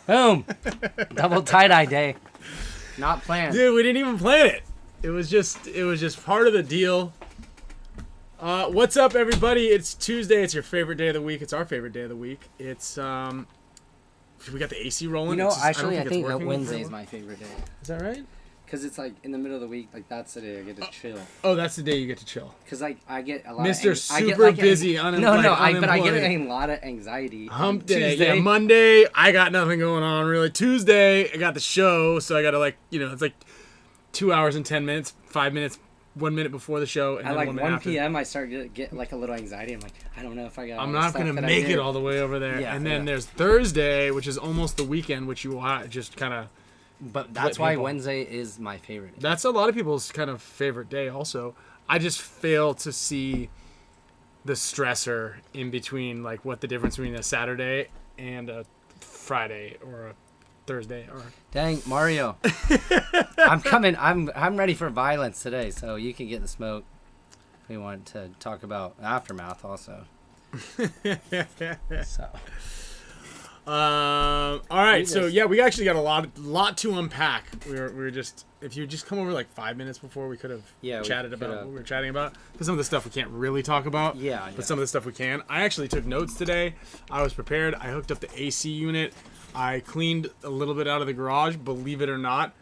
Boom. Double tie-dye day. Not planned. Dude, we didn't even plan it. It was just part of the deal. What's up, everybody? It's Tuesday. It's your favorite day of the week. It's our favorite day of the week. It's we got the AC rolling. You know, Just, actually, I think Wednesday is my favorite day. Is that right? Because it's like in the middle of the week, like that's the day I get to chill. Oh, that's the day you get to chill. Because like I get a lot. Mr. Super busy, but I get a lot of anxiety. Hump day, Tuesday. Yeah. Monday, I got nothing going on really. Tuesday, I got the show, so I got to it's like 2 hours and 10 minutes, 5 minutes, 1 minute before the show, and at then like 1 p.m. I start to get like a little anxiety. I'm like, I don't know if I got. I'm not gonna make it all the way over there. Yeah, and then there's Thursday, which is almost the weekend, which you will just kind of. But that's why Wednesday is my favorite day. That's a lot of people's kind of favorite day also. I just fail to see the stressor in between, like what the difference between a Saturday and a Friday or a Thursday or. Dang, Mario. I'm coming. I'm ready for violence today, so you can get the smoke. We want to talk about Aftermath also. So. All right, so yeah, we actually got a lot to unpack. We were just, if you just come over like 5 minutes before, we could have chatted about what we were chatting about. Because some of the stuff we can't really talk about. Yeah. But some of the stuff we can. I actually took notes today. I was prepared. I hooked up the AC unit. I cleaned a little bit out of the garage. Believe it or not,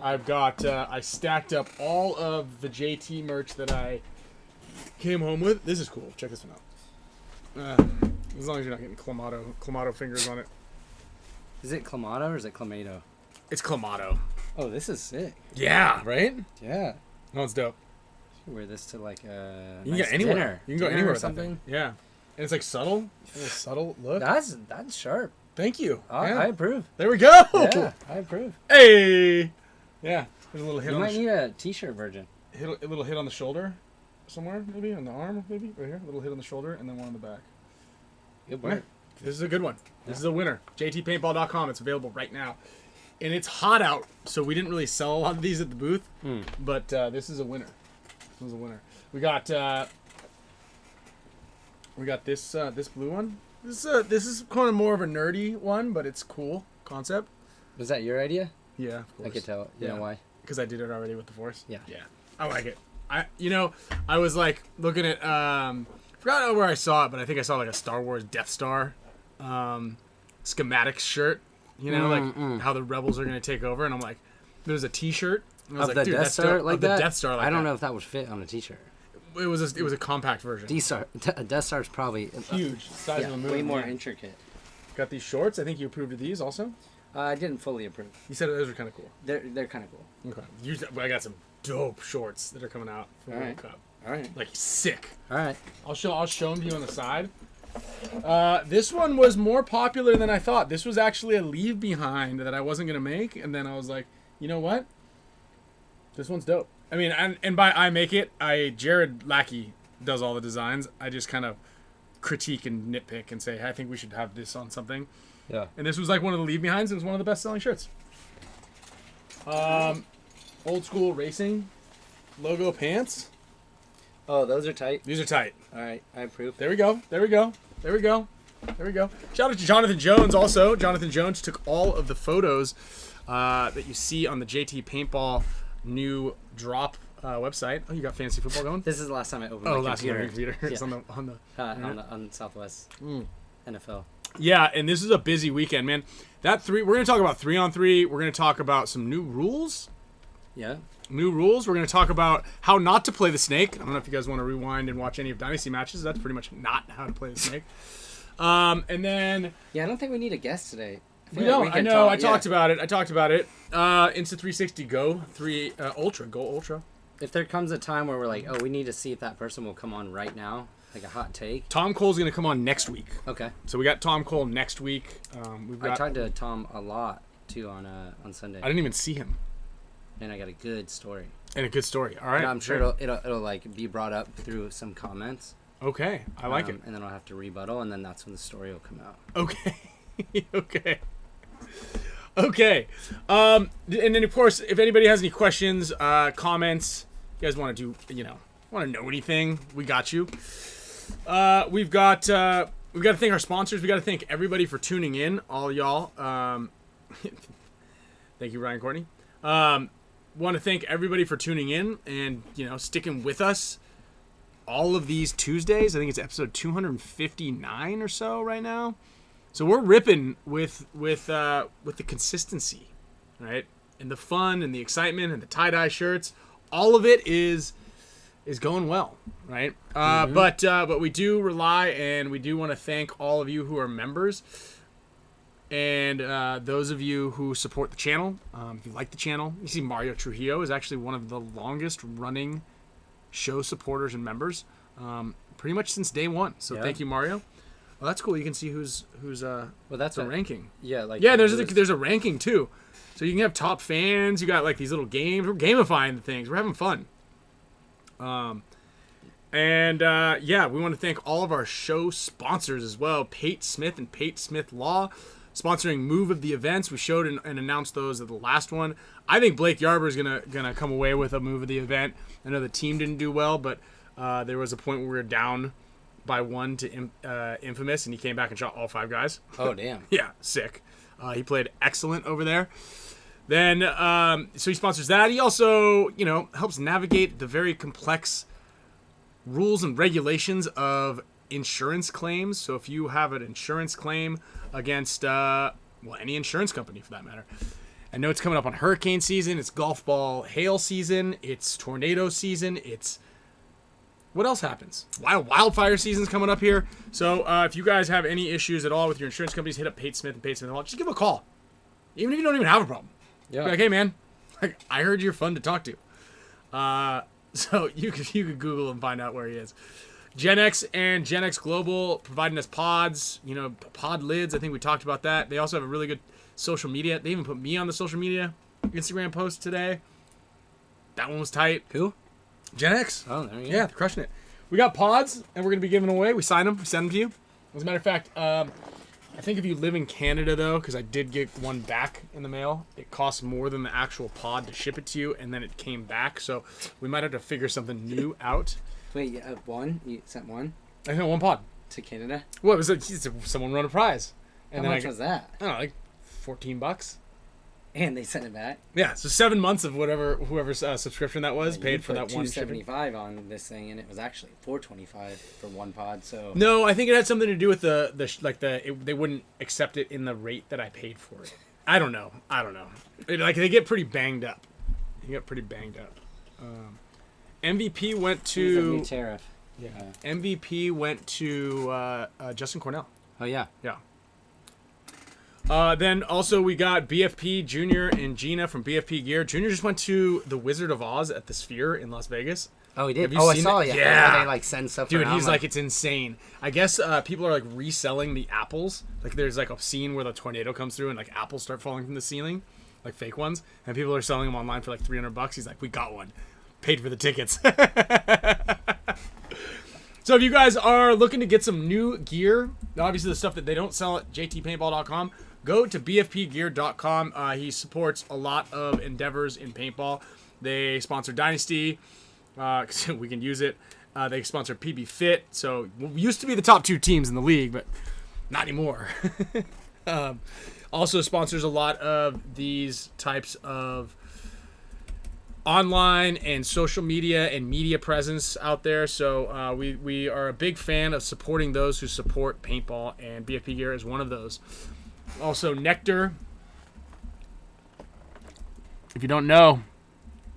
I've got. I stacked up all of the JT merch that I came home with. This is cool. Check this one out. As long as you're not getting Clamato fingers on it. Is it Clamato or is it Clamato? It's Clamato. Oh, this is sick. Yeah, right? Yeah. No, it's dope. You wear this to like a You can get anywhere. Dinner. You can go anywhere or with something. Yeah. And it's like subtle. A little subtle look. That's sharp. Thank you. I approve. There we go. Yeah, I approve. Hey. Yeah. There's a little hit you on might need a t-shirt version. A little hit on the shoulder somewhere, maybe on the arm, maybe right here. A little hit on the shoulder and then one on the back. Good work. Yeah. This is a good one. This is a winner. JTPaintball.com. It's available right now. And it's hot out, so we didn't really sell a lot of these at the booth. But this is a winner. This is a winner. We got this blue one. This is kind of more of a nerdy one, but it's cool concept. Was that your idea? Yeah, of course. I could tell. You know why? Because I did it already with the Force. Yeah. Yeah. I like it. I was like looking at forgot where I saw it, but I think I saw like a Star Wars Death Star schematics shirt. You know, like how the rebels are going to take over, and I'm like, there's a T-shirt. And I was of like, the dude, Death Star like that? The Death Star like that. I don't know if that would fit on a T-shirt. It was a compact version. Death Star's probably huge, size of the moon. Way more intricate. Got these shorts. I think you approved of these also. I didn't fully approve. You said those were kind of cool. They're kind of cool. Okay. I got some dope shorts that are coming out for the World Cup. All right. Like sick. All right. I'll show them to you on the side. This one was more popular than I thought. This was actually a leave behind that I wasn't gonna make, and then I was like, you know what? This one's dope. I mean, and by I make it, Jared Lackey does all the designs. I just kind of critique and nitpick and say, hey, I think we should have this on something. Yeah. And this was like one of the leave behinds. It was one of the best selling shirts. Old school racing logo pants. Oh, those are tight. These are tight. All right, I approve. There we go. Shout out to Jonathan Jones also. Jonathan Jones took all of the photos that you see on the JT Paintball new drop website. Oh, you got fantasy football going? This is the last time I opened my computer. Computer. Yeah. It's on Southwest NFL. Yeah, and this is a busy weekend, man. We're going to talk about 3-on-3. We're going to talk about some new rules. Yeah. New rules. We're going to talk about how not to play the snake. I don't know if you guys want to rewind and watch any of Dynasty matches. That's pretty much not how to play the snake. And then... Yeah, I don't think we need a guest today. We don't. I know. I talked about it. Insta360 Go 3 Ultra. Go Ultra. If there comes a time where we're like, oh, we need to see if that person will come on right now, like a hot take. Tom Cole's going to come on next week. Okay. So we got Tom Cole next week. I talked to Tom a lot, too, on Sunday. I didn't even see him. And I got a good story. And a good story. All right. And I'm sure it'll like be brought up through some comments. Okay. I like it. And then I'll have to rebuttal, and then that's when the story will come out. Okay. Okay. And then, of course, if anybody has any questions, comments, you guys want to know anything, we got you. We've got we got to thank our sponsors. We got to thank everybody for tuning in, all y'all. Thank you, Ryan Courtney. Want to thank everybody for tuning in and, sticking with us all of these Tuesdays. I think it's episode 259 or so right now. So we're ripping with the consistency, right? And the fun and the excitement and the tie-dye shirts. All of it is going well, right? But we do rely, and we do want to thank all of you who are members. And those of you who support the channel, if you like the channel, you see Mario Trujillo is actually one of the longest running show supporters and members, pretty much since day one. So thank you, Mario. Well, that's cool. You can see who's that's the ranking. Yeah, there's a ranking too. So you can have top fans. You got like these little games. We're gamifying the things. We're having fun. We want to thank all of our show sponsors as well. Pate Smith and Pate Smith Law. Sponsoring Move of the events. We showed and announced those at the last one. I think Blake Yarber is gonna come away with a Move of the event. I know the team didn't do well, but there was a point where we were down by 1 to Infamous, and he came back and shot all 5 guys. Oh, damn. Yeah, sick. He played excellent over there. Then, so he sponsors that. He also, helps navigate the very complex rules and regulations of insurance claims. So if you have an insurance claim against any insurance company for that matter, I know it's coming up on hurricane season, it's golf ball hail season, it's tornado season, it's what else happens, wildfire season's coming up here. So if you guys have any issues at all with your insurance companies, hit up Pate Smith and Pate Smith Law. Just give them a call, even if you don't even have a problem. Be like, hey man, I heard you're fun to talk to. So you could Google and find out where he is. Gen X and Gen X Global providing us pods, pod lids. I think we talked about that. They also have a really good social media. They even put me on the social media Instagram post today. That one was tight. Who? Gen X. Oh, there you go. Yeah, they're crushing it. We got pods, and we're going to be giving away. We signed them. We send them to you. As a matter of fact, I think if you live in Canada, though, because I did get one back in the mail, it costs more than the actual pod to ship it to you, and then it came back. So we might have to figure something new out. Wait, one? You sent one? I sent one pod. To Canada? Well, it was someone won a prize. And how much was that? I don't know, like $14. And they sent it back? Yeah, so 7 months of whoever's subscription that was paid for that one shipping. $275 on this thing, and it was actually $425 for one pod. So no, I think it had something to do with they wouldn't accept it in the rate that I paid for it. I don't know. They get pretty banged up. MVP went to a new tariff. Yeah. MVP went to Justin Cornell. Oh yeah. Yeah. Then also we got BFP Junior and Gina from BFP Gear. Junior just went to the Wizard of Oz at the Sphere in Las Vegas. Oh, he did? I saw it. Yeah. Where they send stuff Dude, around, he's like, it's insane. I guess people are reselling the apples. There's a scene where the tornado comes through and apples start falling from the ceiling, fake ones, and people are selling them online for $300. He's like, we got one. Paid for the tickets. So if you guys are looking to get some new gear, obviously the stuff that they don't sell at jtpaintball.com, go to bfpgear.com. He supports a lot of endeavors in paintball. They sponsor Dynasty, because we can use it. They sponsor PB Fit, so we used to be the top 2 teams in the league, but not anymore. Also sponsors a lot of these types of online and social media and media presence out there. So we are a big fan of supporting those who support paintball, and BFP Gear is one of those. Also, NECTR. If you don't know,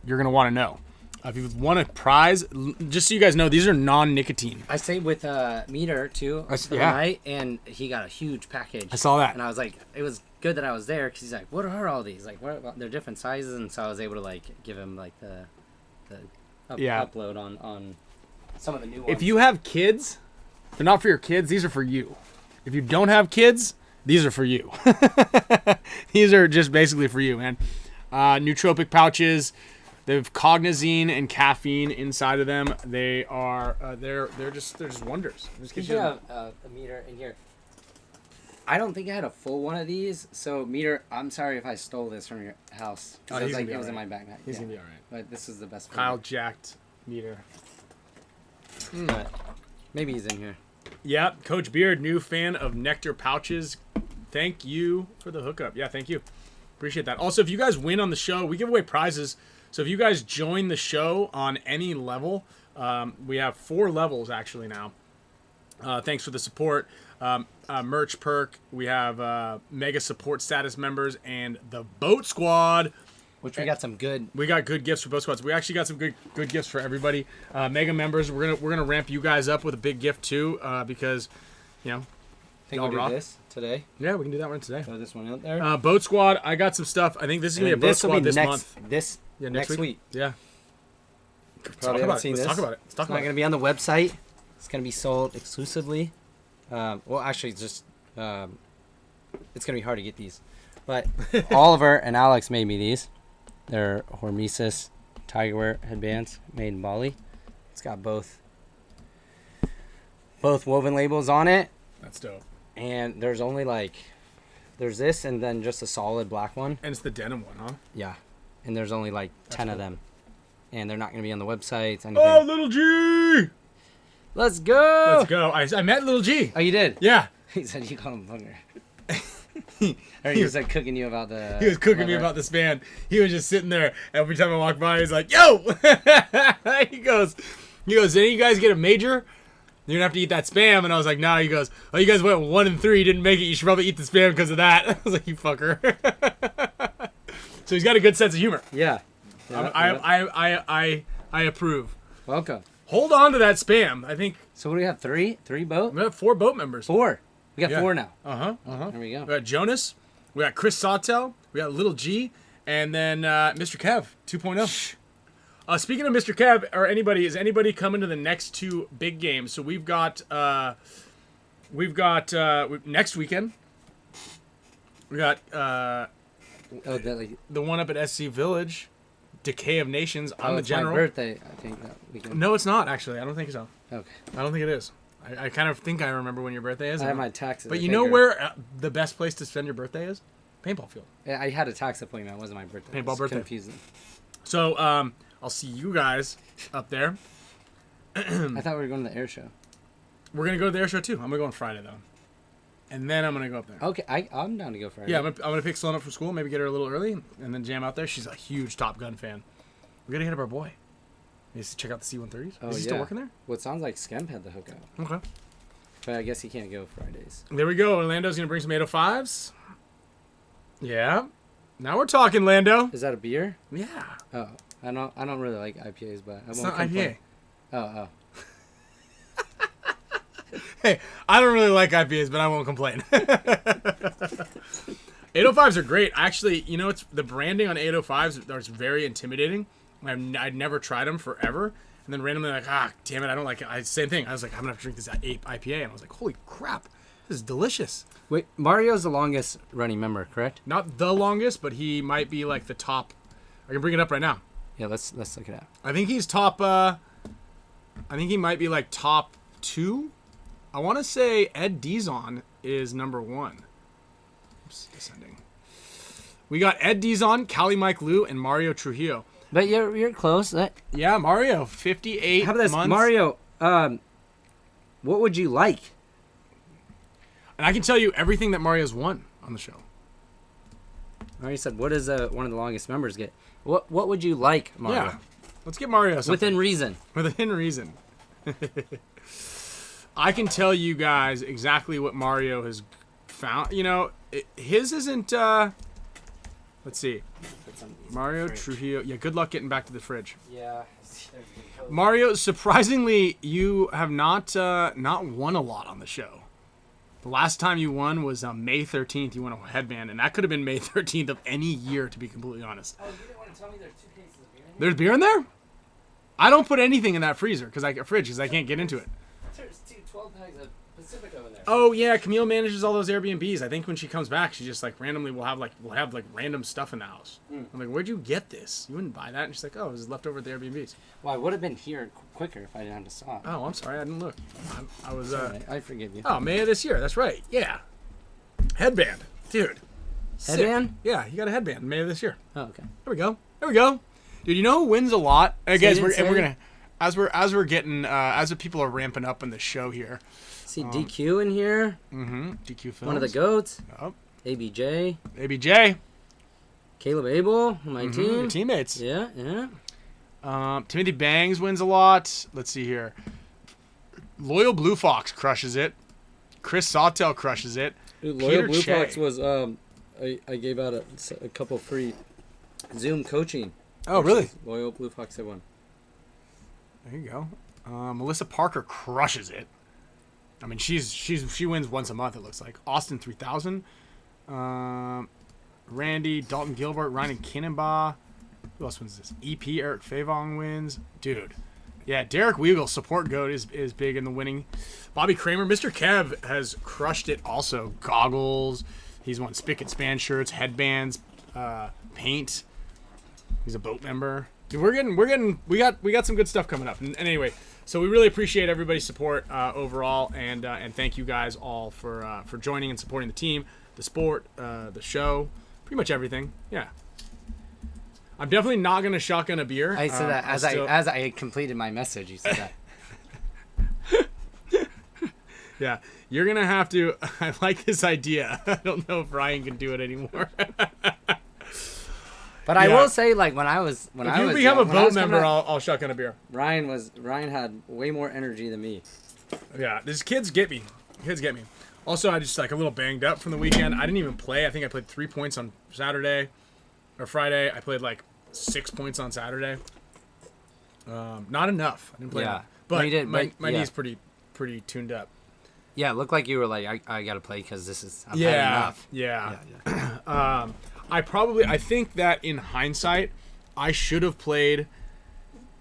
you're going to want to know. If you've won a prize, just so you guys know, these are non-nicotine. I stayed with Meter, too, for the night, and he got a huge package. I saw that. And I was like, it was good that I was there, because he's like, what are all these? They're different sizes, and so I was able to, give him, the upload on some of the new ones. If you have kids, they're not for your kids. These are for you. If you don't have kids, these are for you. These are just basically for you, man. Nootropic pouches. They have cognizine and caffeine inside of them. They are they're just wonders. You should have a Meter in here. I don't think I had a full one of these, so Meter, I'm sorry if I stole this from your house. It was in my backpack. He's gonna be all right. But this is the best one. Kyle jacked Meter. But maybe he's in here. Yeah, Coach Beard, new fan of NECTR pouches. Thank you for the hookup. Yeah, thank you. Appreciate that. Also, if you guys win on the show, we give away prizes. So if you guys join the show on any level, we have 4 levels actually now. Thanks for the support. Merch perk. We have mega support status members and the Boat Squad. Which we got some good. We got good gifts for both squads. We actually got some good gifts for everybody. Mega members. We're gonna ramp you guys up with a big gift too, because, you know. Think we'll do this today. Yeah, we can do that one today. Throw this one out there. Boat Squad. I got some stuff. I think this is gonna be a Boat Squad this month. Next week. Yeah. Probably haven't seen this. Let's talk about it. It's not gonna be on the website. It's gonna be sold exclusively. Well, actually, just it's gonna be hard to get these, but Oliver and Alex made me these. They're HORMESIS tigerwear headbands made in Bali. It's got both woven labels on it. That's dope. And there's only there's this and then just a solid black one. And it's the denim one, huh? Yeah. And there's only 10 of them. And they're not going to be on the website. Oh, Little G! Let's go! Let's go. I met Little G. Oh, you did? Yeah. He said you called him Bunger. Or he was cooking you about the... He was cooking me about the span. He was just sitting there. Every time I walked by, he's like, yo! he goes, did any of you guys get a major? You're going to have to eat that Spam. And I was like, nah. He goes, oh, you guys went 1 and 3. Didn't make it. You should probably eat the Spam because of that. I was like, you fucker. So he's got a good sense of humor. Yeah. I approve. Welcome. Hold on to that Spam. I think... So what do we have? 3 boat? We have 4 boat members. 4. We got 4 now. Uh-huh. There we go. We got Jonas. We got Chris Sawtell. We got Little G. And then Mr. Kev 2.0. Speaking of Mr. Kev, or anybody, is anybody coming to the next 2 big games? So we've got next weekend. We got the one up at SC Village, Decay of Nations on the General. My birthday, I think that weekend. No, it's not actually. I don't think so. Okay. I don't think it is. I kind of think I remember when your birthday is. I have my taxes. But you know where the best place to spend your birthday is? Paintball field. Yeah, I had a tax appointment. It wasn't my birthday. Paintball birthday. Confusing. So I'll see you guys up there. I thought we were going to the air show. We're gonna go to the air show too. I'm gonna go on Friday though, and then I'm gonna go up there. Okay, I'm down to go Friday. Yeah, I'm gonna pick Sloan up from school. Maybe get her a little early, and then jam out there. She's a huge Top Gun fan. We gotta hit up our boy. He needs to check out the C-130s. Oh, is he still working there? Well, it sounds like Skemp had the hookup. Okay. But I guess he can't go Fridays. There we go. Orlando's gonna bring some 805s. Yeah. Now we're talking, Lando. Is that a beer? Yeah. Oh, I don't really like IPAs, but I It's won't not complain. IPA. Oh. Hey, I don't really like IPAs, but I won't complain. 805s are great. Actually, you know, it's the branding on 805s is very intimidating. I'd never tried them forever. And then randomly damn it, I don't like it. Same thing. I was like, I'm going to have to drink this IPA. And I was like, holy crap, this is delicious. Wait, Mario's the longest running member, correct? Not the longest, but he might be like the top. I can bring it up right now. Yeah, let's look it up. I think he's top, I think he might be like top 2. I want to say Ed Dizon is number 1. Oops, descending. We got Ed Dizon, Cali Mike Liu, and Mario Trujillo. But you're close. Yeah, Mario, 58 How about this, months. Mario? What would you like? And I can tell you everything that Mario's won on the show. Mario said, "What does one of the longest members get? What would you like, Mario? Yeah, let's get Mario something. Within reason. Within reason. I can tell you guys exactly what Mario has found. You know, his isn't. Let's see. Mario Trujillo. Yeah, good luck getting back to the fridge. Yeah. Mario, surprisingly, you have not won a lot on the show. The last time you won was May 13th. You won a headband, and that could have been May 13th of any year, to be completely honest. Oh, you didn't want to tell me there's 2 cases of beer in here? There's beer in there? I don't put anything in that freezer because I can't get into it. There's 12 packs of Pacifico in there. Oh yeah, Camille manages all those Airbnbs. I think when she comes back, she just randomly will have random stuff in the house. I'm like, where'd you get this? You wouldn't buy that. And she's like, oh, it was left over at the Airbnbs. Well, I would have been here quicker if I didn't have to saw it. Oh, I'm sorry, I didn't look. I was. Right. I forgive you. Oh, May of this year. That's right. Yeah. Headband, dude. Headband? Sick. Yeah, you got a headband. May of this year. Oh, okay. There we go. Dude, you know who wins a lot? Guys, we're gonna. as we're getting as the people are ramping up in the show here. See DQ in here. DQ Films. One of the goats. Oh. ABJ. Caleb Abel, my team. Your teammates. Yeah. Timothy Bangs wins a lot. Let's see here. Loyal Blue Fox crushes it. Chris Sawtell crushes it. Dude, Loyal Blue Fox was I gave out a couple free Zoom coaching. Oh, really? Loyal Blue Fox had one. There you go. Melissa Parker crushes it. I mean, she wins once a month, it looks like. Austin 3000. Randy, Dalton Gilbert, Ryan Kinnenbaugh. Who else wins this? EP, Eric Favong wins. Dude. Yeah, Derek Weagle, support goat, is big in the winning. Bobby Kramer, Mr. Kev has crushed it also. Goggles. He's won Spicka Span shirts, headbands, paint. He's a boat member. Dude, we got some good stuff coming up. And anyway, so we really appreciate everybody's support overall, and thank you guys all for joining and supporting the team, the sport, the show, pretty much everything. Yeah. I'm definitely not gonna shotgun a beer. I said that as I completed my message. You said that. Yeah, you're gonna have to. I like this idea. I don't know if Ryan can do it anymore. But I will say, like when I was if you become a boat member, I'll shotgun a beer. Ryan had way more energy than me. Yeah, these kids get me. Also, I just like a little banged up from the weekend. I didn't even play. I think I played 3 points on Saturday or Friday. I played like 6 points on Saturday. Not enough. I didn't play enough. But my knee's pretty tuned up. Yeah, it looked like you were like, I got to play because I've had enough. Yeah. I think that in hindsight, I should have played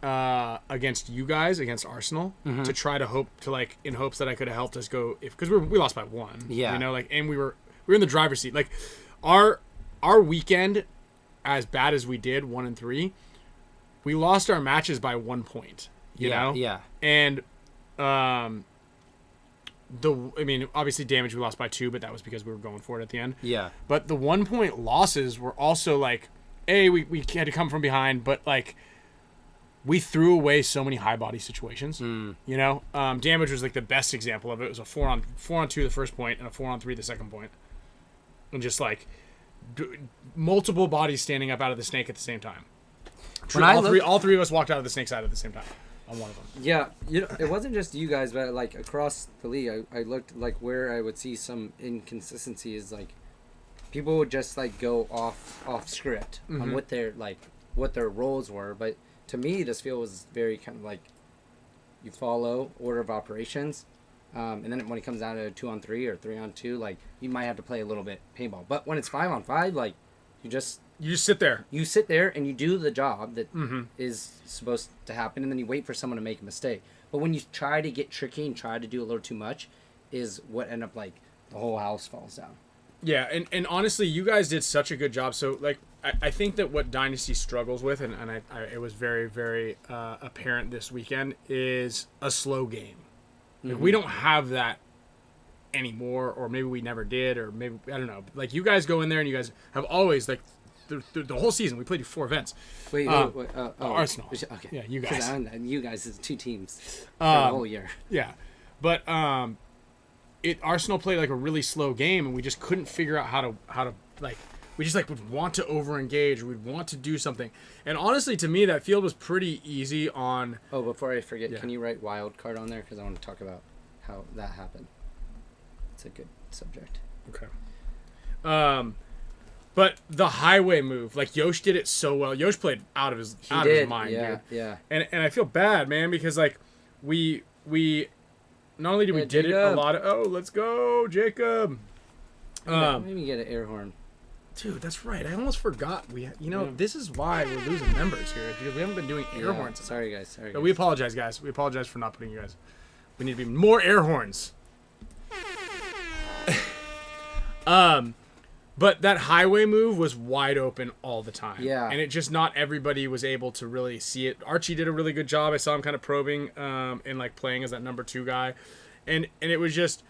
against you guys, against Arsenal, to try to hope to like in hopes that I could have helped us go because we lost by 1. Yeah. You know, like, and we were in the driver's seat. Like our weekend, as bad as we did, 1-3, we lost our matches by 1 point. You know? Yeah. And obviously damage we lost by 2, but that was because we were going for it at the end. Yeah. But the 1 point losses were also like, we had to come from behind, but like we threw away so many high body situations. You know, damage was like the best example of it. It was a 4-on-2 the first point and a 4-on-3 the second point, and just like multiple bodies standing up out of the snake at the same time. All three of us walked out of the snake side at the same time. On one of them. Yeah, it wasn't just you guys, but like across the league, I looked like where I would see some inconsistency is like people would just like go off script on what their roles were. But to me, this field was very kind of like you follow order of operations, and then when it comes down to 2-on-3 or 3-on-2, like you might have to play a little bit paintball. But when it's 5-on-5, like you just sit there. You sit there and you do the job that is supposed to happen, and then you wait for someone to make a mistake. But when you try to get tricky and try to do a little too much, is what end up like the whole house falls down. Yeah, and honestly, you guys did such a good job. So like, I think that what Dynasty struggles with, and it was very, very apparent this weekend, is a slow game. Like, we don't have that anymore, or maybe we never did, or maybe I don't know. Like you guys go in there and you guys have always like. The whole season, we played 4 events. Wait, Arsenal. Okay. Yeah, you guys. You guys is 2 teams for the whole year. Yeah, but Arsenal played like a really slow game, and we just couldn't figure out how to like. We just like would want to over-engage. We'd want to do something. And honestly, to me, that field was pretty easy on. Oh, before I forget, can you write wild card on there because I want to talk about how that happened. It's a good subject. Okay. But the highway move, like Yosh did it so well. Yosh played out of his mind, dude. Yeah. And I feel bad, man, because like we not only did we did it a lot of let's go, Jacob. Maybe get an air horn. Dude, that's right. I almost forgot. This is why we're losing members here because we haven't been doing air horns. Sorry, guys. So we apologize, guys. We apologize for not putting you guys. We need to be more air horns. But that highway move was wide open all the time. Yeah. And it just not everybody was able to really see it. Archie did a really good job. I saw him kind of probing and like playing as that number 2 guy. And it was just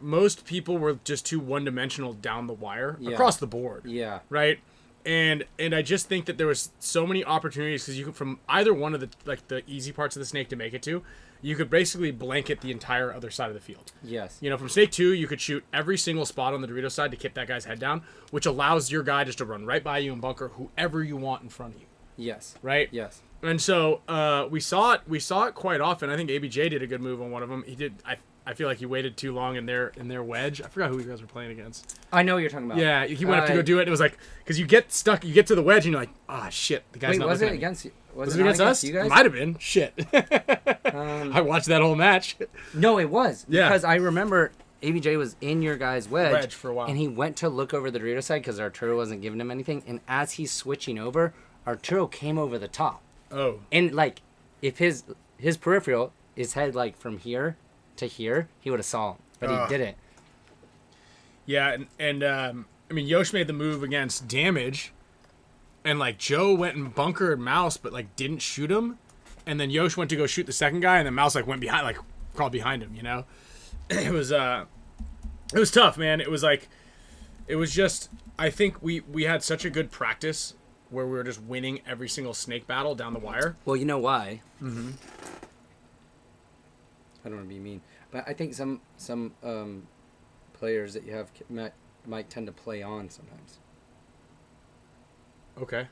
most people were just too one-dimensional down the wire across the board. Yeah. Right? And I just think that there was so many opportunities because you could, from either one of the easy parts of the snake to make it to, you could basically blanket the entire other side of the field. Yes. You know, from snake 2, you could shoot every single spot on the Dorito side to keep that guy's head down, which allows your guy just to run right by you and bunker whoever you want in front of you. Yes. Right? Yes. And so we saw it quite often. I think ABJ did a good move on one of them. He did. I feel like he waited too long in their wedge. I forgot who you guys were playing against. I know what you're talking about. Yeah, he went up to go do it. And it was like, because you get stuck, you get to the wedge, and you're like, ah, shit, the guy's not was looking it at me. against you? Was it against us? You guys? It might have been. Shit. I watched that whole match. No, it was. Yeah. Because I remember ABJ was in your guys' wedge For a while. and he went to look over the Dorito side because Arturo wasn't giving him anything. And as he's switching over, Arturo came over the top. Oh. And like, if his peripheral is head like from here to here, he would have saw him, but he didn't. Yeah, and I mean, Yosh made the move against Damage, and like Joe went and bunkered Mouse, but like didn't shoot him, and then Yosh went to go shoot the second guy, and then Mouse like went behind, like crawled behind him. You know, it was tough, man. It was just I think we had such a good practice where we were just winning every single snake battle down the wire. Well, you know why? Mm-hmm. I don't want to be mean, but I think some players that you have might tend to play on sometimes. Okay,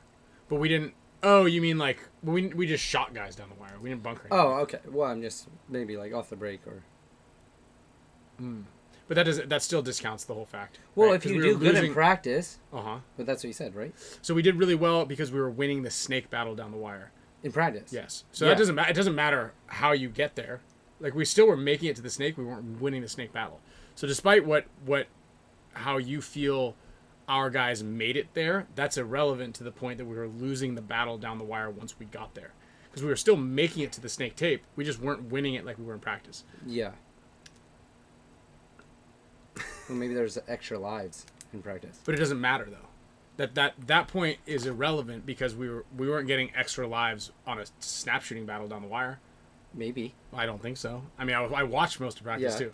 but we didn't. Oh, you mean like we just shot guys down the wire? We didn't bunker anything. Oh, okay. Well, I'm just maybe like off the break or. But that still discounts the whole fact. Well, right? if 'Cause you we were do good losing- in practice. Uh-huh. But that's what you said, right? So we did really well because we were winning the snake battle down the wire. In practice. Yes. So Yeah. that doesn't matter. It doesn't matter how you get there. Like we still were making it to the snake. We weren't winning the snake battle. So despite how you feel our guys made it there, that's irrelevant to the point that we were losing the battle down the wire once we got there. Because we were still making it to the snake tape. We just weren't winning it like we were in practice. Yeah. Well, maybe there's extra lives in practice. But it doesn't matter though. That point is irrelevant because we weren't getting extra lives on a snap shooting battle down the wire. Maybe. I don't think so. I mean, I watched most of practice Yeah. too.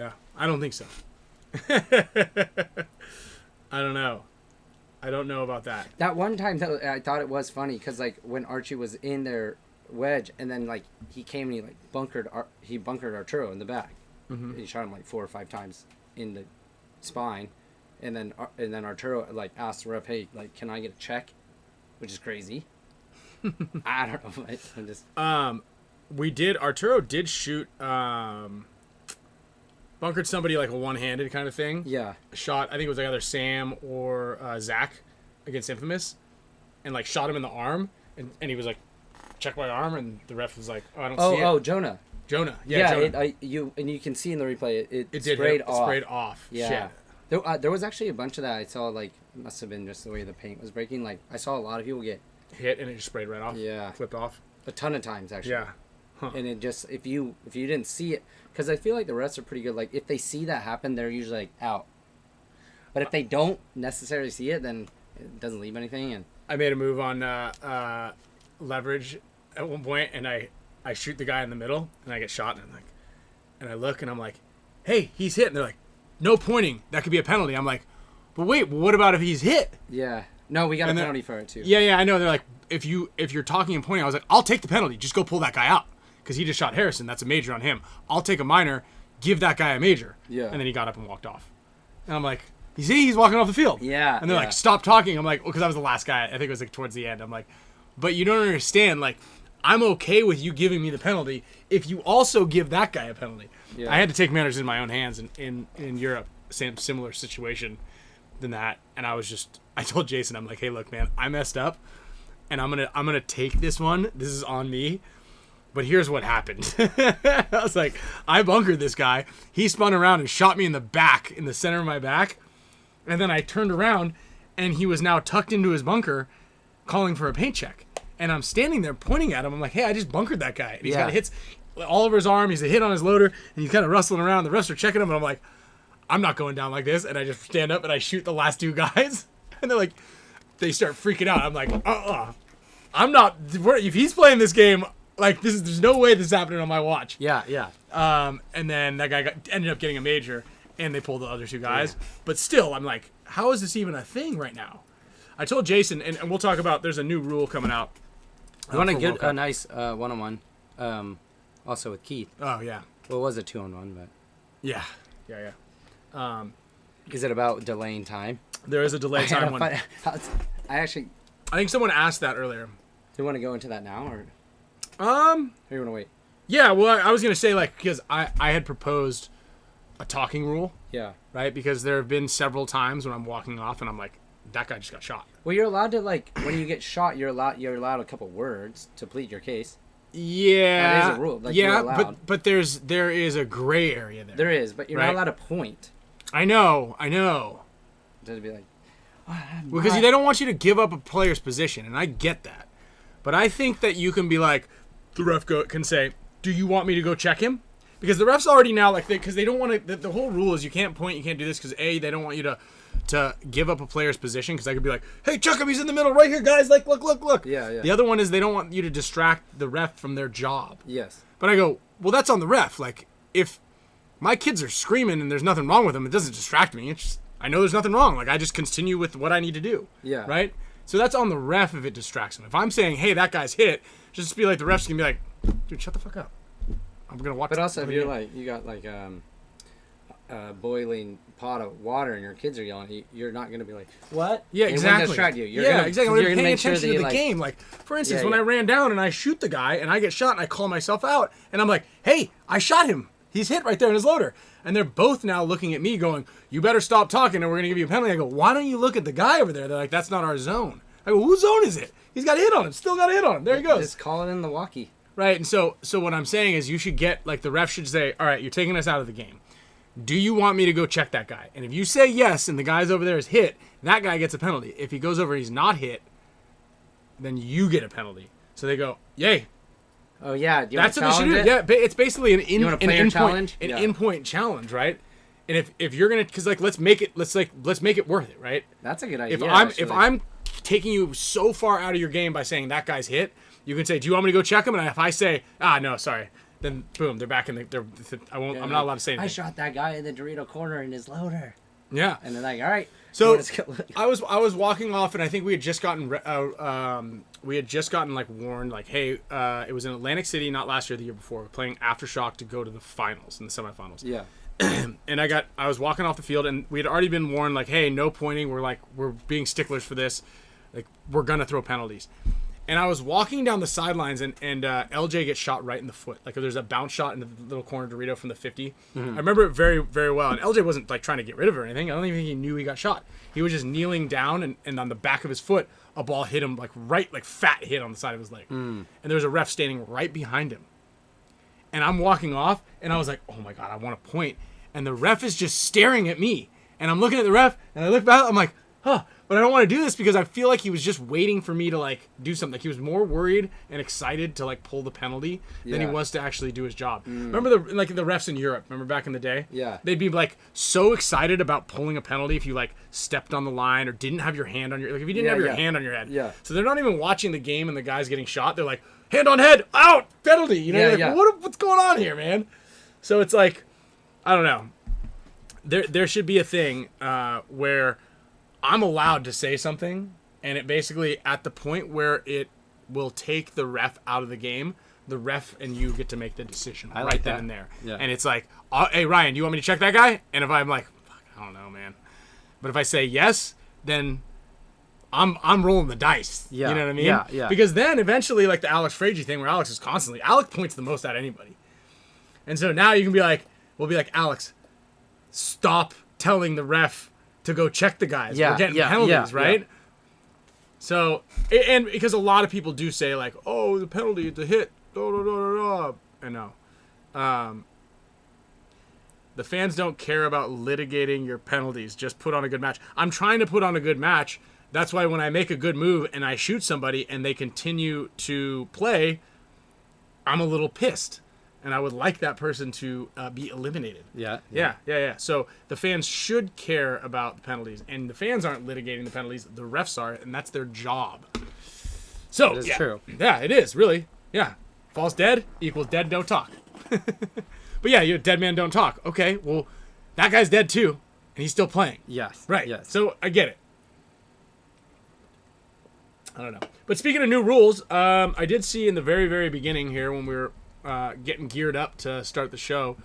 Yeah, I don't think so. I don't know. I don't know about that. That one time, though, I thought it was funny because, like, when Archie was in their wedge, and then, like, he came and he, like, bunkered Arturo in the back. Mm-hmm. He shot him, like, 4 or 5 times in the spine. And then Arturo, like, asked the ref, hey, like, can I get a check? Which is crazy. I don't know. I'm just... Arturo did shoot, bunkered somebody like a one-handed kind of thing. Yeah. Shot, I think it was like either Sam or Zach against Infamous, and like shot him in the arm, and he was like, check my arm, and the ref was like, oh, I don't see it. Oh, Jonah. Jonah. Yeah, Jonah. You can see in the replay, it did sprayed off. It sprayed off. Yeah. Shit. There was actually a bunch of that I saw, like, must have been just the way the paint was breaking. Like, I saw a lot of people get Hit, and it just sprayed right off. Yeah. Flipped off. a ton of times, actually. Yeah. Huh. And it just, if you didn't see it, because I feel like the refs are pretty good. Like, if they see that happen, they're usually like out. But if they don't necessarily see it, then it doesn't leave anything. And I made a move on leverage at one point, and I shoot the guy in the middle, and I get shot, and I look, and I'm like, hey, he's hit. And they're like, no pointing. That could be a penalty. I'm like, but wait, what about if he's hit? yeah, no, we got a penalty for it too. Yeah, I know. They're like, if you're talking and pointing, I was like, I'll take the penalty. Just go pull that guy out. Because he just shot Harrison. That's a major on him. I'll take a minor, give that guy a major. Yeah. And then he got up and walked off. And I'm like, you see, he's walking off the field. Yeah. And they're like, stop talking. I'm like, well, because I was the last guy. I think it was like towards the end. I'm like, but you don't understand. Like, I'm okay with you giving me the penalty if you also give that guy a penalty. Yeah. I had to take matters in my own hands in Europe. Similar situation than that. And I told Jason, I'm like, hey, look, man, I messed up. And I'm gonna take this one. This is on me. But here's what happened. I was like, I bunkered this guy. He spun around and shot me in the back, in the center of my back. And then I turned around, and he was now tucked into his bunker, calling for a paint check. And I'm standing there pointing at him. I'm like, hey, I just bunkered that guy. And he's got hits all over his arm. He's a hit on his loader, and he's kind of rustling around. The refs are checking him, and I'm like, I'm not going down like this. And I just stand up, and I shoot the last two guys. And they're like, they start freaking out. I'm like, I'm not. If he's playing this game, like, there's no way this is happening on my watch. Yeah. And then that guy ended up getting a major, and they pulled the other two guys. Yeah. But still, I'm like, how is this even a thing right now? I told Jason, and we'll talk about. There's a new rule coming out. You want to for get World Cup. a nice one-on-one, also with Keith. Oh yeah. Well, it was a 2-on-1, but Yeah. is it about delaying time? There is a delay time one. I actually I think someone asked that earlier. do you want to go into that now, or Um. you want to wait? Yeah. Well, I was gonna say like because I had proposed a talking rule, Yeah. right? Because there have been several times when I'm walking off and I'm like, that guy just got shot. Well, you're allowed to when you get shot, you're allowed a couple words to plead your case. Yeah. That is a rule. Like, you're yeah, allowed. but there is a gray area there. There is, but you're Right. not allowed to point. I know. To be like, Because they don't want you to give up a player's position, and I get that. But I think that you can be like, the ref can say, do you want me to go check him? Because the ref's already now, like, because they don't want to, the whole rule is you can't point, you can't do this, because A, they don't want you to give up a player's position, because I could be like, hey, check him, he's in the middle right here, guys, like, look. Yeah. The other one is they don't want you to distract the ref from their job. Yes. But I go, well, that's on the ref. Like, if my kids are screaming and there's nothing wong with them, it doesn't distract me. It's just, I know there's nothing wrong. Like, I just continue with what I need to do. Yeah. Right? So that's on the ref if it distracts them. If I'm saying, hey, that guy's hit, just be like, the ref's going to be like, dude, shut the fuck up. I'm going to watch. But also, if you're like, you got like a boiling pot of water and your kids are yelling, you're not going to be like, what? Yeah, It exactly. wouldn't distract you. You're yeah, gonna, exactly. You're You're going to paying make sure attention that to you the game. Like, for instance, Yeah, when yeah. I ran down and I shoot the guy and I get shot and I call myself out and I'm like, hey, I shot him. He's hit right there in his loader. And they're both now looking at me going, you better stop talking and we're going to give you a penalty. I go, why don't you look at the guy over there? They're like, that's not our zone. I go, whose zone is it? He's got a hit on him. Still got a hit on him. There he goes. Just call it in the walkie. Right, and so what I'm saying is you should get, like, the ref should say, all right, you're taking us out of the game. Do you want me to go check that guy? And if you say yes and the guy's over there is hit, that guy gets a penalty. If he goes over and he's not hit, then you get a penalty. So they go, yay. Oh, yeah. Do you That's want what to they should challenge do. it? Yeah, it's basically an in-point challenge? an Yeah. in-point challenge, right? And if you're gonna, because like let's make it worth it, right? That's a good idea. If I'm taking you so far out of your game by saying that guy's hit, you can say, do you want me to go check him? And if I say, no, sorry, then boom, they're back in the. I'm not allowed to say anything. I shot that guy in the Dorito corner in his loader. Yeah. And they're like, all right. So let's go. I was walking off, and I think we had just gotten like warned, like, hey, it was in Atlantic City, not last year, the year before. We're playing Aftershock to go to the finals, in the semifinals. Yeah. And I was walking off the field, and we had already been warned, like, hey, no pointing. We're being sticklers for this. Like, we're gonna throw penalties. And I was walking down the sidelines, and LJ gets shot right in the foot. Like, there's a bounce shot in the little corner Dorito from the 50. Mm-hmm. I remember it very, very well. And LJ wasn't, like, trying to get rid of it or anything. I don't even think he knew he got shot. He was just kneeling down, and on the back of his foot, a ball hit him, fat hit on the side of his leg. And there was a ref standing right behind him. And I'm walking off, and I was like, oh, my God, I want to point. And the ref is just staring at me. And I'm looking at the ref, and I look back, I'm like, huh. But I don't want to do this because I feel like he was just waiting for me to, like, do something. Like, he was more worried and excited to, like, pull the penalty than he was to actually do his job. Remember the refs in Europe? Remember back in the day? Yeah. They'd be, like, so excited about pulling a penalty if you, like, stepped on the line or didn't have your hand on your... Like, if you didn't have your hand on your head. Yeah. So they're not even watching the game and the guy's getting shot. They're like, hand on head, out, penalty. You know, Yeah, like, yeah. what's going on here, man? So it's like, I don't know. There should be a thing where I'm allowed to say something, and it basically, at the point where it will take the ref out of the game, the ref and you get to make the decision right then and there. Yeah. And it's like, hey, Ryan, do you want me to check that guy? And if I'm like, fuck, I don't know, man. But if I say yes, then I'm rolling the dice. Yeah. You know what I mean? Yeah, yeah. Because then eventually, like the Alex FRAIGE thing where Alex points the most at anybody. And so now you can be like, we'll be like, Alex, stop telling the ref to go check the guys. Yeah, We're getting yeah, penalties, yeah, right? yeah. So, and because a lot of people do say, like, oh, the penalty, the hit, I know. The fans don't care about litigating your penalties. Just put on a good match. I'm trying to put on a good match. That's why when I make a good move and I shoot somebody and they continue to play, I'm a little pissed. And I would like that person to be eliminated. Yeah. Yeah. So the fans should care about the penalties. And the fans aren't litigating the penalties. The refs are, and that's their job. So, It is true. Yeah, it is, really. Yeah. False dead equals dead, don't talk. But yeah, you're a dead man, don't talk. Okay, well, that guy's dead too, and he's still playing. Yes. Right. Yes. So I get it. I don't know. But speaking of new rules, I did see in the very, very beginning here when we were getting geared up to start the show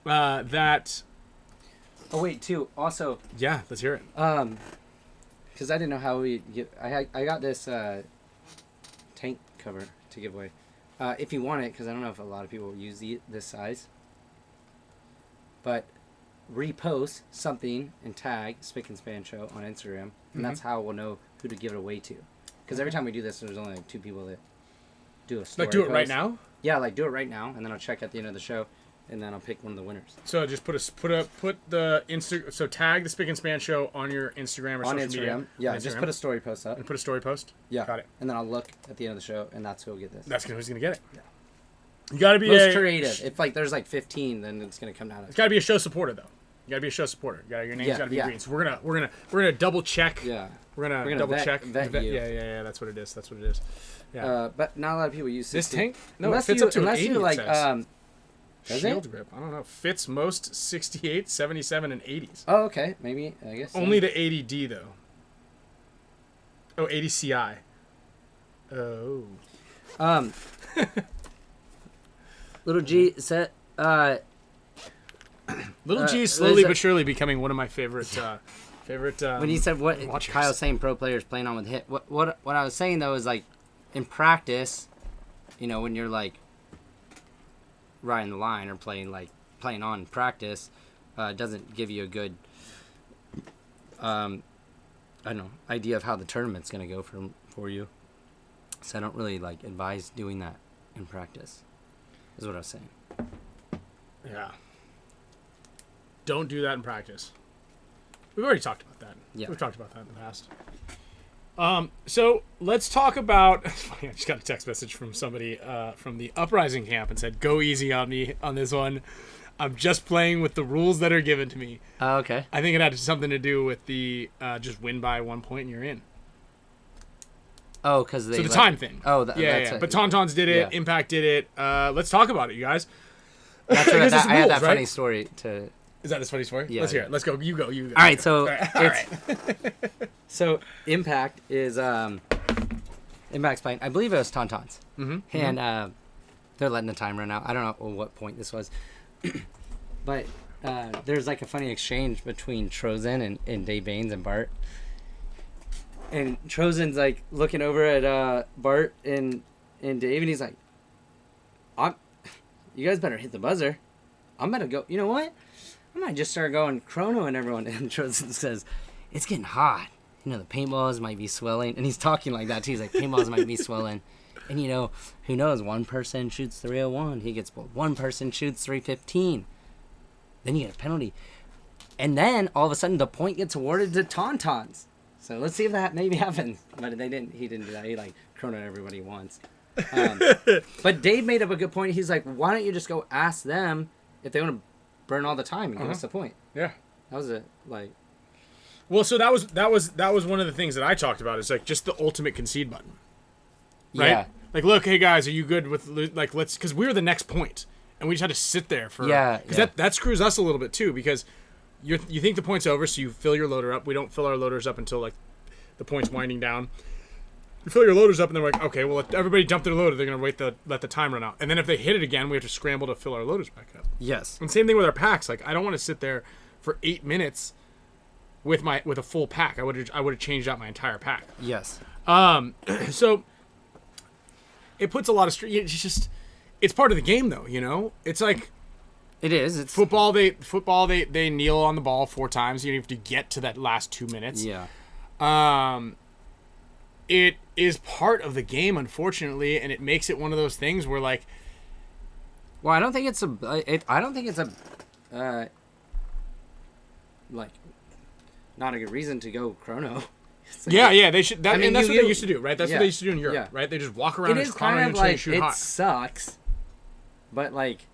that... Oh, wait, too. Also... Yeah, let's hear it. Because I didn't know how we get... I got this tank cover to give away. If you want it, because I don't know if a lot of people use this size. But repost something and tag Spick and Span Show on Instagram, and that's how we'll know who to give it away to. Because every time we do this, there's only like 2 people that do a story Like, do it post. right now? Yeah, like do it right now, and then I'll check at the end of the show, and then I'll pick one of the winners. So just put the Insta. So tag the Spick and Span Show on your Instagram or On social Instagram, media. yeah, On just Instagram. put a story post up. And put a story post. Yeah, Got it. And then I'll look at the end of the show, and that's who'll get this. That's who's gonna get it. Yeah. You gotta be Most creative. If like there's like 15, then it's gonna come down. It's gotta be a show supporter though. You gotta be a show supporter. Your name's gotta be green. So we're gonna double check. Yeah. We're gonna double check. Vet you. Yeah. That's what it is. Yeah. But not a lot of people use 16. This tank. No, unless it fits you, up to an unless 80. you like does Shield it? grip. I don't know. Fits most 68, 77, and 80s. Oh, okay. Maybe I guess Only the 80D though. Oh, 80 CI. Oh. Little G set. Little G is slowly but surely becoming one of my favorite. When you said what watchers. Kyle was saying, pro players playing on with hit. What I was saying though is like, in practice, you know, when you're like riding the line or playing on practice, doesn't give you a good I don't know, idea of how the tournament's gonna go for you. So I don't really like advise doing that in practice. Is what I was saying. Yeah. Don't do that in practice. We've already talked about that. Yeah. We've talked about that in the past. So let's talk about... I just got a text message from somebody from the Uprising camp and said, go easy on me on this one. I'm just playing with the rules that are given to me. Oh, okay. I think it had something to do with the just win by 1 point and you're in. Oh, because they... So the time thing. Oh, yeah. But Tauntauns did it. Yeah. Impact did it. Let's talk about it, you guys. That's right. I had that funny story to... Is that this funny story? Yeah. Let's hear it. Let's go. You go. All right, so... All right. So, Impact is... Impact's playing... I believe it was Tauntauns. Mm-hmm. And they're letting the time run out. I don't know what point this was. But there's like a funny exchange between Trozen and Dave Baines and Bart. And Trozen's like looking over at Bart and Dave, and he's like, you guys better hit the buzzer. I'm gonna go, you know what? I might just start going chrono and everyone. And Trozen says, it's getting hot. You know, the paintballs might be swelling. And he's talking like that too. He's like, paintballs might be swelling. And you know, who knows? One person shoots 301. He gets pulled. One person shoots 315. Then you get a penalty. And then all of a sudden the point gets awarded to Tauntauns. So let's see if that maybe happens. But he didn't do that. He like chronoed everybody once. But Dave made up a good point. He's like, why don't you just go ask them if they want to burn all the time and give us the point? Yeah. That was it. Like, well, so that was one of the things that I talked about. Is like just the ultimate concede button. Right? Yeah. Like, look, hey guys, are you good with like because we were the next point and we just had to sit there for because that screws us a little bit too because you think the point's over, so you fill your loader up. We don't fill our loaders up until like the point's winding down. You fill your loaders up and then we're like, okay, well, let everybody dump their loader. They're gonna let the time run out, and then if they hit it again, we have to scramble to fill our loaders back up. Yes. And same thing with our packs. Like, I don't want to sit there for 8 minutes with a full pack. I would have changed out my entire pack. Yes. So it puts a lot of it's part of the game though, you know? It's like it is. It's football they kneel on the ball 4 times. You have to get to that last 2 minutes. Yeah. It is part of the game, unfortunately, and it makes it one of those things where like well, I don't think it's like not a good reason to go chrono. Yeah, they should. That's what they used to do, right? That's what they used to do in Europe, yeah. right? They just walk around and chrono kind of until you shoot hot. It sucks, but like,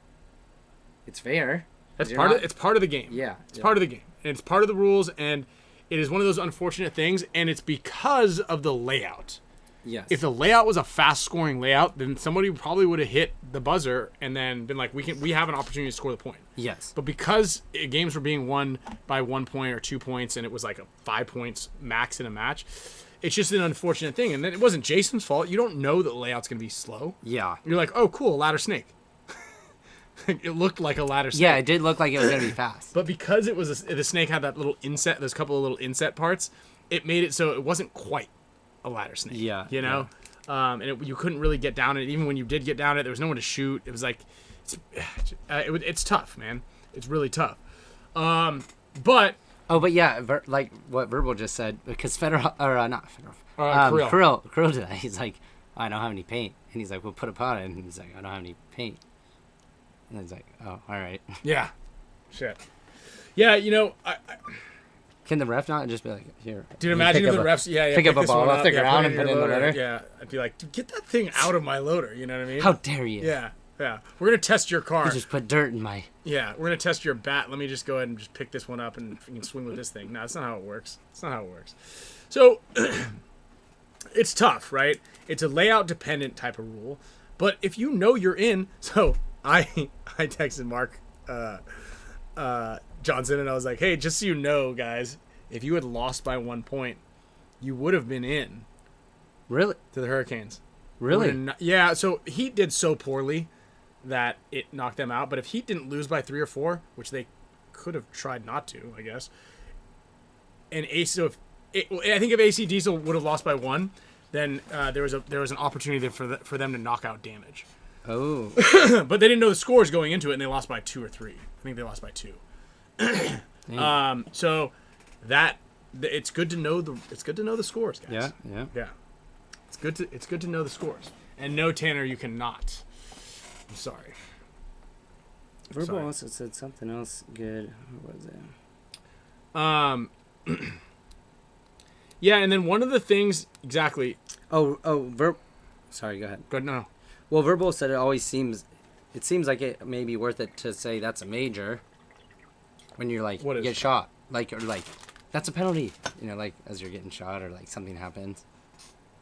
it's fair. It's part of the game. Yeah, it's part of the game, and it's part of the rules, and it is one of those unfortunate things, and it's because of the layout. Yes. If the layout was a fast-scoring layout, then somebody probably would have hit the buzzer and then been like, we have an opportunity to score the point. Yes. But because games were being won by 1 point or 2 points, and it was like a 5 points max in a match, it's just an unfortunate thing. And then it wasn't Jason's fault. You don't know that the layout's going to be slow. Yeah. You're like, oh, cool, ladder snake. It looked like a ladder snake. Yeah, it did look like it was going to be fast. But because it was the snake had that little inset, those couple of little inset parts, it made it so it wasn't quite a ladder snake. Yeah. You know? Yeah. And you couldn't really get down it. Even when you did get down it, there was no one to shoot. It was like, it's tough, man. It's really tough. But... Oh, but yeah, like what Verbal just said, because Federal, or not Federal, Krill did that. He's like, I don't have any paint. And he's like, well, put a pot in. And he's like, I don't have any paint. And he's like, oh, all right. Yeah. Shit. Yeah, you know, Can the ref not just be like, here? Dude, imagine if the refs, pick up a ball off the ground and put put it in the loader. Yeah, I'd be like, dude, get that thing out of my loader. You know what I mean? How dare you? Yeah. We're gonna test your car. You just put dirt in my. Yeah, we're gonna test your bat. Let me just go ahead and just pick this one up and you can swing with this thing. No, that's not how it works. That's not how it works. So it's tough, right? It's a layout dependent type of rule. But if you know you're in, so I texted Mark Johnson and I was like, hey, just so you know, guys, if you had lost by 1 point, you would have been in. Really? To the Hurricanes. Really? Yeah. So Heat did so poorly that it knocked them out. But if Heat didn't lose by 3 or 4, which they could have tried not to, I guess. And I think if AC Diesel would have lost by 1, then there was an opportunity for them to knock out Damage. Oh. But they didn't know the scores going into it, and they lost by 2 or 3. I think they lost by 2. So that it's good to know the scores, guys. Yeah. It's good to know the scores. And no, Tanner, you cannot. I'm sorry. Verbal also said something else good. What was it? Yeah, and then one of the things exactly. Sorry, go ahead. Good, no. Well, Verbal said it seems like it may be worth it to say that's a major when you're like get shot, like that's a penalty, like as you're getting shot or like something happens.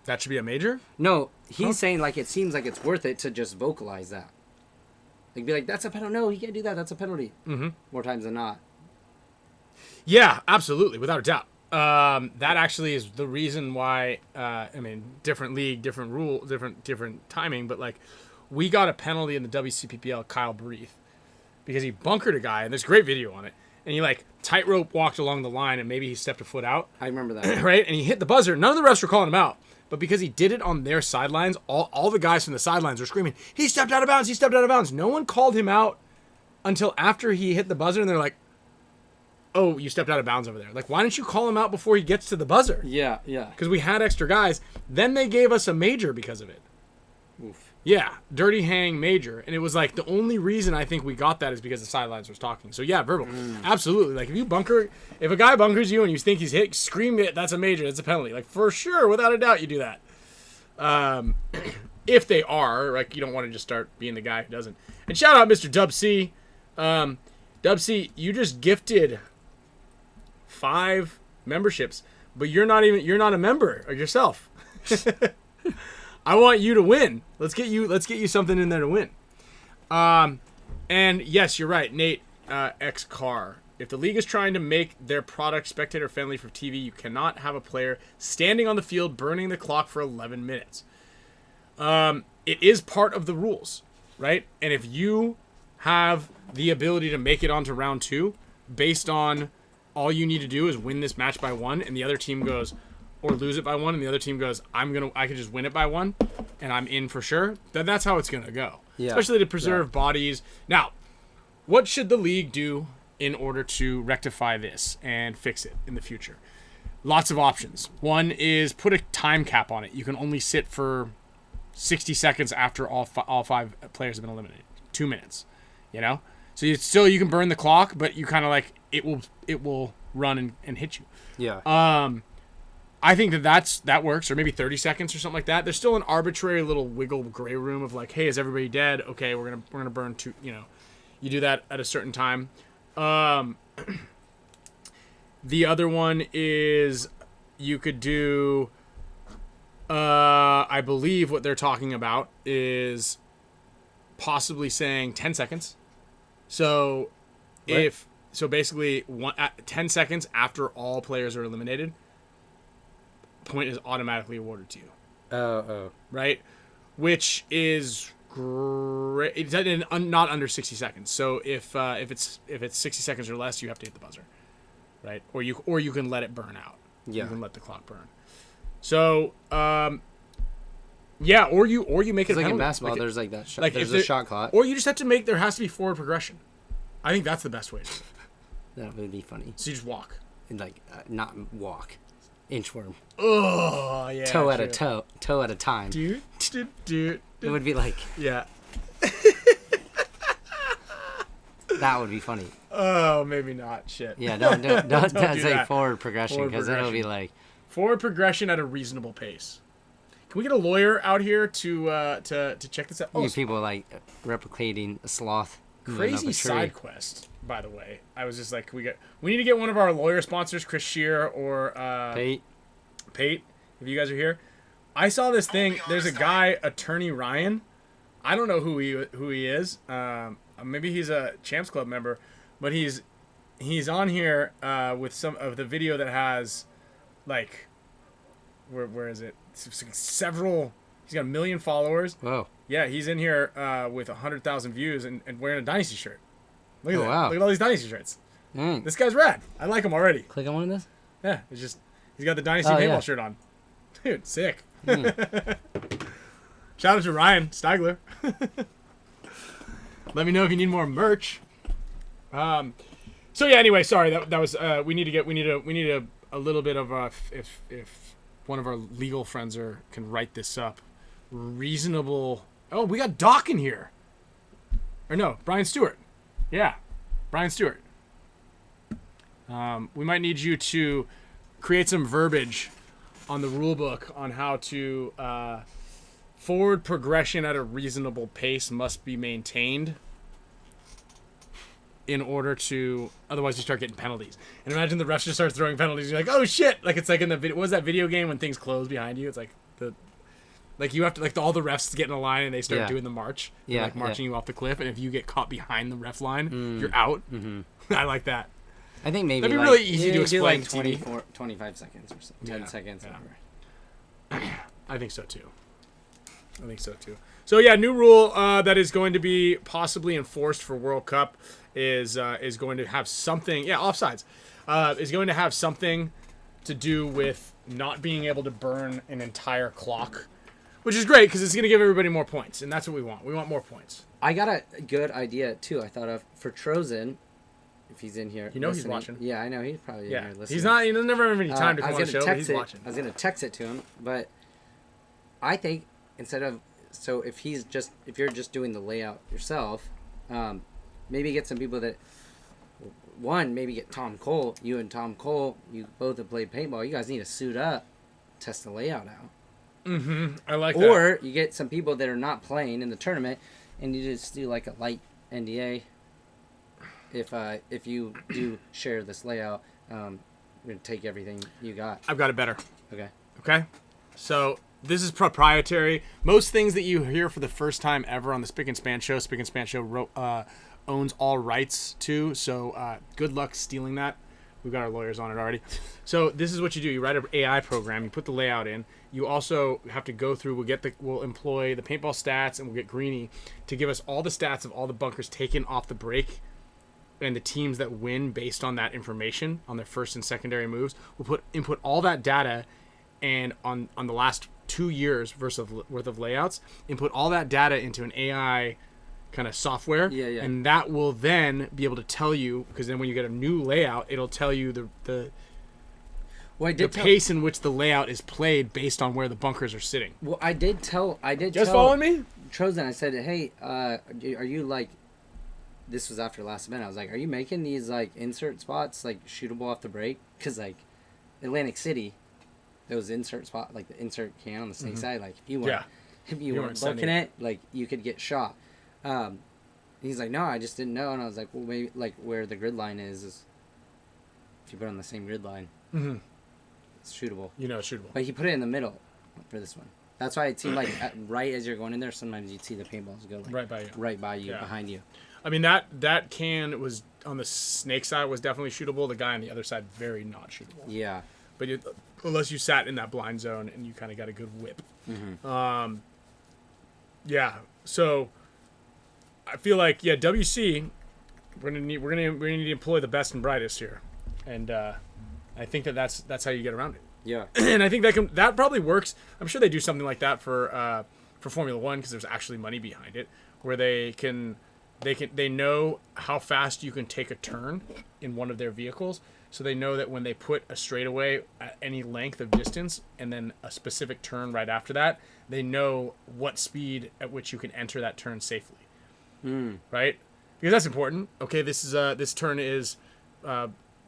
That should be a major? No, he's saying like it seems like it's worth it to just vocalize that. Like be like, that's a penalty. No, he can't do that. That's a penalty. Mm-hmm. More times than not. Yeah, absolutely, without a doubt. That actually is the reason why. Different league, different rule, different timing. But like, we got a penalty in the WCPPL. Kyle Breathe, because he bunkered a guy, and there's a great video on it. And he like tightrope walked along the line, and maybe he stepped a foot out. I remember that. Right, and he hit the buzzer. None of the refs were calling him out. But because he did it on their sidelines, all the guys from the sidelines were screaming, he stepped out of bounds, he stepped out of bounds. No one called him out until after he hit the buzzer, and they're like, oh, you stepped out of bounds over there. Like, why didn't you call him out before he gets to the buzzer? Yeah. Because we had extra guys. Then they gave us a major because of it. Oof. Yeah, dirty hang major. And it was like the only reason I think we got that is because the sidelines was talking. So yeah, Verbal. Absolutely. Like if a guy bunkers you and you think he's hit, scream it, that's a major, that's a penalty. Like for sure, without a doubt, you do that. If they are, like you don't want to just start being the guy who doesn't. And shout out Mr. Dub C. Dub C, you just gifted 5 memberships, but you're not a member of yourself. I want you to win. Let's get you something in there to win. And yes, you're right, Nate. X Car. If the league is trying to make their product spectator friendly for TV, you cannot have a player standing on the field burning the clock for 11 minutes. It is part of the rules, right? And if you have the ability to make it onto round 2, based on all you need to do is win this match by 1, and the other team goes. Or lose it by 1, and the other team goes, I could just win it by 1, and I'm in for sure, then that's how it's going to go. Yeah. Especially to preserve bodies. Now, what should the league do in order to rectify this and fix it in the future? Lots of options. One is put a time cap on it. You can only sit for 60 seconds after all 5 players have been eliminated. 2 minutes, So you can burn the clock, but you kind of like, it will run and hit you. Yeah. I think that works, or maybe 30 seconds or something like that. There's still an arbitrary little wiggle gray room of like, hey, is everybody dead? Okay, we're gonna burn 2. You do that at a certain time. The other one is you could do I believe what they're talking about is possibly saying 10 seconds. So What? basically 10 seconds after all players are eliminated, point is automatically awarded to you. Oh. Right? Which is great. It's not under 60 seconds. So if it's 60 seconds or less, you have to hit the buzzer. Right? Or you can let it burn out. Yeah. You can let the clock burn. So, yeah, or you make it It's a like in penalty. basketball, there's like that shot. like There's if a there- shot clock. Or you just have to there has to be forward progression. I think that's the best way to do it. That would be funny. So you just walk. And like, not walk. Inchworm. Oh, yeah. Toe at a true. toe at a time. Dude. It would be like, Yeah. that would be funny. Oh, maybe not. Shit. Yeah, don't do say that. forward progression, Forward because it'll be progression. like, Forward progression at a reasonable pace. Can we get a lawyer out here to check this out? Oh, you people like replicating a sloth. moving up crazy a tree. side quest, by the way. I was just like, we need to get one of our lawyer sponsors, Chris Shear or Pate. Pate, if you guys are here. I saw this thing. There's a guy, Attorney Ryan. I don't know who he is. Maybe he's a Champs Club member, but he's on here with some of the video that has like where is it? Several. He's got 1 million followers. Whoa. Yeah, he's in here with 100,000 views and wearing a Dynasty shirt. Look at that. Wow. Look at all these Dynasty shirts. Mm. This guy's rad. I like him already. Click on one of those. Yeah, it's just he's got the Dynasty Oh, paintball yeah. shirt on. Dude, sick. Mm. Shout out to Ryan Stigler. Let me know if you need more merch. So yeah, anyway, sorry that was we need a little bit of if one of our legal friends can write this up. Reasonable. Oh, we got Doc in here. Or no, Brian Stewart. Yeah, Brian Stewart. We might need you to create some verbiage on the rule book on how to forward progression at a reasonable pace must be maintained in order to, otherwise you start getting penalties. And imagine the refs just start throwing penalties. You're like, oh shit! Like it's like in the video. What was that video game when things close behind you? It's like you have to all the refs get in a line and they start Yeah. doing the march. Yeah, They're marching yeah. you off the cliff. And if you get caught behind the ref line, you're out. Mm-hmm. I like that. I think maybe That'd be like, really easy to do explain like to TV. 25 seconds or so, 10 Yeah, seconds. yeah. Whatever. I think so too. So yeah, new rule that is going to be possibly enforced for World Cup is going to have something. Yeah, offsides is going to have something to do with not being able to burn an entire clock, which is great because it's going to give everybody more points, and that's what we want. We want more points. I got a good idea too. I thought of for Trozen, if he's in here. You know he's listening. watching. Yeah, I know he's probably in Yeah, here listening. he's not. He doesn't never have any time to I come was on the gonna show, but text he's it. watching. I was gonna text it to him, but I think instead of if you're just doing the layout yourself, maybe get some people that maybe get Tom Cole. You and Tom Cole, you both have played paintball. You guys need to suit up, test the layout out. I like that. Or you get some people that are not playing in the tournament, and you just do like a light NDA. If you do share this layout, I'm gonna take everything you got. I've got it better. Okay. So this is proprietary. Most things that you hear for the first time ever on the Spick and Span Show, Spick and Span Show owns all rights to. So good luck stealing that. We've got our lawyers on it already. So this is what you do. You write an AI program. You put the layout in. You also have to go through. We'll employ the paintball stats, and we'll get Greenie to give us all the stats of all the bunkers taken off the break, and the teams that win based on that information on their first and secondary moves. We'll input all that data, and on the last 2 years worth of layouts, input all that data into an AI kind of software. Yeah. And that will then be able to tell you, because then when you get a new layout, it'll tell you the pace in which the layout is played based on where the bunkers are sitting. Well, I did tell. Just following me? Trozen, I said, hey, are you like? This was after last event. I was like, are you making these like insert spots like shootable off the break? Because like Atlantic City, those insert spot, like the insert can on the snake side, like if you weren't booking it, like you could get shot. He's like, no, I just didn't know, and I was like, well, maybe like where the grid line is if you put it on the same grid line, it's shootable. It's shootable. But he put it in the middle, for this one. That's why it seemed like right as you're going in there, sometimes you'd see the paintballs go like right by you, behind you. I mean, that can was on the snake side was definitely shootable. The guy on the other side, very not shootable. Yeah. But unless you sat in that blind zone and you kind of got a good whip. Mm-hmm. Yeah. So I feel like WC, we're gonna need to employ the best and brightest here, and I think that's how you get around it. Yeah. And I think that probably works. I'm sure they do something like that for Formula One because there's actually money behind it, where they know how fast you can take a turn in one of their vehicles, so they know that when they put a straightaway at any length of distance and then a specific turn right after that, they know what speed at which you can enter that turn safely. Right? Because that's important. Okay, this turn is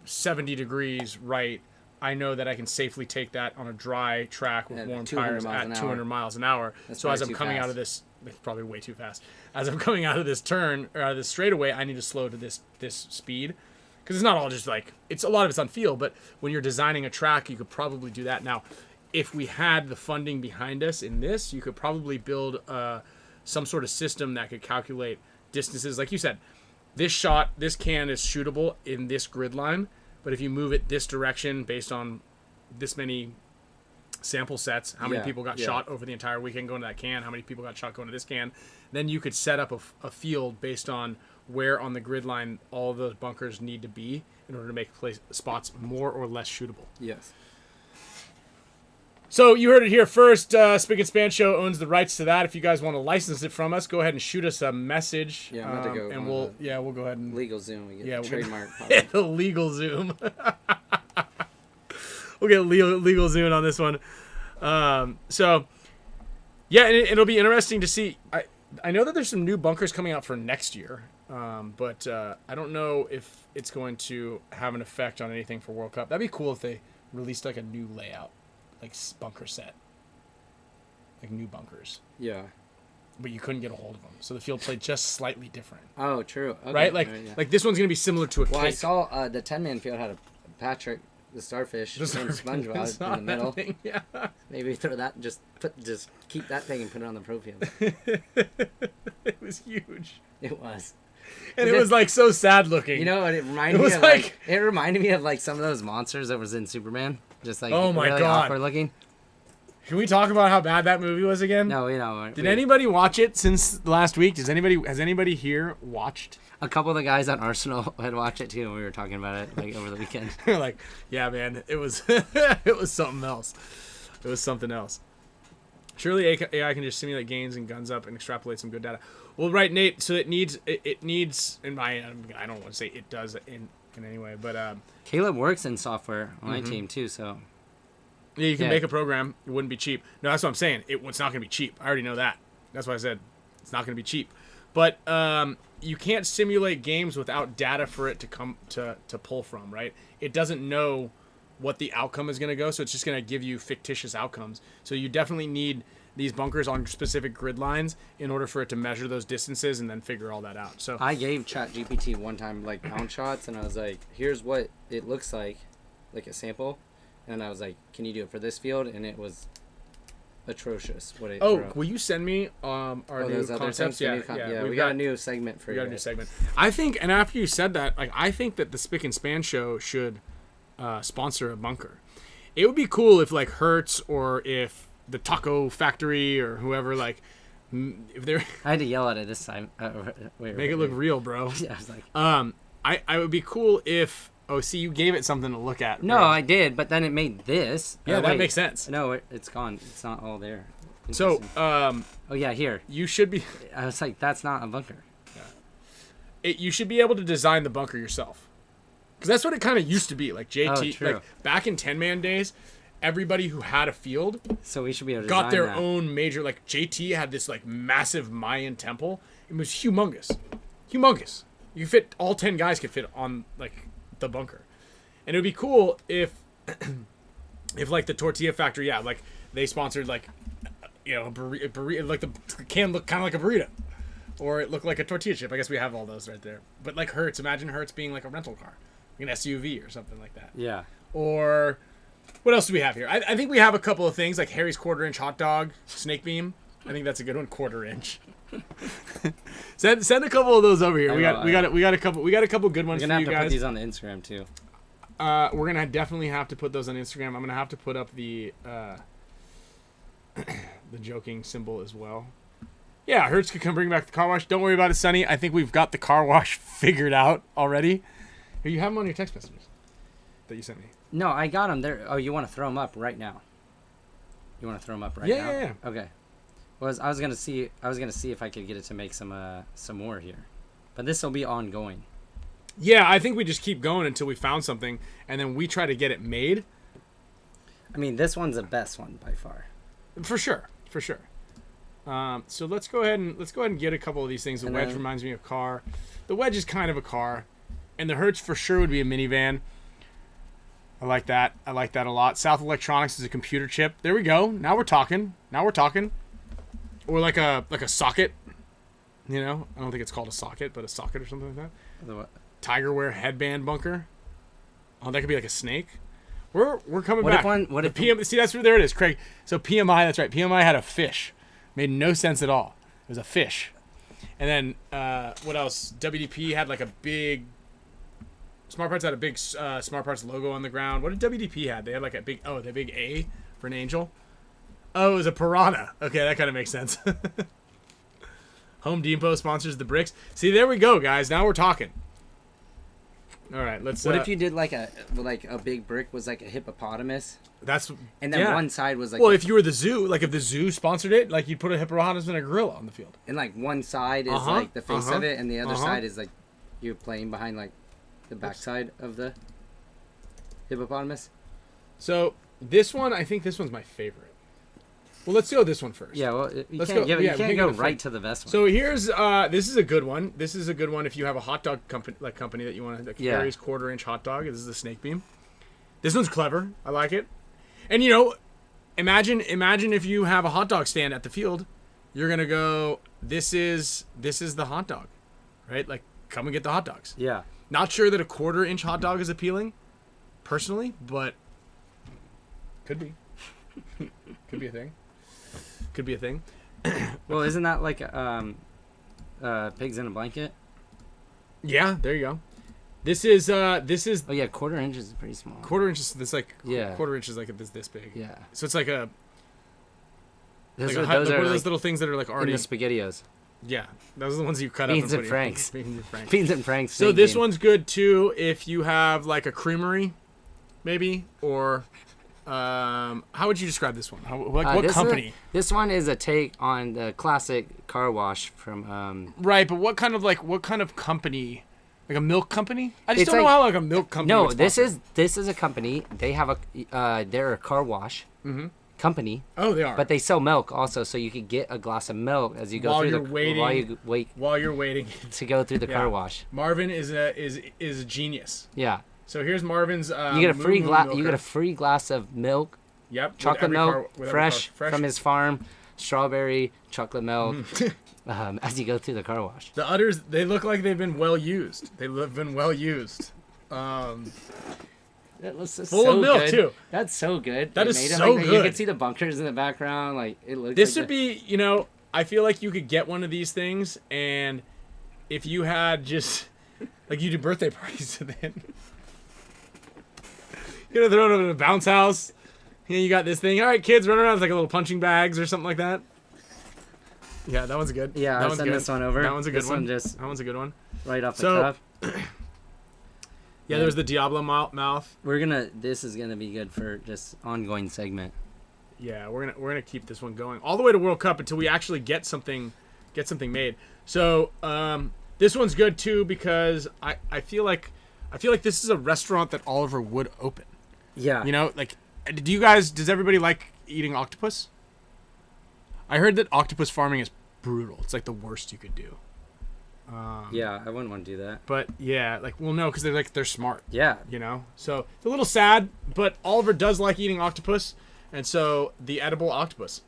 70 degrees right. I know that I can safely take that on a dry track with warm tires at 200 miles an hour. So as I'm coming out of this, it's probably way too fast. As I'm coming out of this turn or out of this straightaway, I need to slow to this speed, because it's not all just like a lot of it's on feel. But when you're designing a track, you could probably do that. Now, if we had the funding behind us in this, you could probably build some sort of system that could calculate distances. Like you said, this can is shootable in this grid line. But if you move it this direction based on this many sample sets, how many people got shot over the entire weekend going to that can, how many people got shot going to this can, then you could set up a field based on where on the grid line all of those bunkers need to be in order to make spots more or less shootable. Yes. So you heard it here first. Spicka Span Show owns the rights to that. If you guys want to license it from us, go ahead and shoot us a message. Yeah, I'm about to go. And we'll go ahead and legal Zoom. We get the trademark. The legal Zoom. We'll get legal Zoom on this one. So yeah, and it'll be interesting to see. I know that there's some new bunkers coming out for next year, but I don't know if it's going to have an effect on anything for World Cup. That'd be cool if they released like a new layout. Like bunker set, like new bunkers. Yeah. But you couldn't get a hold of them, so the field played just slightly different. Oh, true. Okay. Right, like this one's gonna be similar to a. Well, cake. I saw the 10-man field had a Patrick, the starfish, and SpongeBob in the middle. Thing, yeah. Maybe throw that. Just keep that thing and put it on the pro field. It was huge. It was. And it was like so sad looking. You know what it reminded me of? Like, it reminded me of like some of those monsters that was in Superman. Just like oh my really god, awkward looking. Can we talk about how bad that movie was again? No, you know. Did anybody watch it since last week? Has anybody here watched? A couple of the guys on Arsenal had watched it too, and we were talking about it like over the weekend. We're like, yeah, man, it was it was something else. It was something else. Surely AI can just simulate gains and guns up and extrapolate some good data. Well, right, Nate. So it needs, and I don't want to say it does in any way, but Caleb works in software on my team too, so yeah, you can make a program. It wouldn't be cheap. No, that's what I'm saying. It's not going to be cheap. I already know that. That's why I said it's not going to be cheap. But you can't simulate games without data for it to come to pull from, right? It doesn't know what the outcome is going to go, so it's just going to give you fictitious outcomes. So you definitely need these bunkers on specific grid lines in order for it to measure those distances and then figure all that out. So I gave ChatGPT one time like pound shots, and I was like, here's what it looks like a sample, and I was like, can you do it for this field? And it was atrocious. What it wrote. Will you send me our new concepts? Yeah, we got a new segment for you. We got a new segment. I think, and after you said that, like I think that the Spick and Span show should sponsor a bunker. It would be cool if like Hertz or if the Taco Factory or whoever, like if they're I had to yell at it this time. Make it look real, bro. Yeah, I was like I would be cool if see, you gave it something to look at. No, I did, but then it made this. Yeah, that makes sense. No, it's gone. It's not all there. So oh yeah, here. You should be I was like, that's not a bunker. Yeah. You should be able to design the bunker yourself. Because that's what it kind of used to be. Like JT, like back in 10-man days, everybody who had a field, so we should be able to got their own major. Like JT had this like massive Mayan temple. It was humongous. You fit all 10 guys could fit on like the bunker, and it would be cool if like the tortilla factory, like they sponsored like a burrito, like the can look kind of like a burrito, or it looked like a tortilla chip. I guess we have all those right there. But like Hertz, imagine Hertz being like a rental car. An SUV or something like that. Yeah. Or What else do we have here? I think we have a couple of things like Harry's 1/4-inch hot dog, snake beam. I think that's a good one, 1/4-inch. send a couple of those over here. We got a couple good ones We're for gonna you have to guys. put these on the Instagram too. We're gonna definitely have to put those on Instagram. I'm gonna have to put up the the joking symbol as well. Yeah, Hertz could come bring back the car wash. Don't worry about it, Sonny. I think we've got the car wash figured out already. Here, you have them on your text messages that you sent me. No, I got them there. Oh, you want to throw them up right now? You want to throw them up right now? Yeah. Okay. Well, I was gonna see if I could get it to make some more here, but this will be ongoing. Yeah, I think we just keep going until we found something, and then we try to get it made. I mean, this one's the best one by far. For sure. So let's go ahead and get a couple of these things. The wedge reminds me of a car. The wedge is kind of a car, and the Hertz for sure would be a minivan. I like that a lot. South Electronics is a computer chip. There we go. Now we're talking. Or like a socket. You know, I don't think it's called a socket, but a socket or something like that. Tigerware headband bunker. Oh, that could be like a snake. We're coming back. What if PM? See, there it is, Craig. So PMI, that's right. PMI had a fish. Made no sense at all. It was a fish. And then what else? WDP had like a big. Smart Parts had a big Smart Parts logo on the ground. What did WDP had? They had like a big the big A for an angel. Oh, it was a piranha. Okay, that kind of makes sense. Home Depot sponsors the bricks. See, there we go, guys. Now we're talking. All right, let's. What if you did like a big brick was like a hippopotamus? That's and then one side was like. Well, if you were the zoo, like if the zoo sponsored it, like you'd put a hippopotamus and a gorilla on the field. And like one side is like the face of it, and the other side is like you're playing behind like the backside of the hippopotamus. So this one, I think this one's my favorite. Well, let's go this one first. Yeah, well, you can't go right to the best one. So here's this is a good one. This is a good one if you have a hot dog company that you want to Harry's 1/4-inch hot dog. This is the snake beam. This one's clever. I like it. And you know, imagine if you have a hot dog stand at the field, you're gonna go. This is the hot dog, right? Like, come and get the hot dogs. Yeah. Not sure that a 1/4-inch hot dog is appealing, personally, but could be. Could be a thing. Could be a thing. Well, isn't that like pigs in a blanket? Yeah, there you go. This is. Oh yeah, 1/4-inch is pretty small. 1/4-inch is this like. Yeah. 1/4-inch is like this big. Yeah. So it's like a. Those like are one of like those little things that are like already. in the SpaghettiOs. Yeah, those are the ones you cut Beans up and Franks. Beans and Franks. Beans and Franks. So this one's good too if you have like a creamery, maybe, or. How would you describe this one? What company? This one is a take on the classic car wash from. Right, but what kind of company? Like a milk company? I just don't know how like a milk company. No, this is a company. They have they're a car wash company. Oh, they are. But they sell milk also, so you could get a glass of milk as you go while through you're waiting to go through the car wash. Marvin is a genius. Yeah. So here's Marvin's. You get a free glass. You get a free glass of milk. Yep. Chocolate milk, fresh from his farm, strawberry chocolate milk. As you go through the car wash. The udders, they look like they've been well used. They've been well used. That looks full so of milk good. too. That's so good. That is so good. You can see the bunkers in the background. Like it looks. This would be, you know, I feel like you could get one of these things, and if you had just like you do birthday parties to them. You're gonna throw it over to the bounce house. And you got this thing. All right, kids, run around with like a little punching bags or something like that. Yeah, that one's good. Yeah, I'll send this one over. That one's a good one. That one's a good one. Right off the cuff. Yeah, there's the Diablo mouth. This is gonna be good for just ongoing segment. Yeah, we're gonna keep this one going all the way to World Cup until we actually get something made. So this one's good too because I feel like this is a restaurant that Oliver would open. Yeah. You know, like, does everybody like eating octopus? I heard that octopus farming is brutal. It's like the worst you could do. Yeah, I wouldn't want to do that. But yeah, like, well, no, because they're smart. Yeah. You know, so it's a little sad, but Oliver does like eating octopus, and so the edible octopus.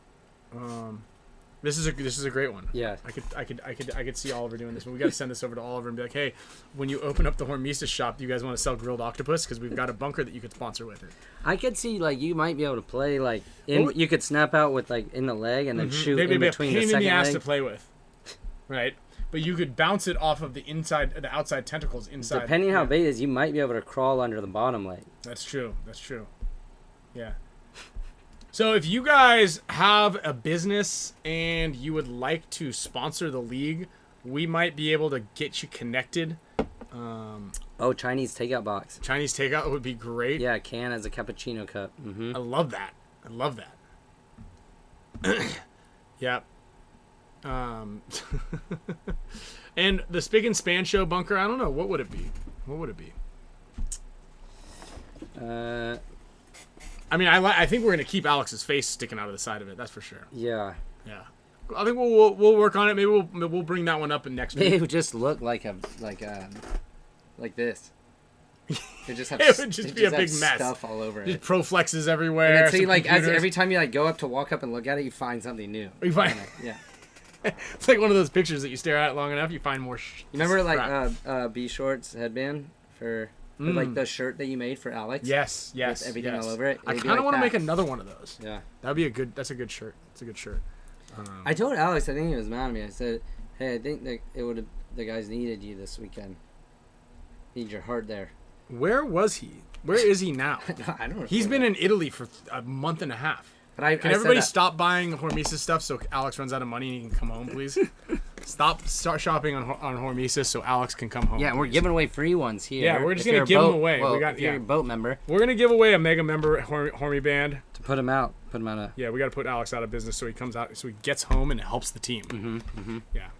This is a great one. Yeah. I could see Oliver doing this, but we got to send this over to Oliver and be like, hey, when you open up the HORMESIS shop, do you guys want to sell grilled octopus? Because we've got a bunker that you could sponsor with it. I could see like you might be able to play like you could snap out with like in the leg and then shoot in between the second leg. Maybe a pain in the ass to play with, right? But you could bounce it off of the outside tentacles inside. Depending how big it is, you might be able to crawl under the bottom leg. That's true. Yeah. So if you guys have a business and you would like to sponsor the league, we might be able to get you connected. Chinese takeout box. Chinese takeout would be great. Yeah, can as a cappuccino cup. I love that. Yeah. And the Spick and Span Show bunker, I don't know. What would it be? I mean, I think we're gonna keep Alex's face sticking out of the side of it. That's for sure. Yeah. I think we'll work on it. Maybe we'll bring that one up in next week. It would just look like this. It just have, it would just be a big mess. Stuff all over just it. Proflexes everywhere. And see, like every time you like go up to walk up and look at it, you find something new. You find yeah. It's like one of those pictures that you stare at long enough, you find more. You remember like B Shorts headband for like the shirt that you made for Alex? Yes. With everything all over it. I kind of want to make another one of those. Yeah. That's a good shirt. It's a good shirt. I told Alex, I think he was mad at me. I said, hey, I think that the guys needed you this weekend. Need your heart there. Where was he? Where is he now? I don't know. He's been in Italy for a month and a half. But can everybody stop buying HORMESIS stuff so Alex runs out of money and he can come home, please? Start shopping on HORMESIS so Alex can come home. Yeah, we're giving away free ones here. Yeah, we're just gonna give them away. Well, we got if you're a boat member. We're gonna give away a mega member Hormy band to put him out. Yeah, we got to put Alex out of business so he comes out, so he gets home and helps the team. Yeah.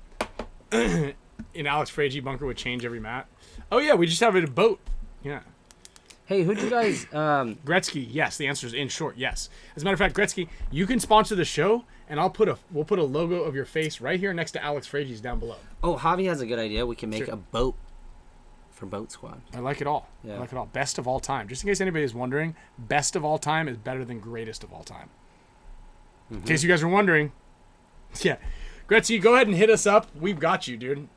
In Alex FRAIGE bunker would change every mat. Oh yeah, we just have a boat. Yeah. Hey, who'd you guys... Gretzky, yes. The answer is in short, yes. As a matter of fact, Gretzky, you can sponsor the show, and we'll put a logo of your face right here next to Alex FRAIGE's down below. Oh, Javi has a good idea. We can make a boat for Boat Squad. I like it all. Yeah. I like it all. Best of all time. Just in case anybody is wondering, best of all time is better than greatest of all time. In case you guys are wondering. Yeah. Gretzky, go ahead and hit us up. We've got you, dude.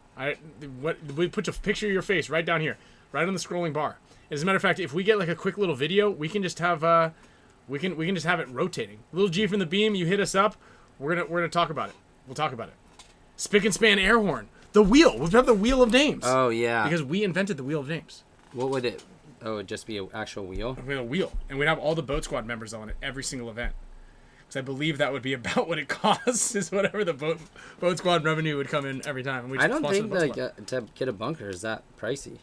We put a picture of your face right down here, right on the scrolling bar. As a matter of fact, if we get like a quick little video, we can just have we can just have it rotating. Little G from the beam, you hit us up. We're gonna talk about it. We'll talk about it. Spick and Span air horn. The wheel. We'll have the wheel of names. Oh yeah. Because we invented the wheel of names. What would it? Oh, it'd just be an actual wheel. A wheel, and we'd have all the Boat Squad members on it every single event. Because I believe that would be about what it costs. Is whatever the boat Squad revenue would come in every time. And we just I don't think that to get a bunker is that pricey.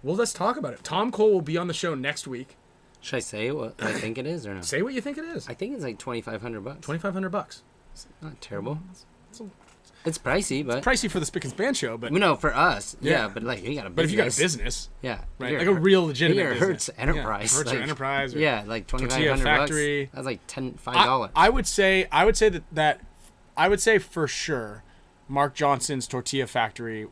Well, let's talk about it. Tom Cole will be on the show next week. Should I say what I think it is or no? Say what you think it is. I think it's like $2,500. $2,500. It's not terrible. It's pricey, but it's pricey for the Spick and Span show, but no, for us, yeah. But like you got a business. But if you got a business, yeah, right, like a real legitimate business. Hertz Enterprise, Hertz Enterprise, yeah, like $2,500. That's like $5. I would say that I would say for sure, Mark Johnson's Tortilla Factory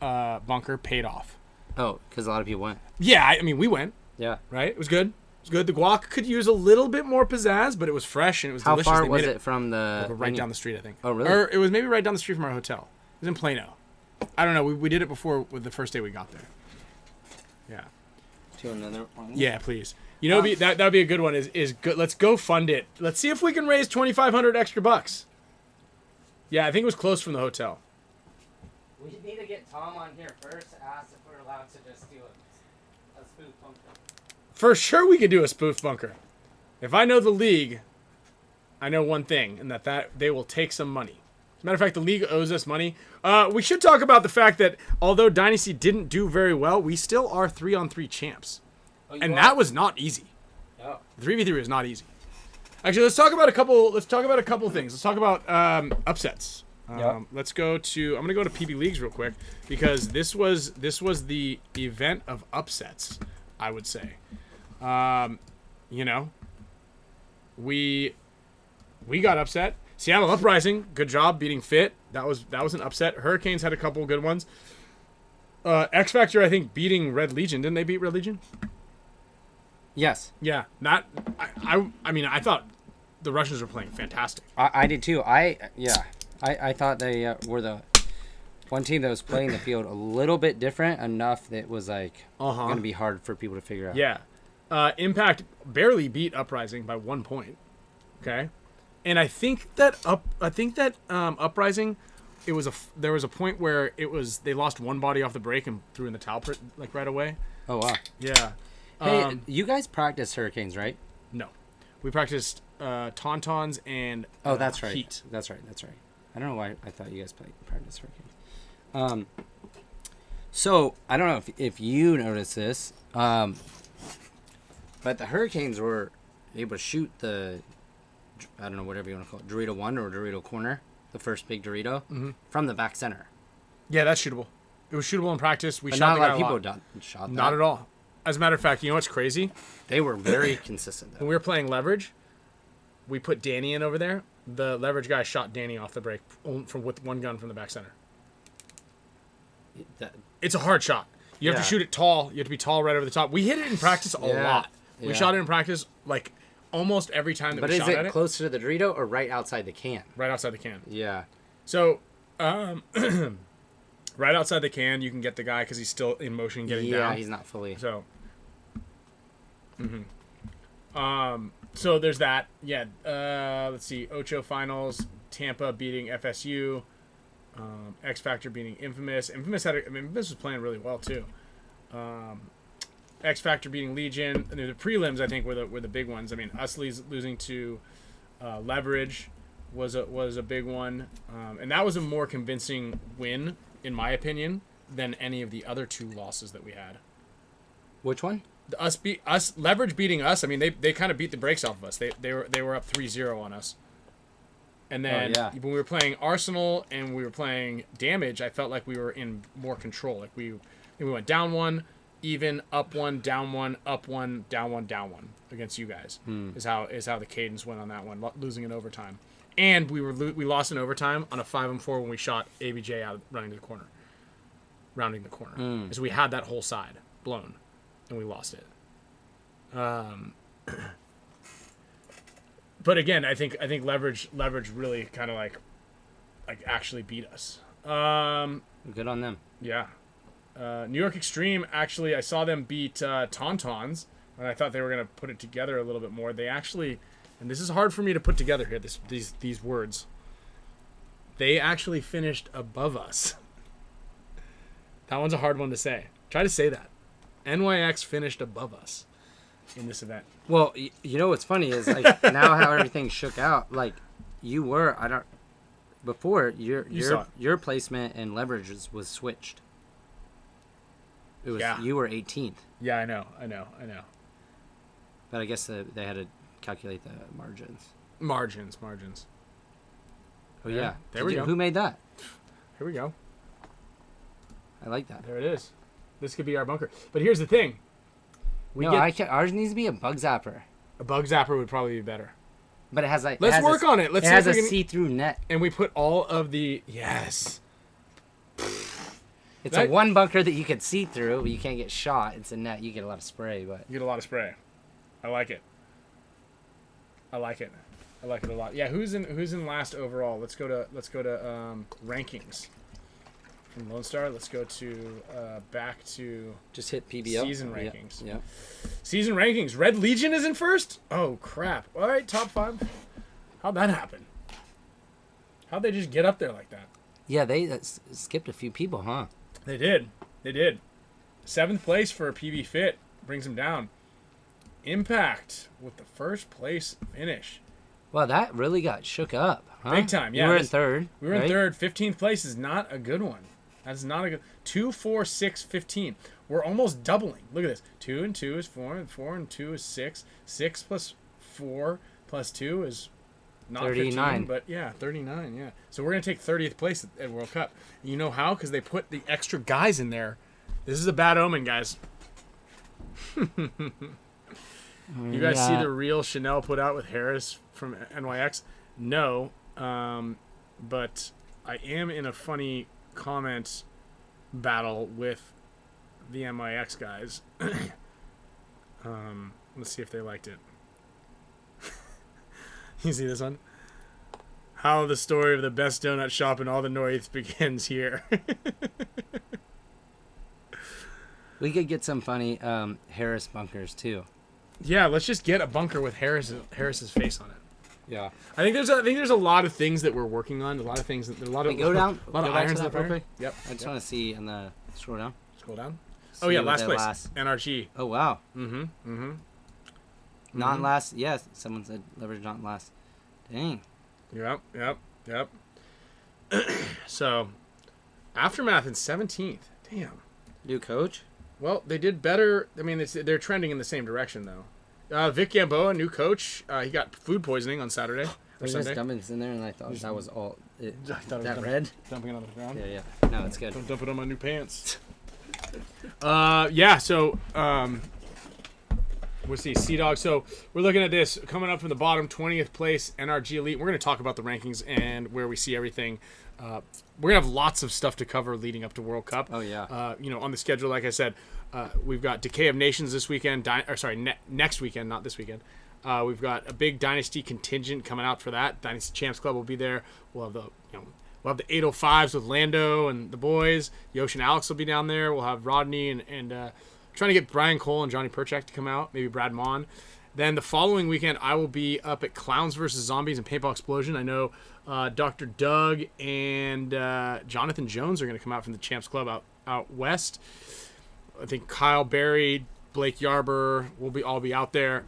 bunker paid off. Oh, because a lot of people went. Yeah, I mean we went. Yeah, right. It was good. It was good. The guac could use a little bit more pizzazz, but it was fresh and it was delicious. How far was it from the... Right down the street, I think. Oh, really? Or it was maybe right down the street from our hotel. It was in Plano. I don't know. We did it before with the first day we got there. Yeah. To another one? Yeah, please. You know, that would be a good one. Is good. Let's go fund it. Let's see if we can raise $2,500 extra bucks. Yeah, I think it was close from the hotel. We need to get Tom on here first to ask if we're allowed to just do a spoof bunker. For sure we could do a spoof bunker. If I know the league, I know one thing, and that they will take some money. As a matter of fact, the league owes us money. We should talk about the fact that although Dynasty didn't do very well, we still are 3-on-3 champs. And that was not easy. Oh. 3v3 was not easy. Actually, let's talk about a couple things. Let's talk about upsets. Let's go to. I'm gonna go to PB Leagues real quick because this was the event of upsets. I would say, you know, we got upset. Seattle Uprising, good job beating Fit. That was an upset. Hurricanes had a couple good ones. X Factor, I think, beating Red Legion. Didn't they beat Red Legion? Yes. Yeah. I mean, I thought the Russians were playing fantastic. I did too. I thought they were the one team that was playing the field a little bit different enough that it was like going to be hard for people to figure out. Yeah. Impact barely beat Uprising by 1 point. Okay. And I think that Uprising, there was a point where they lost one body off the break and threw in the towel like right away. Oh wow. Yeah. Hey, you guys practice Hurricanes, right? No. We practiced Tauntauns and that's right. Heat. That's right. I don't know why I thought you guys practice Hurricanes. So I don't know if you noticed this, but the Hurricanes were able to shoot the, I don't know, whatever you want to call it, Dorito 1 or Dorito corner, the first big Dorito, from the back center. Yeah, that's shootable. It was shootable in practice. We but shot not the a guy lot of people shot that. Not at all. As a matter of fact, you know what's crazy? They were very consistent, though. When we were playing leverage, we put Danny in over there. The leverage guy shot Danny off the break with one gun from the back center. It's a hard shot. You have to shoot it tall. You have to be tall right over the top. We hit it in practice a lot. We shot it in practice like almost every time that we shot at it. But is it closer to the Dorito or right outside the can? Right outside the can. Yeah. So, right outside the can, you can get the guy because he's still in motion getting down. Yeah, he's not fully. So, so there's that. Yeah. Let's see. Ocho finals. Tampa beating FSU. X Factor beating Infamous. Infamous was playing really well too. X Factor beating Legion. And the prelims, I think, were the big ones. I mean, us losing to Leverage was a big one, and that was a more convincing win, in my opinion, than any of the other two losses that we had. Which one? Leverage beating us. I mean, they kind of beat the brakes off of us. They were up 3-0 on us. And then when we were playing Arsenal and we were playing Damage, I felt like we were in more control. Like we went down one, even, up one, down one, up one, down one, down one against you guys. Is how the cadence went on that one, losing in overtime. And we lost in overtime on a 5-4 when we shot ABJ out rounding the corner. Because we had that whole side blown, and we lost it. But again, I think leverage really kind of like actually beat us. Good on them. Yeah. New York Extreme, actually, I saw them beat Tauntauns, and I thought they were going to put it together a little bit more. They actually, and this is hard for me to put together here, these words. They actually finished above us. That one's a hard one to say. Try to say that. NYX finished above us in this event. Well, you know what's funny is like now how everything shook out. Like you were, before your placement and leverage was switched. It was you were 18th. Yeah, I know. But I guess they had to calculate the margins. Margins. Oh yeah. There we go. Who made that? Here we go. I like that. There it is. This could be our bunker. But here's the thing. Ours needs to be a bug zapper. A bug zapper would probably be better. But it has like let's work on it. Let's see if it has a see-through net. And we put all of the yes. It's a one bunker that you could see through, but you can't get shot. It's a net. You get a lot of spray, but you get a lot of spray. I like it. I like it a lot. Yeah, who's in last overall? Let's go to rankings. From Lone Star, let's go to back to just hit PBO season rankings. Yeah. Season rankings. Red Legion is in first? Oh crap. All right, top 5. How'd that happen? How'd they just get up there like that? Yeah, they skipped a few people, huh? They did. 7th place for PB Fit brings them down. Impact with the first place finish. Well, that really got shook up, huh? Big time, yeah. We were in third. We were in third. 15th place is not a good one. That's not a good. 2, 4, 6, 15. We're almost doubling. Look at this. 2 and 2 is 4, and 4 and 2 is 6. 6 plus 4 plus 2 is not 39. 15, but yeah, 39. Yeah. So we're gonna take 30th place at World Cup. You know how? Because they put the extra guys in there. This is a bad omen, guys. You guys see the reel Chanel put out with Harris from NYX? No, but I am in a funny comment battle with the NYX guys. Let's see if they liked it. You see this one? How the story of the best donut shop in all the North begins here. We could get some funny Harris bunkers too. Yeah, let's just get a bunker with Harris's face on it. Yeah. I think there's a lot of things that we're working on. A lot of things. A lot of go down. A lot of irons in the real fire. quick. Yep. I just want to see on the scroll down. Scroll down. See Oh yeah, what last the place. NRG. Oh wow. Mm-hmm. Not last. Yes, someone said leverage not last. Dang. Yep. So, Aftermath in 17th. Damn. New coach. Well, they did better. I mean, they're trending in the same direction though. Vic Gamboa, new coach. He got food poisoning on Saturday or There's Sunday. dumping this in there, and I thought that was all. I thought it was That red. dumping it on the ground. Yeah. No, it's good. Don't dump it on my new pants. Yeah. So, we'll see. Sea Dog. So we're looking at this coming up from the bottom, 20th place, NRG Elite. We're going to talk about the rankings and where we see everything. We're gonna have lots of stuff to cover leading up to World Cup. Oh yeah. On the schedule, like I said, we've got Decay of Nations this weekend. Next weekend, not this weekend. We've got a big Dynasty contingent coming out for that. Dynasty Champs Club will be there. We'll have the 805s with Lando and the boys. Yosh and Alex will be down there. We'll have Rodney and trying to get Brian Cole and Johnny Perchak to come out. Maybe Brad Mon. Then the following weekend, I will be up at Clowns vs. Zombies and Paintball Explosion. I know Dr. Doug and Jonathan Jones are going to come out from the Champs Club out west. I think Kyle Berry, Blake Yarber will all be out there.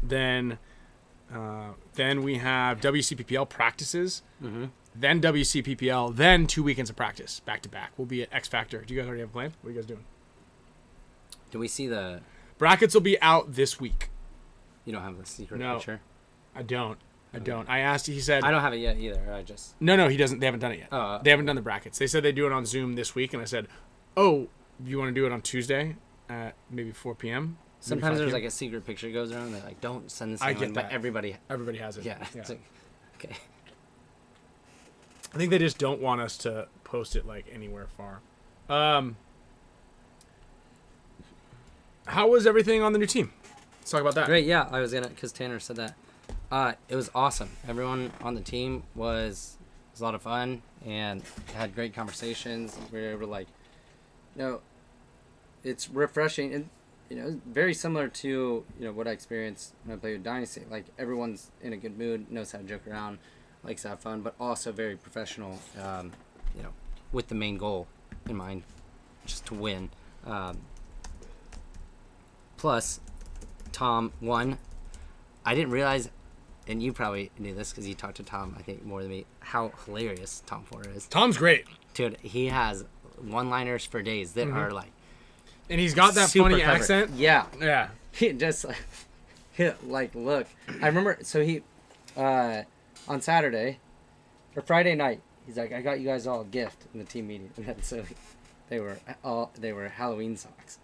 Then we have WCPPL practices. Mm-hmm. Then WCPPL. Then 2 weekends of practice back to back. We'll be at X Factor. Do you guys already have a plan? What are you guys doing? Do we see the? Brackets will be out this week. You don't have the secret No. picture? I don't. I asked. He said. I don't have it yet either. I just. No, he doesn't. They haven't done it yet. Oh, They haven't done the brackets. They said they do it on Zoom this week, and I said, "Oh, you want to do it on Tuesday at maybe 4 p.m." Sometimes there's like a secret picture goes around. And they're like, "Don't send this." I anyone," get but that. everybody. Everybody has it. Yeah. It's like, okay. I think they just don't want us to post it like anywhere far. How was everything on the new team? Let's talk about that. Great. Yeah, I was gonna because Tanner said that. It was awesome. Everyone on the team was a lot of fun and had great conversations. We were able to it's refreshing and very similar to what I experienced when I played with Dynasty. Like everyone's in a good mood, knows how to joke around, likes to have fun, but also very professional. With the main goal in mind, just to win. Plus, Tom won. I didn't realize, and you probably knew this because you talked to Tom, I think, more than me, how hilarious Tom Ford is. Tom's great. Dude, he has one-liners for days that are And he's got that super funny clever. accent. Yeah. Yeah. He just look. I remember, so he, on Saturday, or Friday night, he's like, I got you guys all a gift in the team meeting. And then so they were Halloween socks.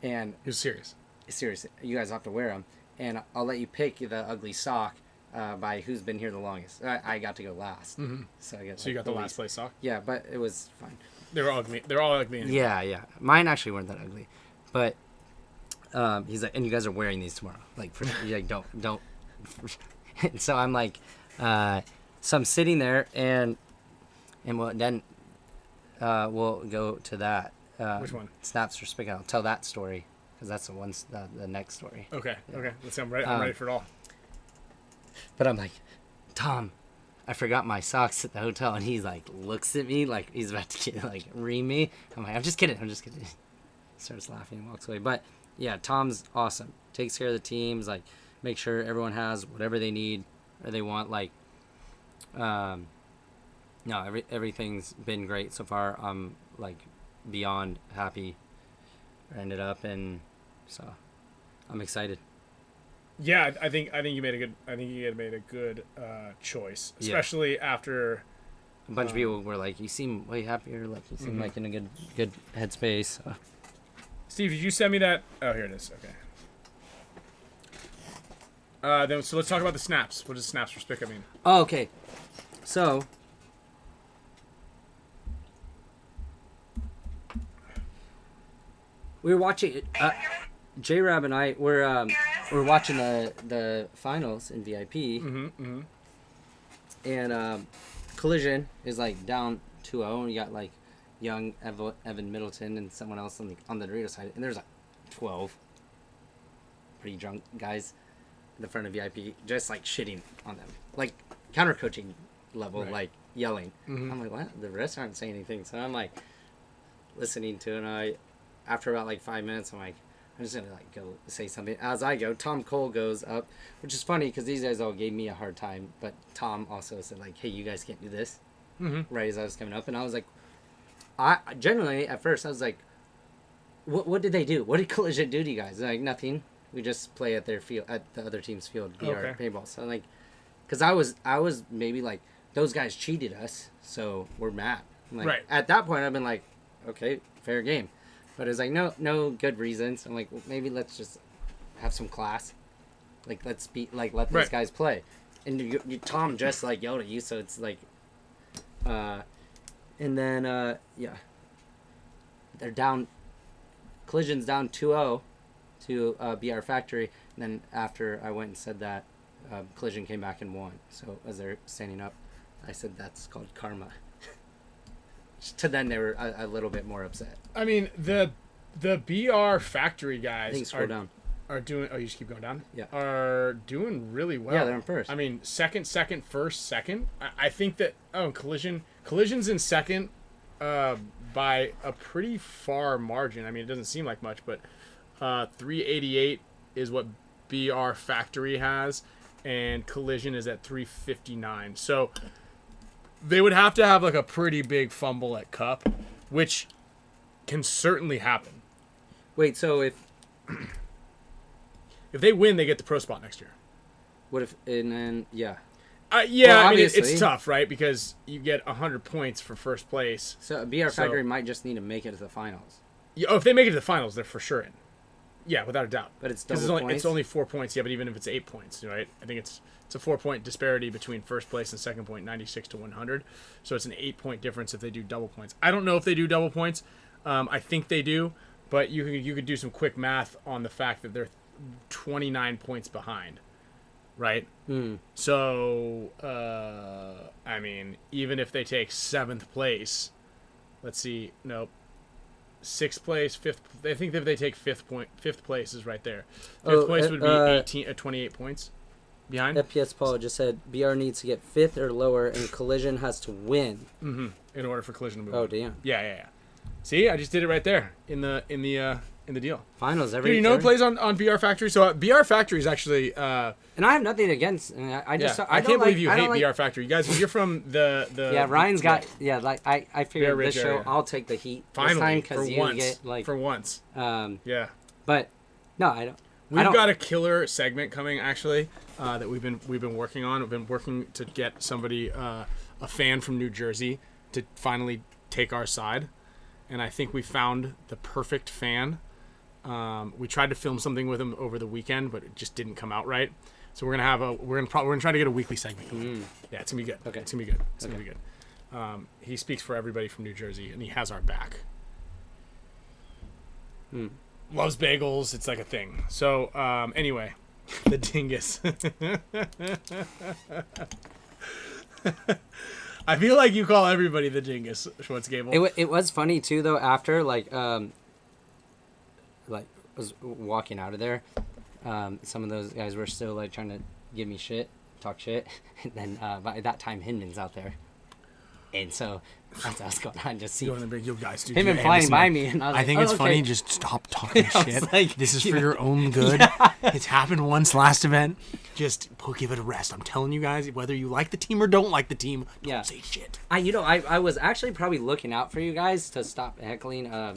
And He was serious. seriously, you guys have to wear them. And I'll let you pick the ugly sock by who's been here the longest. I got to go last. Mm-hmm. So I got So you got the last place sock? Yeah, but it was fine. They're all ugly. They're all ugly. Anyway. Yeah. Mine actually weren't that ugly. But he's like, and you guys are wearing these tomorrow. Like, you're like, don't. And so I'm like, so I'm sitting there and then we'll go to that. Which one? Snaps for Spicka. I'll tell that story because that's the next story. Okay. Let's see. I'm ready for it all. But I'm like, Tom, I forgot my socks at the hotel, and he's like, looks at me like he's about to get ream me. I'm like, I'm just kidding. Starts laughing and walks away. But yeah, Tom's awesome. Takes care of the teams. Like, make sure everyone has whatever they need or they want. Like, everything's been great so far. I'm like beyond happy. I ended up, and so I'm excited. Yeah, I think you made a good choice, especially after a bunch of people were like, "You seem way happier. Like you seem like in a good headspace." Steve, did you send me that? Oh, here it is. Okay. Then so let's talk about the snaps. What does snaps for Spicka mean? Oh, okay. So we were watching. J-Rab and I were we're watching the finals in VIP, and Collision is like down 2-0, and you got like young Evan Middleton and someone else on the Dorito side, and there's like 12 pretty drunk guys in the front of VIP, just like shitting on them, like counter coaching level, like yelling. I'm like, what? The rest aren't saying anything, so I'm like listening to it, and after about like 5 minutes, I'm like, I'm just gonna like go say something. As I go, Tom Cole goes up, which is funny because these guys all gave me a hard time, but Tom also said like, hey, you guys can't do this, right as I was coming up, and I was like, I generally at first I was like, what did they do? What did Collision do to you guys? They're like, nothing. We just play at their field, at the other team's field, BR paintball. So like, because I was maybe like, those guys cheated us, so we're mad. Like, at that point, I've been like, okay, fair game. But it's like, no good reasons. I'm like, well, maybe let's just have some class. Like, let these guys play. And Tom just like yelled at you, so it's like, and then they're down. Collision's down 2-0 to BR Factory. And then after I went and said that, Collision came back and won. So as they're standing up, I said that's called karma. To then they were a little bit more upset. I mean, the BR Factory guys I think scroll down. Are doing. Oh, you just keep going down. Yeah, are doing really well. Yeah, they're in first. I mean, second, first, second. I think that Collision's in second, by a pretty far margin. I mean, it doesn't seem like much, but 388 is what BR Factory has, and Collision is at 359. So they would have to have like a pretty big fumble at Cup, which can certainly happen. Wait, so if they win, they get the pro spot next year. What if, and then well, I mean, it's tough, right? Because you get 100 points for first place. So BR Factory might just need to make it to the finals. Yeah, if they make it to the finals, they're for sure in. Yeah, without a doubt. But it's double points? It's only 4 points. Yeah, but even if it's 8 points, right? I think it's a 4-point disparity between first place and second point, 96 to 100. So it's an 8-point difference if they do double points. I don't know if they do double points. I think they do, but you could do some quick math on the fact that they're 29 points behind, right? So, I mean, even if they take 7th place, let's see, nope. 6th place, 5th. I think that if they take 5th place is right there. 5th place would be 28 points behind. FPS Paul just said BR needs to get 5th or lower, and Collision has to win. In order for Collision to move. Oh damn. Yeah. See, I just did it right there in the deal. Finals every. Dude, you know who plays on BR Factory? So BR Factory is actually. And I have nothing against. I can't believe you hate BR Factory. You guys, you're from the. Yeah, Ryan's got. Yeah, like I figured this show I'll take the heat. Finally, this time, for once. Get, like, for once. Yeah. But no, I don't. We've got a killer segment coming actually that we've been working on. We've been working to get somebody, a fan from New Jersey, to finally take our side, and I think we found the perfect fan. We tried to film something with him over the weekend, but it just didn't come out right. So we're gonna try to get a weekly segment going. Yeah, it's gonna be good. Okay, it's gonna be good. It's gonna be good. He speaks for everybody from New Jersey, and he has our back. Loves bagels. It's like a thing. So anyway, the dingus. I feel like you call everybody the dingus, Schwartzgable. It was funny too, though. After like was walking out of there, some of those guys were still like trying to give me shit, talk shit, and then by that time Hinman's out there, and so that's what's going on. Just see you guys, dude, Hinman flying by me, and I think it's funny. Just stop talking shit. Like, this is for your own good. Yeah. It's happened once last event. Just give it a rest. I'm telling you guys, whether you like the team or don't like the team, don't say shit. I was actually probably looking out for you guys to stop heckling a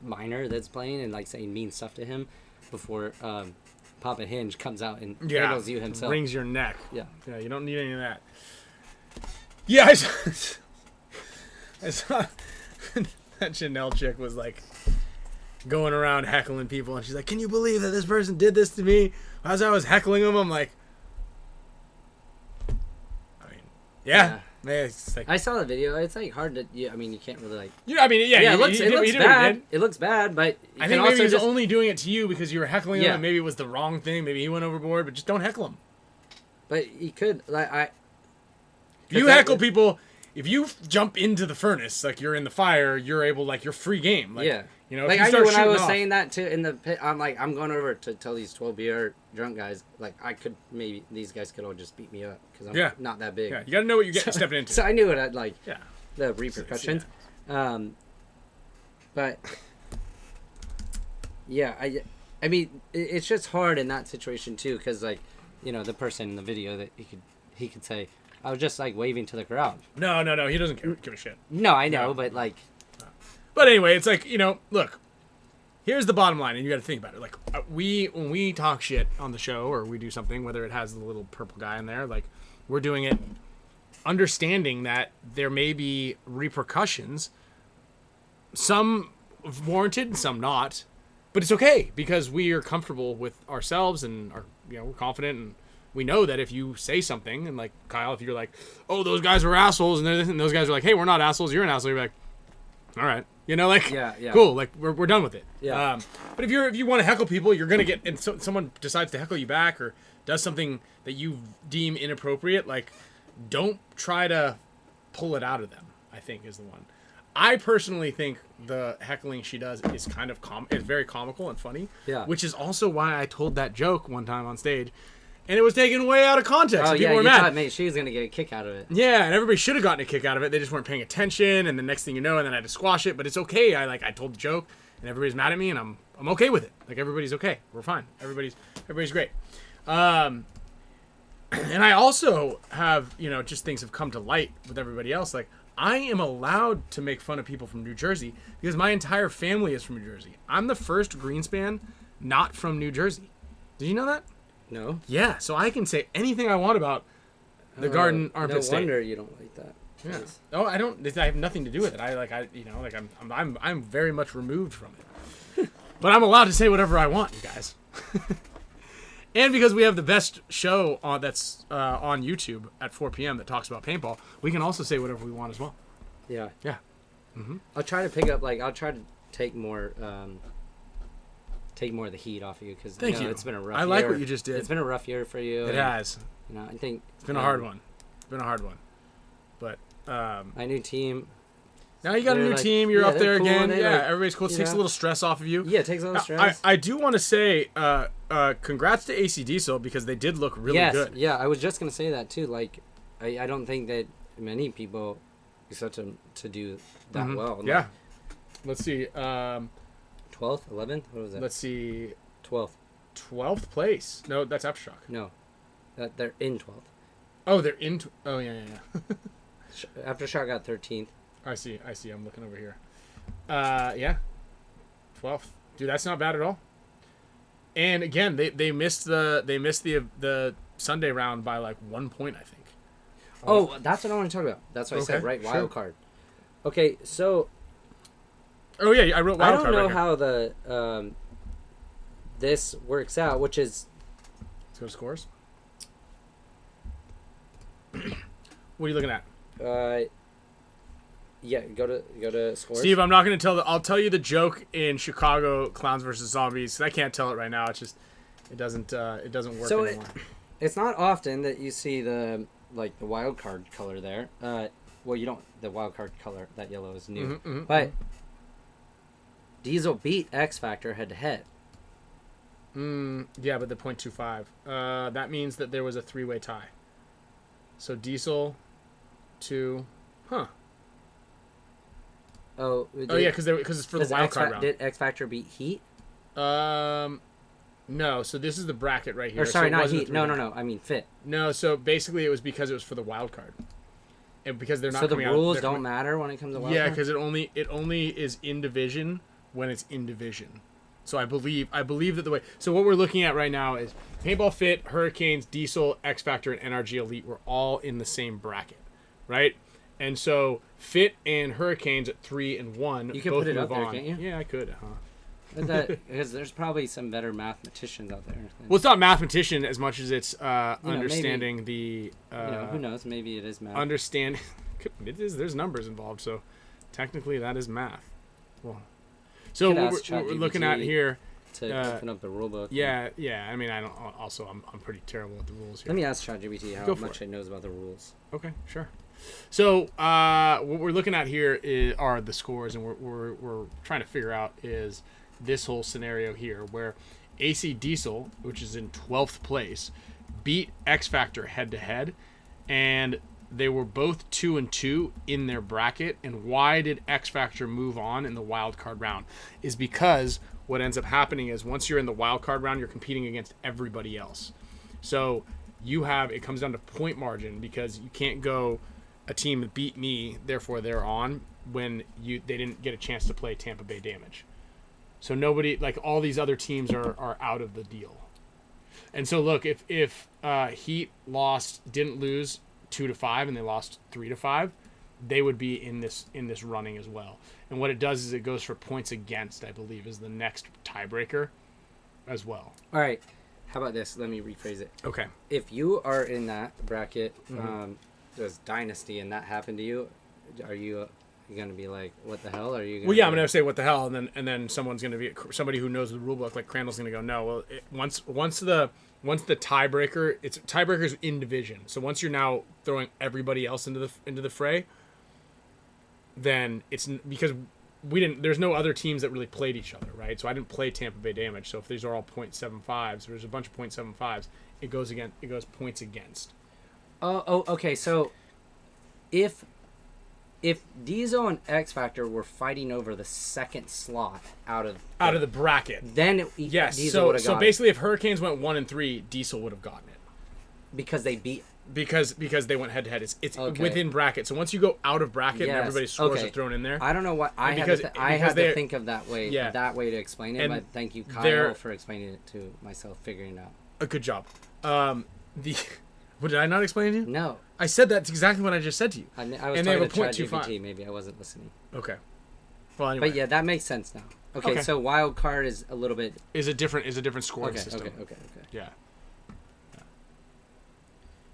minor that's playing and like saying mean stuff to him before Papa Hinge comes out and handles you himself. Wrings your neck. Yeah, you don't need any of that. Yeah, I saw that Chanel chick was like going around heckling people, and she's like, "Can you believe that this person did this to me?" As I was heckling them, I'm like, I mean, yeah. It's like, I saw the video. It's like hard to. Yeah, I mean, you can't really like. I mean, yeah, it looks he did what he bad. did. It looks bad, but you I can think maybe also he's just only doing it to you because you were heckling him, Yeah. and maybe it was the wrong thing. Maybe he went overboard, but just don't heckle him. But he could like If you heckle people, if you jump into the furnace, like you're in the fire, you're able, like, you're free game. Like, yeah. You know, Like if you I start knew when I shooting was off, saying that to in the pit, I'm like, I'm going over to tell these 12 BR drunk guys, like I could maybe these guys could all just beat me up because I'm not that big. yeah, you got to know what you're getting stepping into. So I knew it had like Yeah. the repercussions. But yeah, I mean, it's just hard in that situation too, because like, you know, the person in the video that he could say, I was just like waving to the crowd. No, he doesn't give a shit. No, I know, No. but like, But anyway, it's like, you know, look, here's the bottom line, and you got to think about it. Like, when we talk shit on the show or we do something, whether it has the little purple guy in there, like, we're doing it understanding that there may be repercussions, some warranted, some not, but it's okay because we are comfortable with ourselves and we're confident, and we know that if you say something, and like Kyle, if you're like, oh, those guys were assholes, and those guys are like, hey, we're not assholes, you're an asshole, you're like, all right, you know, like, yeah. cool, like we're done with it. Yeah. But if you want to heckle people, you're gonna get, and so someone decides to heckle you back or does something that you deem inappropriate, like, don't try to pull it out of them, I think is the one. I personally think the heckling she does is kind of is very comical and funny. Yeah. Which is also why I told that joke one time on stage, and it was taken way out of context. Oh and yeah, people were you mad. thought maybe she was gonna get a kick out of it. Yeah, and everybody should have gotten a kick out of it. They just weren't paying attention, and the next thing you know, and then I had to squash it. But it's okay. I told the joke, and everybody's mad at me, and I'm okay with it. Like, everybody's okay. We're fine. Everybody's great. And I also have, just things have come to light with everybody else. Like, I am allowed to make fun of people from New Jersey because my entire family is from New Jersey. I'm the first Greenspan not from New Jersey. Did you know that? No. Yeah, so I can say anything I want about the Garden Armpit State. No wonder you don't like that. Yeah. Oh, I don't. I have nothing to do with it. I'm very much removed from it. But I'm allowed to say whatever I want, you guys. And because we have the best show that's on YouTube at 4 p.m. that talks about paintball, we can also say whatever we want as well. Yeah. Yeah. Mm-hmm. I'll try to pick up. I'll try to take more of the heat off of you because Thank you. It's been a rough. I like year. what you just did. It's been a rough year for you. It has. I think It's been a hard one. It's been a hard one. But my new team. now you got a new team. You're up there again. Yeah, everybody's cool. It takes a little stress off of you. Yeah, it takes a little stress. I do want to say congrats to AC Diesel because they did look really good. Yeah, I was just gonna say that too. Like, I don't think that many people expect them to do that well. Yeah. Let's see. 12th, 11th. What was that? Let's see. 12th. 12th place. No, that's Aftershock. No, that they're in 12th. Oh, they're in. Oh, yeah. Aftershock got 13th. I see. I'm looking over here. Yeah. 12th. Dude, that's not bad at all. And again, they missed the Sunday round by like 1 point, I think. Oh, that's what I want to talk about. That's what I said, right? Wild card. Okay, so. Oh yeah, I wrote wild card. I don't know right how the this works out, which is. Let's go to scores. What are you looking at? Yeah, go to scores. Steve, I'm not going to I'll tell you the joke in Chicago Clowns versus Zombies. 'Cause I can't tell it right now. It's just it doesn't work anymore. It's not often that you see the wild card color there. Well, you don't. The wild card color, that yellow is new. But Diesel beat X Factor head to head. Yeah, but the .25. That means that there was a 3-way tie. So Diesel to Oh yeah, because it's for the wild card round. Did X Factor beat Heat? No. So this is the bracket right here. Or sorry, so not Heat. No. I mean Fit. No. So basically, it was because it was for the wild card, and because they're not. So the coming out, rules don't matter when it comes to wild card? Yeah, because it only is in division when it's in division. So I believe that the way. So what we're looking at right now is Paintball Fit, Hurricanes, Diesel, X Factor, and NRG Elite were all in the same bracket, right? And so Fit and Hurricanes at 3 and 1. You can both put it move up there, on. can't you? Yeah, I could. Because there's probably some better mathematicians out there. Well, it's not mathematician as much as it's maybe, understanding the. Who knows? Maybe it is math. Understand. It is. There's numbers involved, so technically that is math. Well, so what we're looking at here. To open up the rule book. Yeah. I mean, I don't. Also, I'm pretty terrible at the rules here. Let me ask ChatGPT how much it knows about the rules. Okay, sure. So what we're looking at here are the scores, and we're trying to figure out is this whole scenario here where AC Diesel, which is in 12th place, beat X Factor head to head, and they were both 2-2 in their bracket. And why did X Factor move on in the wild card round? Is because what ends up happening is once you're in the wild card round, you're competing against everybody else. So it comes down to point margin, because you can't go a team that beat me, therefore they're on, when they didn't get a chance to play Tampa Bay Damage. So nobody, like all these other teams are out of the deal. And so look, if Heat didn't lose 2-5 and they lost 3-5, they would be in this running as well. And what it does is it goes for points against, I believe, is the next tiebreaker as well. All right. How about this? Let me rephrase it. Okay. If you are in that bracket, there's Dynasty, and that happened to you, are you going to be like, what the hell? Are you? Well, yeah, I'm going to say what the hell, and then someone's going to be somebody who knows the rule book, like Crandall's going to go, no. Well, once the tiebreaker, it's tiebreakers in division. So once you're now throwing everybody else into the fray, then it's because there's no other teams that really played each other, right? So I didn't play Tampa Bay Damage. So if these are all .75s, there's a bunch of .75s. It goes points against. Oh, okay. So if Diesel and X Factor were fighting over the second slot out of the bracket, then yes. Diesel would have so basically, if Hurricanes went 1-3, Diesel would have gotten it because they beat. Because they went head to head. It's okay. Within bracket. So once you go out of bracket, and everybody's scores are thrown in there. I don't know what I had to think of that way. Yeah. That way to explain it. But thank you, Kyle, for explaining it to myself, figuring it out. A good job. What did I not explain to you? No. I said that's exactly what I just said to you. I was talking to ChatGPT. Maybe I wasn't listening. Okay. Well, anyway. But yeah, that makes sense now. Okay. So wild card is a little bit is a different scoring system. Okay. Yeah.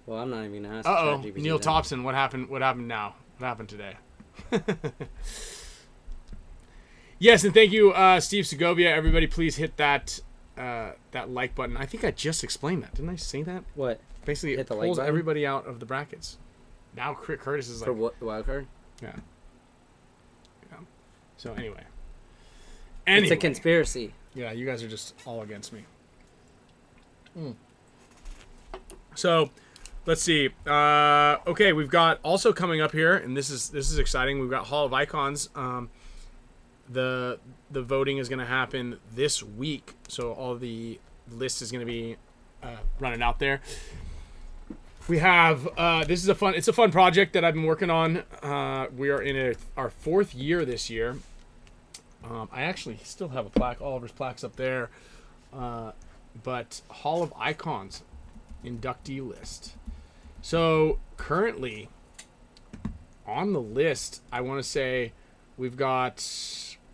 Well, I'm not even gonna ask. ChatGPT Neil Thompson, what happened? What happened now? What happened today? Yes, and thank you, Steve Segovia. Everybody, please hit that like button. I think I just explained that. Didn't I say that? What? Basically, it pulls everybody out of the brackets. Now Curtis is like... For what, the wild card? Yeah. So anyway. It's a conspiracy. Yeah, you guys are just all against me. So, let's see. Okay, we've got also coming up here, and this is exciting. We've got Hall of Icons. The voting is going to happen this week, so all the list is going to be running out there. We have it's a fun project that I've been working on. We are in our 4th year this year. I actually still have a plaque, Oliver's plaques up there. But Hall of Icons inductee list. So currently on the list, I want to say we've got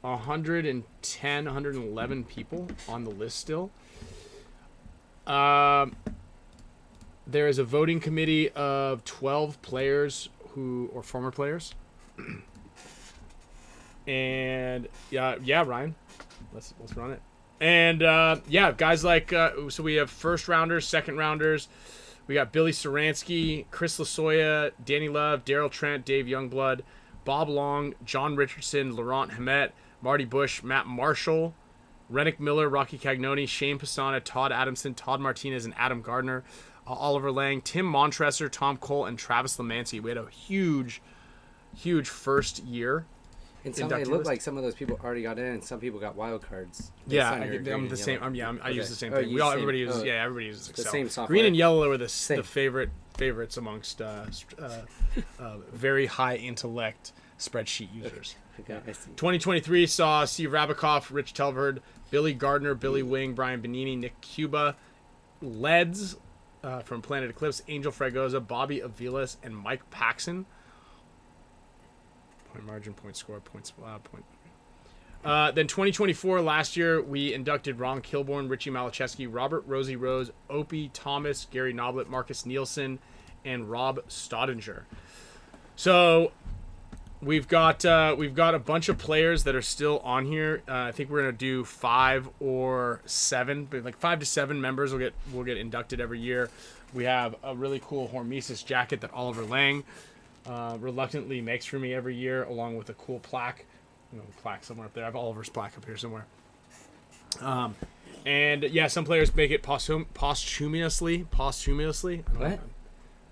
111 people on the list still. There is a voting committee of 12 players or former players. And yeah, Ryan, let's run it. And guys like so we have first rounders, second rounders. We got Billy Saransky, Chris Lasoya, Danny Love, Daryl Trent, Dave Youngblood, Bob Long, John Richardson, Laurent Hamet, Marty Bush, Matt Marshall, Rennick Miller, Rocky Cagnoni, Shane Pistana, Todd Adamson, Todd Martinez, and Adam Gardner, Oliver Lang, Tim Montresor, Tom Cole, and Travis Lemancy. We had a huge first year. And it looked like some of those people already got in, and some people got wild cards. Yeah, I'm the same. I use the same thing. Everybody uses Excel. The same software. Green and yellow are the favorites amongst very high intellect spreadsheet users. Okay, I see. 2023 saw Steve Rabikoff, Rich Telverd, Billy Gardner, Billy Wing, Brian Benini, Nick Cuba, Leds from Planet Eclipse, Angel Fragoza, Bobby Avilas, and Mike Paxson. Point margin, point score, point. Then 2024, last year, we inducted Ron Kilborn, Richie Malachewski, Robert Rosie Rose, Opie Thomas, Gary Noblet, Marcus Nielsen, and Rob Staudinger. So we've got a bunch of players that are still on here. I think we're gonna do 5 or 7, but like 5 to 7 members will get inducted every year. We have a really cool HORMESIS jacket that Oliver Lang reluctantly makes for me every year, along with a cool plaque. Plaque somewhere up there. I have Oliver's plaque up here somewhere. And yeah, some players make it posthumously. What?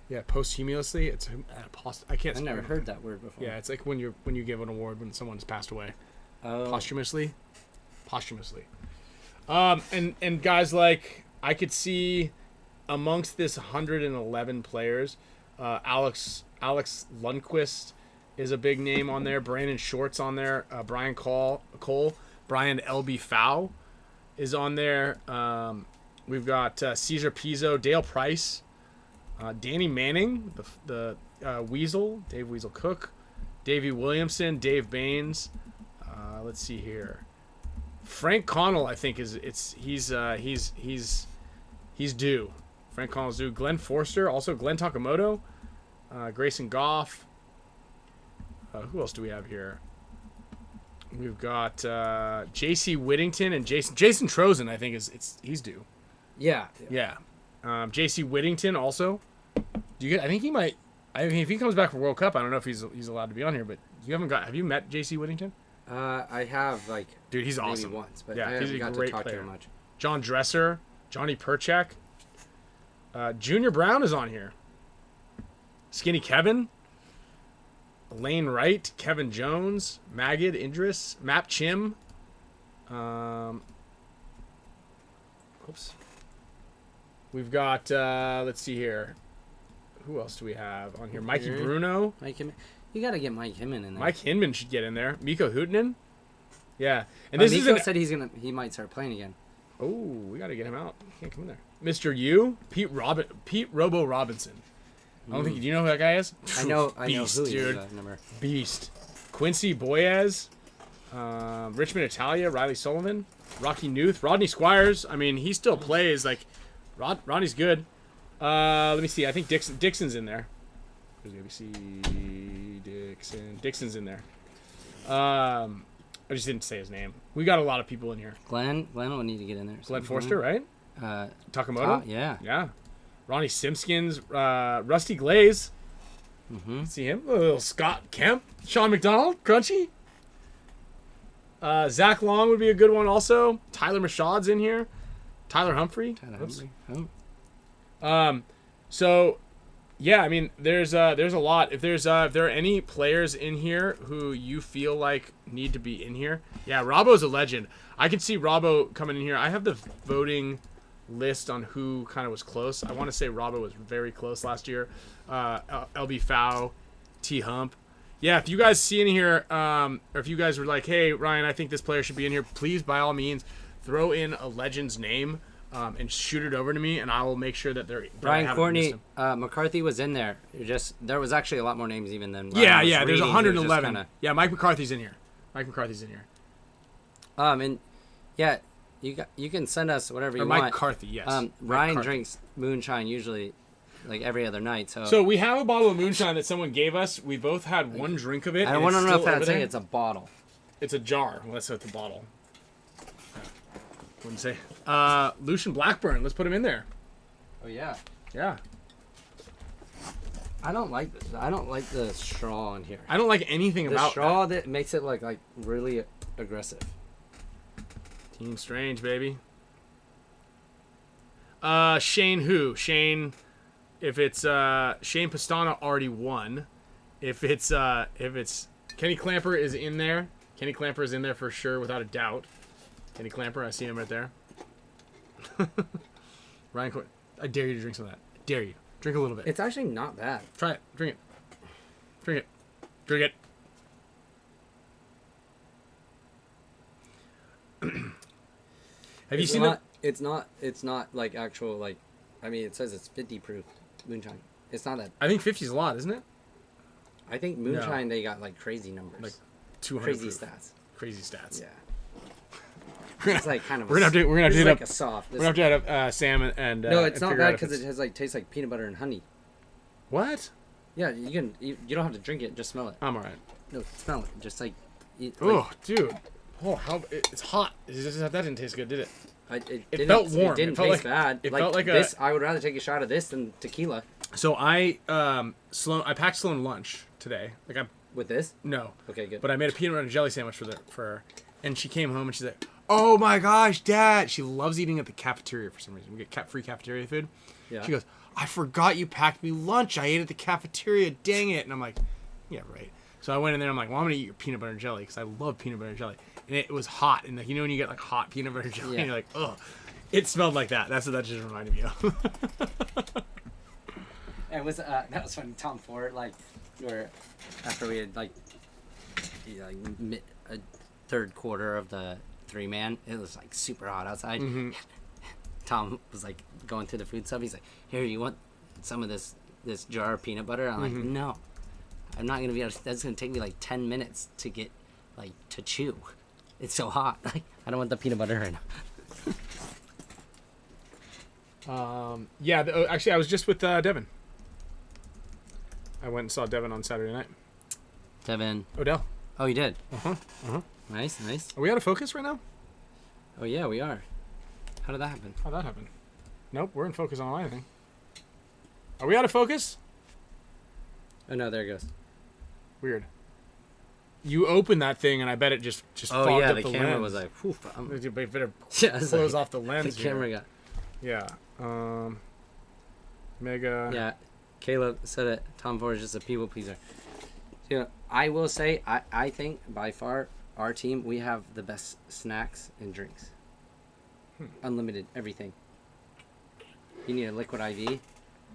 Yeah, posthumously. It's I can't. I never heard that word before. Yeah, it's like when you give an award when someone's passed away. Oh. Posthumously. And guys, like, I could see amongst this 111 players, Alex Lundquist is a big name on there. Brandon Short's on there. Brian Cole, Brian LB Fow is on there. We've got Cesar Pizzo, Dale Price, Danny Manning, the Weasel, Dave Weasel Cook, Davey Williamson, Dave Baines. Let's see here. Frank Connell, I think he's due. Frank Connell's due. Glenn Forster, also Glenn Takamoto, Grayson Goff. Who else do we have here? We've got J.C. Whittington and Jason Trozen. I think he's due. Yeah. J.C. Whittington also. I think he might. I mean, if he comes back for World Cup, I don't know if he's allowed to be on here. But have you met J.C. Whittington? I have, like, dude, he's maybe awesome. once, but yeah, I he's haven't a got great to talk player. to him much. John Dresser, Johnny Perchak, Junior Brown is on here. Skinny Kevin. Lane Wright, Kevin Jones, Magid Idris, Map Chim. Oops. We've got, let's see here. Who else do we have on here? Mikey Bruno. Mike Hinman. You got to get Mike Hinman in there. Mike Hinman should get in there. Miko Hootinen. Yeah. And this Miko said he might start playing again. Oh, we got to get him out. He can't come in there. Mr. U, Pete Robo Robinson. I don't think. Do you know who that guy is? I know who he dude. is. Beast. Quincy Boyez, Richmond Italia, Riley Sullivan, Rocky Newth, Rodney Squires. I mean, he still plays. Like, Rodney's good. Let me see. I think Dixon's in there. Dixon's in there. I just didn't say his name. We got a lot of people in here. Glenn will need to get in there. Glenn Forster, right? Takamoto. Yeah. Ronnie Simpkins, Rusty Glaze. Mm-hmm. See him? A little Scott Kemp, Sean McDonald, Crunchy. Zach Long would be a good one also. Tyler Mashad's in here. Tyler Humphrey. So, yeah, I mean, there's a lot. If there are any players in here who you feel like need to be in here, yeah, Robbo's a legend. I could see Robbo coming in here. I have the voting list on who kind of was close. I want to say Robbo was very close last year. LB Fow, T Hump. Yeah, if you guys see in here, or if you guys were like, hey, Ryan, I think this player should be in here, please, by all means, throw in a legend's name and shoot it over to me, and I will make sure that they're... Brian Courtney, McCarthy was in there. There was actually a lot more names even than Ryan was there's 111. Yeah, Mike McCarthy's in here. And, yeah... You can send us whatever you want. Mike McCarthy, yes. Ryan drinks moonshine usually, like every other night. So we have a bottle of moonshine that someone gave us. We both had one drink of it. I want to know if that's it. It's a bottle. It's a jar. Well, that's not the bottle. Wouldn't say. Lucian Blackburn. Let's put him in there. Oh yeah. Yeah. I don't like this. I don't like the straw in here. I don't like anything about the straw that makes it look like really aggressive. Team Strange, baby. Shane who? Shane, if it's Shane Pastana already won. If it's Kenny Clamper is in there. Kenny Clamper is in there for sure, without a doubt. Kenny Clamper, I see him right there. Ryan, I dare you to drink some of that. I dare you. Drink a little bit. It's actually not bad. Try it. Drink it. Drink it. Drink it. Have you seen that? It's not like actual, like, I mean, it says it's 50 proof moonshine. It's not that. I think 50 is a lot, isn't it? I think moonshine, they got like crazy numbers. Like 200 crazy proof. stats. crazy stats. Yeah. It's like kind of. We're gonna have to hit like up a soft. we're gonna have to hit up Sam and No, it's and not figure out bad if because it's- it has like tastes like peanut butter and honey. What? Yeah, you don't have to drink it, just smell it. I'm alright. No, smell it. Just like. Oh, dude. Oh, how it's hot. That didn't taste good, did it? It felt warm. It didn't It felt taste like- bad. it like felt like this. I would rather take a shot of this than tequila. So I packed Sloan lunch today. Like With this? no. Okay, good. But I made a peanut butter and jelly sandwich for her, and she came home and she's like, "Oh my gosh, Dad!" She loves eating at the cafeteria for some reason. We get free cafeteria food. Yeah. She goes, "I forgot you packed me lunch. I ate at the cafeteria. Dang it!" And I'm like, "Yeah, right." So I went in there. I'm like, "Well, I'm gonna eat your peanut butter and jelly because I love peanut butter and jelly." And it was hot, and like, you know when you get like hot peanut butter and jelly, Yeah. and you're like, "Oh." It smelled like that. That's what that just reminded me of. It was that was funny. Tom Ford, like, where after we had like a third quarter of the 3-man, it was like super hot outside. Mm-hmm. Tom was like going through the food stuff. He's like, "Here, you want some of this jar of peanut butter?" I'm like, "No, I'm not gonna be able to, that's gonna take me like 10 minutes to get like to chew. It's so hot. Like, I don't want the peanut butter right now." Yeah, actually, I was just with Devin. I went and saw Devin on Saturday night. Devin. Odell. Oh, you did? Uh-huh. Nice. Are we out of focus right now? Oh, yeah, we are. How did that happen? How'd that happen? Nope, we're in focus on anything. Are we out of focus? Oh, no, there it goes. Weird. You opened that thing, and I bet it just Oh, fogged yeah, up the the camera lens. was like, whew. You better Yeah, it's close like, off the lens the camera here. got... Yeah. Mega. Yeah, Caleb said it. Tom Ford is just a people pleaser. Yeah, I will say, I think by far our team, we have the best snacks and drinks. Unlimited everything. You need a liquid IV.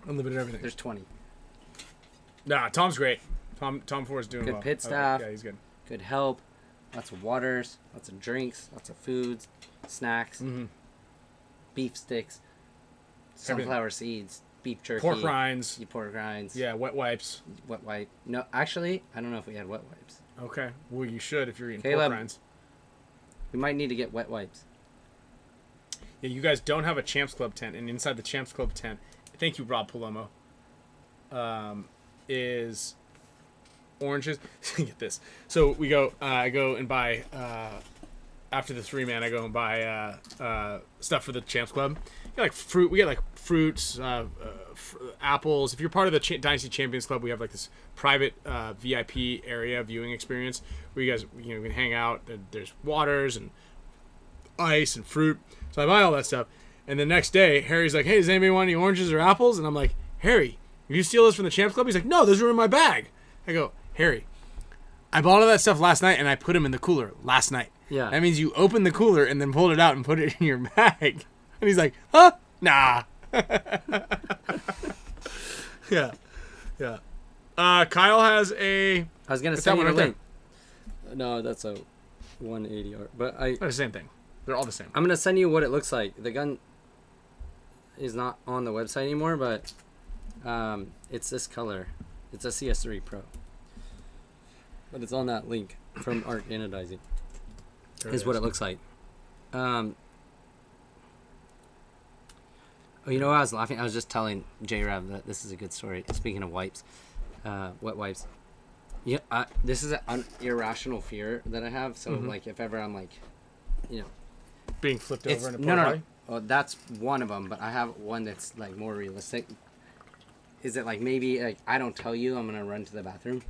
Unlimited everything. There's 20. Nah, Tom's great. Tom Ford's doing Good well. pit staff. Yeah, he's good. Good help. Lots of waters. Lots of drinks. Lots of foods. Snacks. Mm-hmm. Beef sticks. Sunflower seeds. Beef jerky. Pork rinds. Pork rinds. Yeah, wet wipes. Wet wipe. No, actually, I don't know if we had wet wipes. Okay. Well, you should if you're eating Caleb. pork rinds. We might need to get wet wipes. Yeah, you guys don't have a Champs Club tent, and inside the Champs Club tent, thank you, Rob Palomo, is oranges. Get this. So we go. I go and buy after the 3-man. I go and buy stuff for the Champs Club. We get like fruit. We get like fruits, apples. If you're part of the Dynasty Champions Club, we have like this private VIP area viewing experience where you guys can hang out. There's waters and ice and fruit. So I buy all that stuff. And the next day, Harry's like, "Hey, does anybody want any oranges or apples?" And I'm like, "Harry, did you steal those from the Champs Club?" He's like, "No, those were in my bag." I go, "Harry, I bought all that stuff last night and I put them in the cooler last night. Yeah. That means you opened the cooler and then pulled it out and put it in your bag." And he's like, "Huh? Nah." Yeah. Kyle has a... I was gonna It's send that you one the right link. No, that's a 180R. But They're the same thing. They're all the same. I'm gonna send you what it looks like. The gun is not on the website anymore, but it's this color. It's a CS3 Pro. But it's on that link from Art Anodizing. Is what it looks like. Oh, you know what I was laughing? I was just telling J-Rav that this is a good story. Speaking of wipes, wet wipes. Yeah, this is an irrational fear that I have. So, like, if ever I'm like, Being flipped over in a no, porta no. potty? Oh, that's one of them, but I have one that's like more realistic. Is it like maybe like I don't tell you I'm gonna run to the bathroom,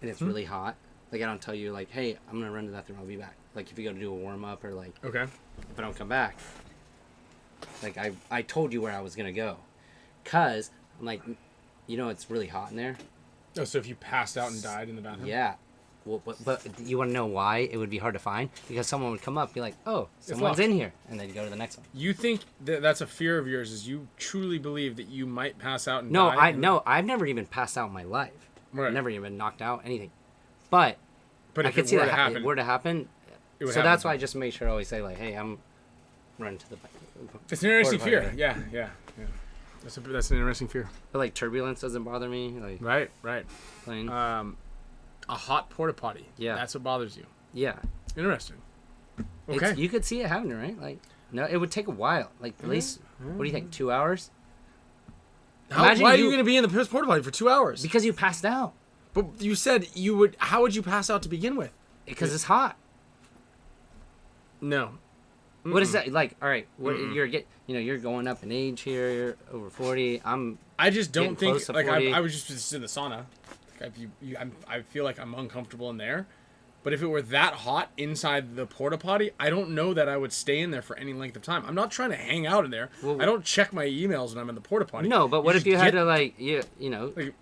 and it's really hot. Like I don't tell you like, hey, I'm gonna run to the bathroom. I'll be back. Like if you go to do a warm up or like Okay. if I don't come back. Like I told you where I was gonna go, cause I'm like, it's really hot in there. Oh, so if you passed out and died in the bathroom? Yeah. Well, but you want to know why it would be hard to find? Because someone would come up, be like, "Oh, someone's locked. in here," and they'd go to the next one. You think that's a fear of yours? Is you truly believe that you might pass out and No, die? I've never even passed out in my life. Right. I've never even been knocked out, anything. But But I if could it see were that to happen, it were to happen. it would So happen. that's why I just make sure I always say like, "Hey, I'm running to the." It's an interesting porta fear. potty. Yeah. That's an interesting fear. But like turbulence doesn't bother me. Like Right. plane. A hot porta potty. Yeah. That's what bothers you. Yeah. Interesting. Okay. You could see it happening, right? Like, no, it would take a while. Like, at least, what do you think, 2 hours? Why are you going to be in the porta potty for 2 hours? Because you passed out. But you said you would. How would you pass out to begin with? Because it's hot. No. Mm-mm. What is that like? All right, you're going up in age here. You're over 40. I just don't think like I was just in the sauna. Like I feel like I'm uncomfortable in there. But if it were that hot inside the porta potty, I don't know that I would stay in there for any length of time. I'm not trying to hang out in there. Well, I don't check my emails when I'm in the porta potty. No, but what if you had to like you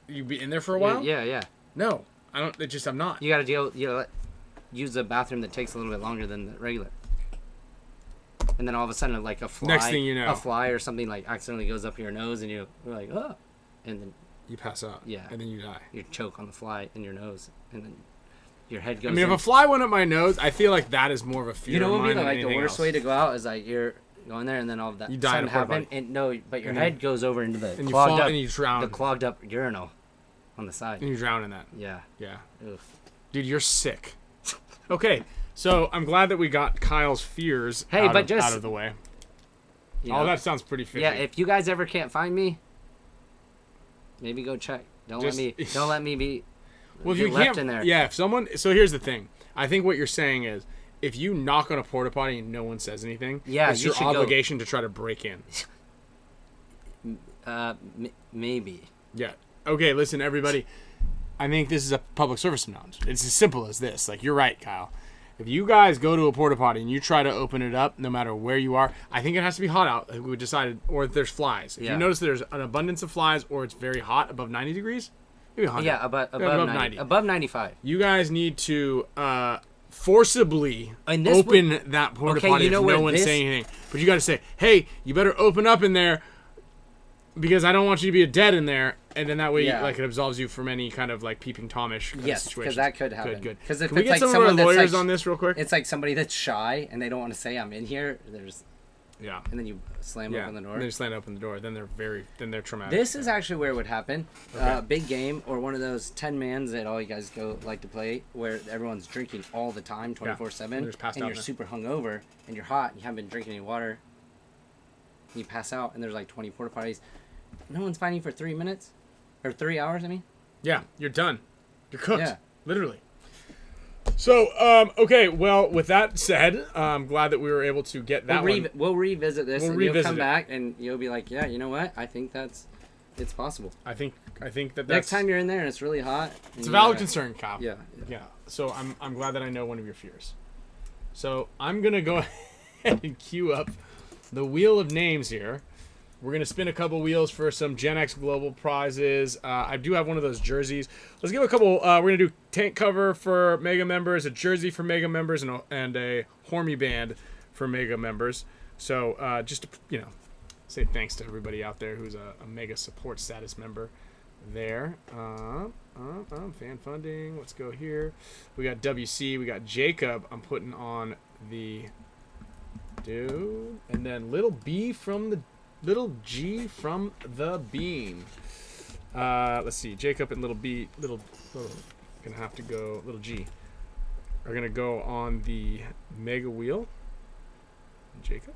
be in there for a while? Yeah. No, I don't. It's just I'm not. You got to use a bathroom that takes a little bit longer than the regular. And then all of a sudden, like a fly, next thing you know, a fly or something like accidentally goes up your nose, and you're like, oh, and then you pass out. Yeah, and then you die. You choke on the fly in your nose, and then your head goes. I mean, if a fly went up my nose, I feel like that is more of a fear. You know what would be like the worst way to go out is like you're going there, and then all of that you die happen, and but your head goes over into the and clogged up, and you drown. The clogged up urinal on the side, and you drown in that. Yeah. Oof. Dude, you're sick. Okay, so I'm glad that we got Kyle's fears out of the way. That sounds pretty fishy. Yeah, if you guys ever can't find me, maybe go check. Don't let me be. Well, if you left can't, in there. Yeah, if someone. So here's the thing. I think what you're saying is, if you knock on a porta potty and no one says anything, it's your obligation to try to break in. Maybe. Yeah. Okay. Listen, everybody. I think this is a public service announcement. It's as simple as this. Like, you're right, Kyle. If you guys go to a porta potty and you try to open it up, no matter where you are, I think it has to be hot out. Like we decided, or if there's flies. If you notice there's an abundance of flies, or it's very hot, above 90 degrees, maybe 100. Yeah, above 90. Above 95. You guys need to forcibly open that porta potty if no one's saying anything. But you got to say, hey, you better open up in there because I don't want you to be dead in there. And then that way, like, it absolves you from any kind of like peeping Tomish situation. Yes, because that could happen. Good. Because if Can we it's get like some of our lawyers like, on this real quick? It's like somebody that's shy and they don't want to say I'm in here. There's. Yeah. And then you slam open the door. And then you slam open the door. Then they're traumatic. This is actually where it would happen. Okay. Big game or one of those 10-mans that all you guys like to play, where everyone's drinking all the time, 24/7, and you're super hungover and you're hot and you haven't been drinking any water. And you pass out and there's like 20 porta potties. No one's finding you for 3 minutes. Or 3 hours, I mean? Yeah, you're done. You're cooked. Yeah. Literally. So, okay, well, with that said, I'm glad that we were able to get that one. We'll revisit this, and you'll come back, and you'll be like, yeah, you know what? I think it's possible. I think that's... Next time you're in there and it's really hot... It's a valid concern, Kyle. Yeah. So, I'm glad that I know one of your fears. So, I'm going to go ahead and queue up the wheel of names here. We're going to spin a couple wheels for some Gen X Global prizes. I do have one of those jerseys. Let's give a couple. We're going to do tank cover for Mega members, a jersey for Mega members, and a HORME band for Mega members. So just to, say thanks to everybody out there who's a Mega support status member there. Fan funding. Let's go here. We got WC. We got Jacob. I'm putting on the dude. And then Little G from the Beam. Let's see. Jacob and Little gonna have to go. Little G are gonna go on the Mega wheel. Jacob.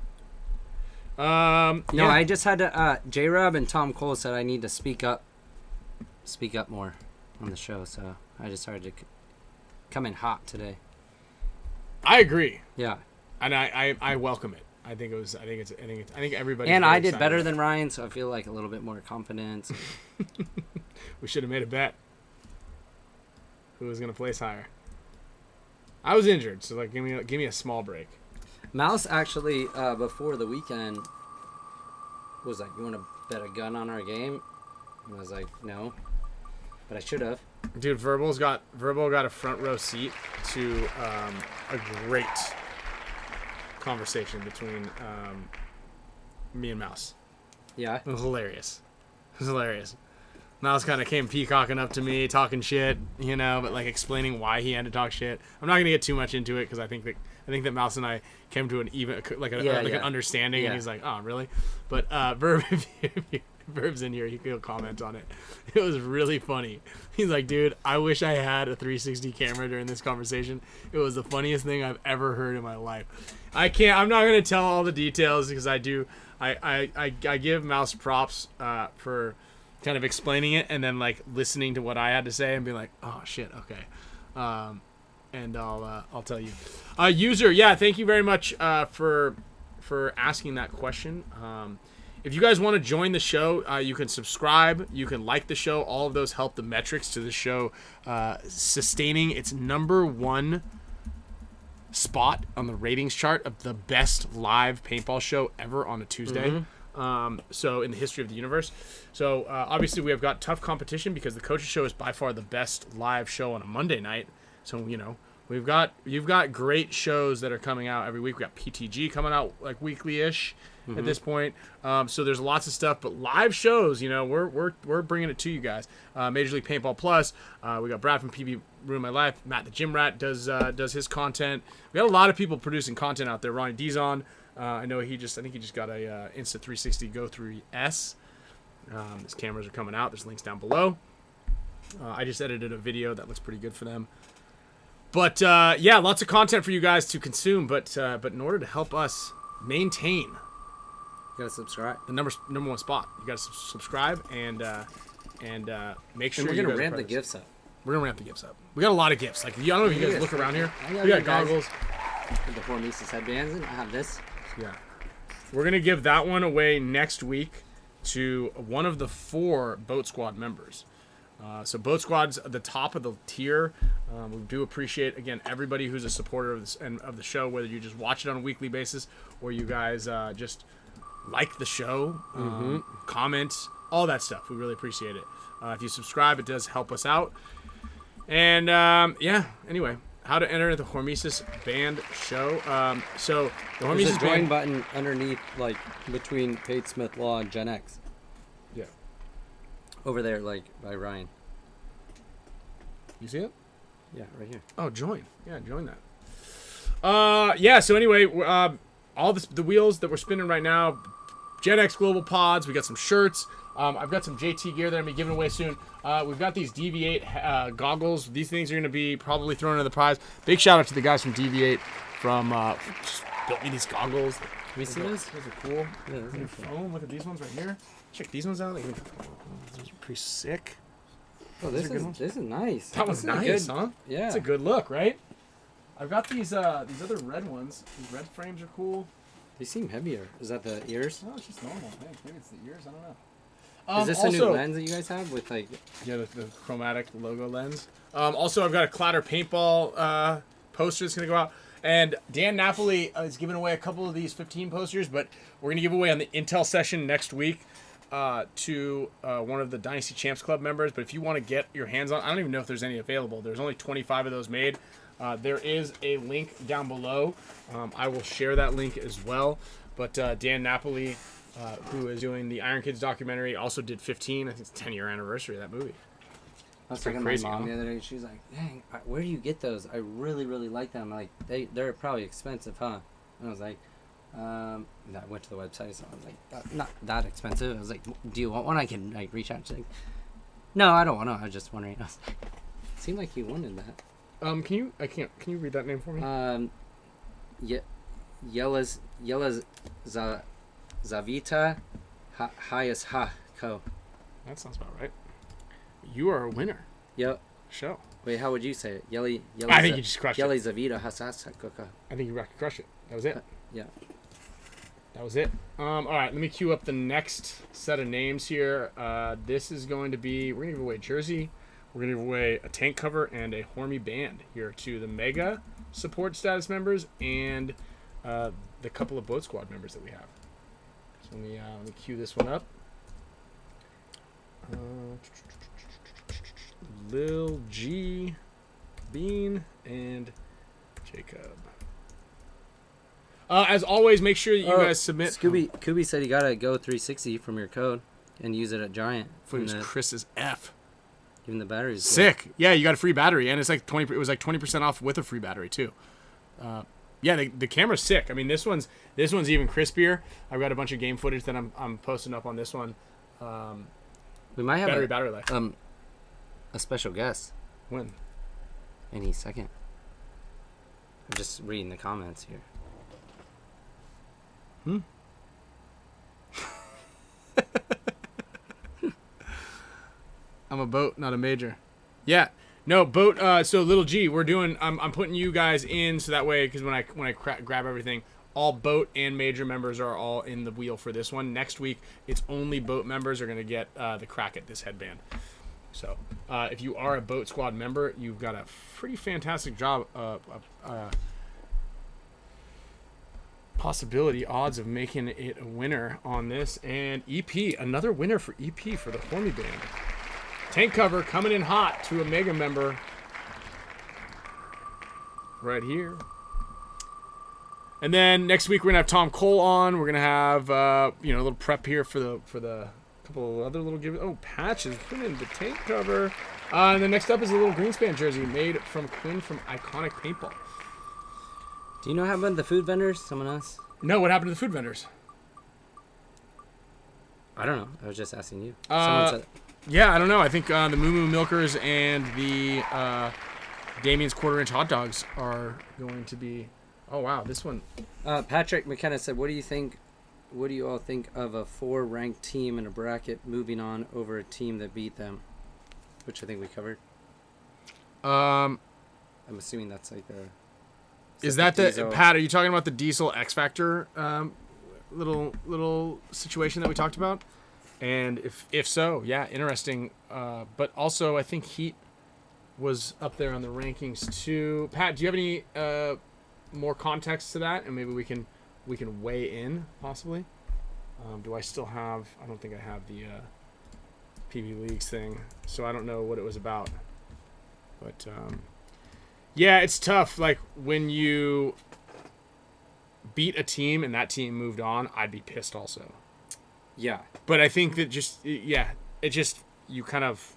No, I just had to. J-Rob and Tom Cole said I need to speak up more on the show, so I just started to come in hot today. I agree. Yeah. And I welcome it. I think everybody. And I did better than Ryan, so I feel like a little bit more confidence. We should have made a bet. Who was gonna place higher? I was injured, so like give me a small break. Mouse actually before the weekend was like, "You want to bet a gun on our game?" And I was like, "No," but I should have. Dude, Verbal got a front row seat to a great conversation between me and Mouse. Yeah. It was hilarious. Mouse kind of came peacocking up to me, talking shit, but like explaining why he had to talk shit. I'm not gonna get too much into it because I think that Mouse and I came to an even an understanding, and he's like, "Oh, really?" But Verb, Verb's in here. He'll comment on it. It was really funny. He's like, dude, I wish I had a 360 camera during this conversation. It was the funniest thing I've ever heard in my life. I'm not going to tell all the details because I give Mouse props for kind of explaining it and then like listening to what I had to say and being like, oh shit, okay. And I'll tell you. User, yeah, thank you very much for asking that question. If you guys want to join the show, you can subscribe. You can like the show. All of those help the metrics to the show sustaining its #1 spot on the ratings chart of the best live paintball show ever on a Tuesday. So in the history of the universe. So obviously we have got tough competition because the Coaches Show is by far the best live show on a Monday night. So, you know, you've got great shows that are coming out every week. We got PTG coming out like weekly-ish at this point. So there's lots of stuff, but live shows, you know, we're bringing it to you guys. Major League Paintball Plus. We got Brad from PB Ruin My Life. Matt the Gym Rat does his content. We got a lot of people producing content out there. Ronnie D's on. I think he just got a Insta360 Go 3S. His cameras are coming out. There's links down below. I just edited a video that looks pretty good for them. But yeah, lots of content for you guys to consume. But in order to help us maintain, You gotta subscribe. the number 1 spot, you gotta subscribe and make sure. And we're you gonna guys ramp are the present. gifts up. We're gonna ramp the gifts up. We got a lot of gifts. Like I don't know if you guys look around here. I got We got you guys. goggles. With the HORMESIS headbands, and I have this. Yeah. We're going to give that one away next week to one of the 4 Boat Squad members. So Boat Squad's at the top of the tier. We do appreciate, again, everybody who's a supporter of this and of the show, whether you just watch it on a weekly basis or you guys just like the show, comment, all that stuff. We really appreciate it. If you subscribe, it does help us out. And, yeah, anyway. How to enter the HORMESIS band show. So the There's HORMESIS a join band. button underneath, like between Pate, Smith, Law, and Gen X. Yeah. Over there, like by Ryan. You see it? Yeah, right here. Oh, join. Yeah, join that. Yeah. So anyway, all the wheels that we're spinning right now, Gen X Global Pods. We got some shirts. I've got some JT gear that I'm gonna be giving away soon. We've got these DV8 goggles. These things are gonna be probably thrown into the prize. Big shout out to the guys from DV8 from just built me these goggles. Can we see those? Those are cool. Yeah, those are cool. Foam. Look at these ones right here. Check these ones out. These are pretty sick. Oh, These are good ones. this is nice. That was This is nice, good. huh? Yeah. It's a good look, right? I've got these other red ones. These red frames are cool. They seem heavier. Is that the ears? No, it's just normal. Maybe it's the ears. I don't know. Is this a new lens that you guys have with like? Yeah, the chromatic logo lens. Also, I've got a Clatter Paintball poster that's going to go out. And Dan Napoli is giving away a couple of these 15 posters, but we're going to give away on the Intel session next week to one of the Dynasty Champs Club members. But if you want to get your hands on, I don't even know if there's any available. There's only 25 of those made. There is a link down below. I will share that link as well. But Dan Napoli, who is doing the Iron Kids documentary, also did 15. I think it's the 10-year anniversary of that movie. I was Pretty talking to crazy, my mom huh? the other day. She was like, "Dang, where do you get those? I really, really like them. Like they're probably expensive, huh?" And I was like, I went to the website, so I was like, "Not that expensive." I was like, "Do you want one? I can like reach out." She's like, "No, I don't want to. I was just wondering." I was like, it seemed like you wanted that. Can you read that name for me? Yelas Zavita Hayas Ha Co. That sounds about right. You are a winner. Yep. Show. Wait, how would you say it? Yeli I think you just crushed Yeli it. Zavita Hasasa Coca. I think you crushed it. That was it. Yeah. That was it. All right, let me queue up the next set of names here. This is going to be, we're going to give away a jersey. We're going to give away a tank cover and a Hormy band here to the Mega support status members and the couple of Boat Squad members that we have. So let me queue this one up. Lil G, Bean, and Jacob. As always, make sure that you guys submit. Kubi said you gotta go 360 from your code and use it at Giant. It was Chris's F. Even the batteries. Sick. Yeah, you got a free battery, and it's like 20. It was like 20% off with a free battery too. Yeah, the camera's sick. I mean, this one's even crispier. I've got a bunch of game footage that I'm posting up on this one. We might have battery life. A special guest When? any second. I'm just reading the comments here. I'm a boat, not a major. Yeah. No, boat. So little G, we're doing. I'm putting you guys in so that way, because when I grab everything, all boat and major members are all in the wheel for this one. Next week, it's only boat members are gonna get the crack at this headband. So if you are a boat squad member, you've got a pretty fantastic job. Possibility odds of making it a winner on this. And EP, another winner for EP for the Hormy band. Tank cover coming in hot to a mega member right here. And then next week we're gonna have Tom Cole on. We're gonna have a little prep here for the couple of other little give. Oh, patches put in the tank cover. And then next up is a little Greenspan jersey made from Quinn from Iconic Paintball. Do you know how about the food vendors? Someone else? No, what happened to the food vendors? I don't know. I was just asking you. Someone said. Yeah, I don't know. I think the Moo Moo Milkers and the Damien's quarter-inch hot dogs are going to be. Oh wow, this one. Patrick McKenna said, "What do you think? What do you all think of a 4-ranked team in a bracket moving on over a team that beat them?" Which I think we covered. I'm assuming that's like the. Is that the Pat? Are you talking about the Diesel X Factor little situation that we talked about? And if so, yeah, interesting. But also, I think Heat was up there on the rankings too. Pat, do you have any more context to that? And maybe we can weigh in possibly. Do I still have? I don't think I have the PB Leagues thing, so I don't know what it was about. But yeah, it's tough. Like when you beat a team and that team moved on, I'd be pissed also. Yeah. But I think that you kind of,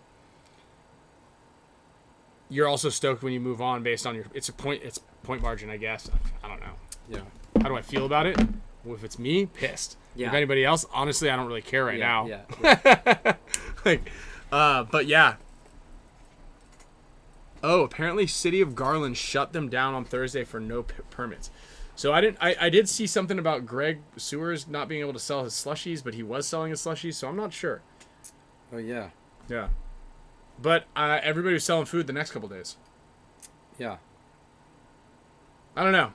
you're also stoked when you move on based on it's point margin, I guess. I don't know. Yeah. How do I feel about it? Well, if it's me, pissed. Yeah. If anybody else, honestly, I don't really care now. Yeah. But yeah. Oh, apparently City of Garland shut them down on Thursday for no permits. So I did see something about Greg Sewers not being able to sell his slushies, but he was selling his slushies, so I'm not sure. Oh yeah. Yeah. But everybody was selling food the next couple days. Yeah. I don't know.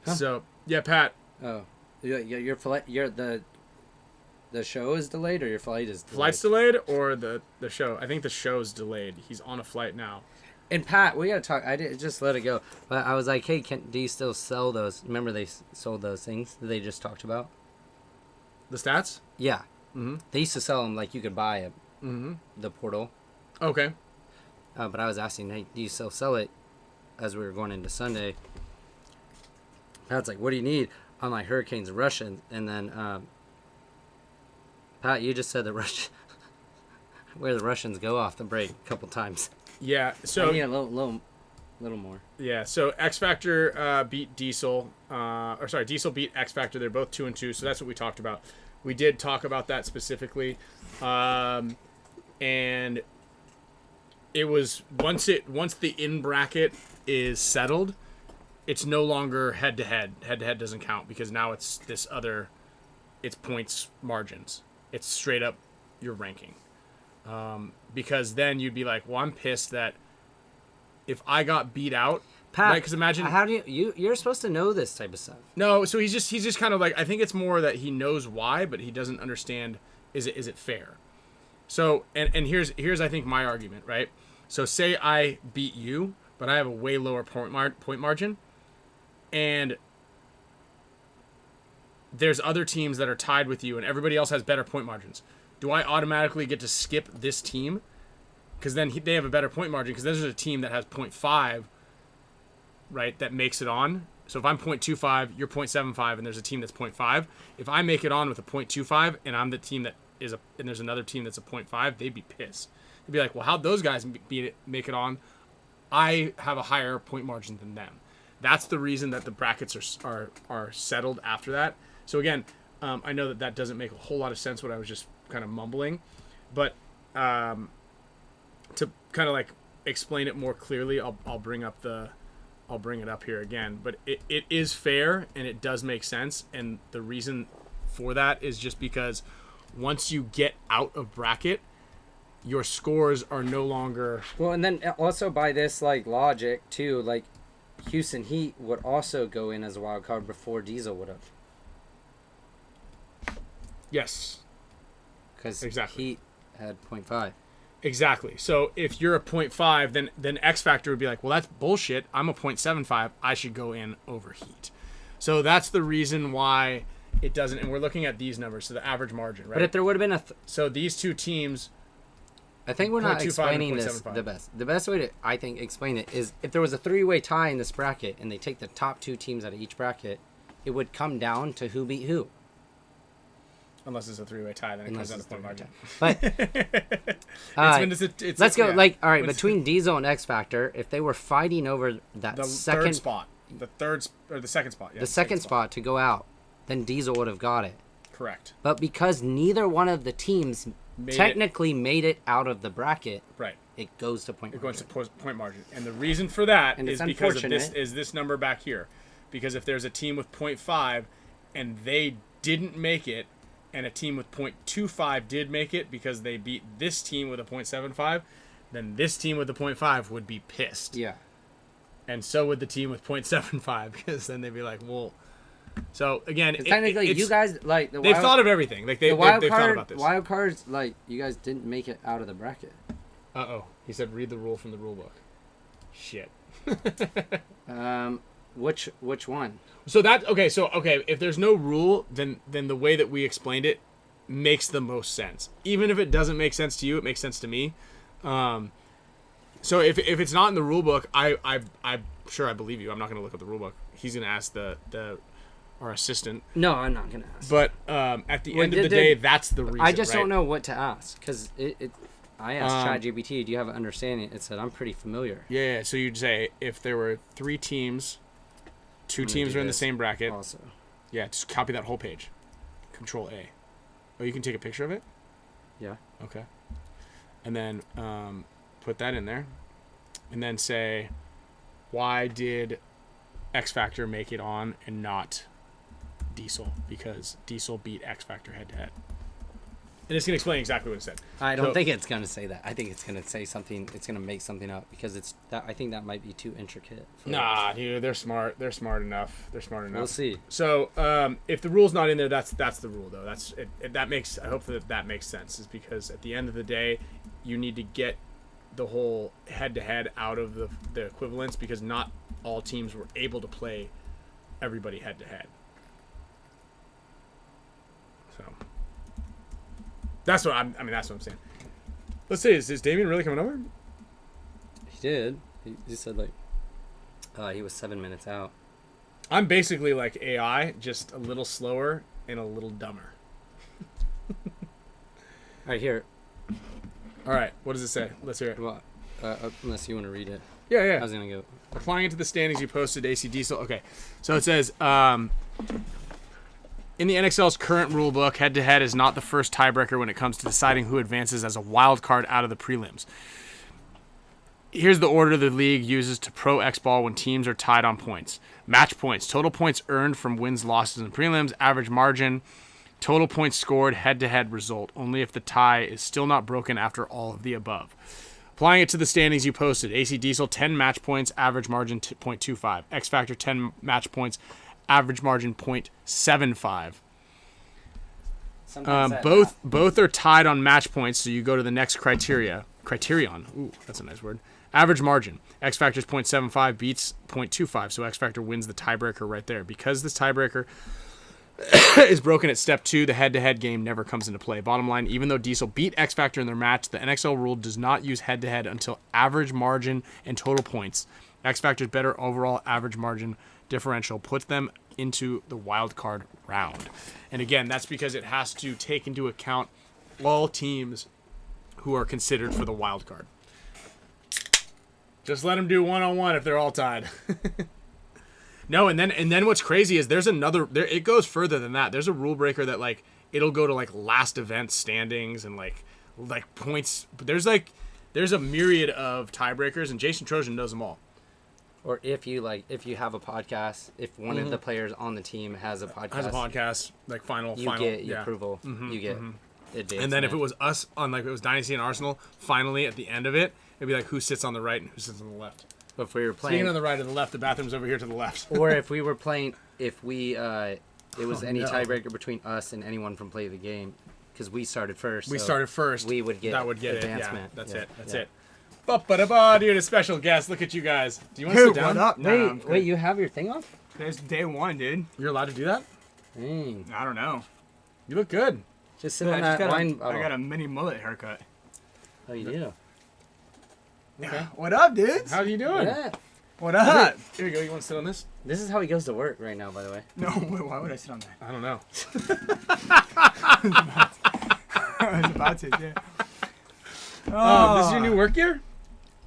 Huh? So yeah, Pat. Oh, yeah. Your flight. The show is delayed, or your flight is delayed? Flight's delayed, or the show? I think the show's delayed. He's on a flight now. And Pat, we gotta talk. I didn't just let it go, but I was like, "Hey, do you still sell those? Remember they sold those things that they just talked about? The stats? Yeah. Mm-hmm. They used to sell them like you could buy it. Mm-hmm. The portal. Okay. But I was asking, hey, do you still sell it? As we were going into Sunday. Pat's like, what do you need? I'm like, Hurricanes and Russians, and then Pat, you just said the Russian where the Russians go off the break a couple times. Yeah, so I need a little more. Yeah, so X Factor beat Diesel, Diesel beat X Factor. They're both 2-2, so that's what we talked about. We did talk about that specifically, and it was once the in bracket is settled, it's no longer head to head. Head to head doesn't count because now it's it's points margins. It's straight up your ranking. Because then you'd be like, well, I'm pissed that if I got beat out, Pat, because imagine how do you're supposed to know this type of stuff. No, so he's just kind of like, I think it's more that he knows why, but he doesn't understand is it fair. So and here's I think my argument, right? So say I beat you, but I have a way lower point margin, and there's other teams that are tied with you, and everybody else has better point margins. Do I automatically get to skip this team? Because then they have a better point margin, because there's a team that has 0.5, right, that makes it on. So if I'm 0.25, you're 0.75, and there's a team that's 0.5. If I make it on with a 0.25, and I'm the team that is and there's another team that's a 0.5, they'd be pissed. They'd be like, well, how'd those guys make it on? I have a higher point margin than them. That's the reason that the brackets are settled after that. So again, I know that doesn't make a whole lot of sense what I was just kind of mumbling, but to kind of like explain it more clearly, I'll bring it up here again. But it is fair and it does make sense, and the reason for that is just because once you get out of bracket, your scores are no longer... Well, and then also by this like logic too, like Houston Heat would also go in as a wild card before Diesel would have. Yes. Because exactly. Heat had 0.5. Exactly. So if you're a 0.5, then X Factor would be like, well, that's bullshit. I'm a 0.75. I should go in over Heat. So that's the reason why it doesn't. And we're looking at these numbers, so the average margin, right? But if there would have been so these two teams... I think we're not explaining this the best. The best way to, I think, explain it is if there was a three-way tie in this bracket and they take the top two teams out of each bracket, it would come down to who beat who. Unless it's a three-way tie, then it comes down to point margin. But let's go. Like, all right, between Diesel and X Factor, if they were fighting over that the second third spot, the second spot, the second spot to go out, then Diesel would have got it. Correct. But because neither one of the teams technically made it out of the bracket, right? It goes to point. It goes to point margin, and the reason for that is because of this number back here. Because if there's a team with 0.5 and they didn't make it, and a team with 0.25 did make it because they beat this team with a 0.75, then this team with the 0.5 would be pissed. Yeah. And so would the team with 0.75, because then they'd be like, well. So again, technically, you guys like they've thought of everything. Like they've thought about this. Wild cards, like you guys didn't make it out of the bracket. He said, read the rule from the rule book. Shit. Which one? So that okay. If there's no rule, then the way that we explained it makes the most sense. Even if it doesn't make sense to you, it makes sense to me. So if it's not in the rule book, I'm sure I believe you. I'm not going to look at the rule book. He's going to ask our assistant. No, I'm not going to ask. But at the end of the day, that's the reason. I just right? don't know what to ask because I asked ChatGPT, do you have an understanding? It said, I'm pretty familiar. Yeah, so you'd say if there were 3 teams, 2 teams are in the same bracket. Also. Yeah, just copy that whole page. Control A. Oh, you can take a picture of it? Yeah. Okay. And then put that in there. And then say, why did X Factor make it on and not Diesel? Because Diesel beat X Factor head-to-head. And it's going to explain exactly what it said. I don't think it's going to say that. I think it's going to say something. It's going to make something up because I think that might be too intricate. Nah, dude, they're smart. They're smart enough. We'll see. So if the rule's not in there, that's the rule, though. That makes. I hope that makes sense. Is because at the end of the day, you need to get the whole head-to-head out of the equivalence because not all teams were able to play everybody head-to-head. So. That's what I'm saying. Let's see. Is Damien really coming over? He did. He said he was 7 minutes out. I'm basically like AI, just a little slower and a little dumber. All right, here. All right. What does it say? Let's hear it. Well, unless you want to read it. Yeah. I was gonna go. Applying it to the standings you posted, AC Diesel. Okay. So it says. In the NXL's current rule book, head-to-head is not the first tiebreaker when it comes to deciding who advances as a wild card out of the prelims. Here's the order the league uses to pro X-ball when teams are tied on points. Match points, total points earned from wins, losses, and prelims, average margin, total points scored, head-to-head result, only if the tie is still not broken after all of the above. Applying it to the standings you posted, AC Diesel 10 match points, average margin 0.25. X Factor 10 match points, average margin 0.75. Both are tied on match points, so you go to the next criterion. Ooh, that's a nice word. Average margin. X Factor's 0.75 beats 0.25, so X Factor wins the tiebreaker right there. Because this tiebreaker is broken at step 2, the head-to-head game never comes into play. Bottom line, even though Diesel beat X Factor in their match, the NXL rule does not use head-to-head until average margin and total points. X Factor's better overall average margin differential puts them into the wild card round. And again, that's because it has to take into account all teams who are considered for the wild card. Just let them do one-on-one if they're all tied. No, and then what's crazy is there's another. It goes further than that. There's a rule breaker that like it'll go to like last event standings and like points. There's a myriad of tiebreakers, and Jason Trojan knows them all. Or if you have a podcast, if one of the players on the team has a podcast, like final, you get your approval. You get advancement. And then if it was us on like it was Dynasty and Arsenal, finally at the end of it, it'd be like who sits on the right and who sits on the left. But if we were playing, speaking on the right or the left, the bathroom's over here to the left. Or if we were playing, it was any tiebreaker between us and anyone from Play the Game, because we started first. We would get advancement. That's it. Ba-ba-da-ba, dude, a special guest. Look at you guys. Do you want to sit down? What up? Wait, you have your thing off? Today's day one, dude. You're allowed to do that? Dang. I don't know. You look good. Just sit on that wine bottle. I got a mini mullet haircut. Oh, you do? Okay. What up, dudes? How you doing? Yeah. What up? Here we go. You want to sit on this? This is how he goes to work right now, by the way. No, why would I sit on that? I don't know. I was about to, yeah. This is your new work gear?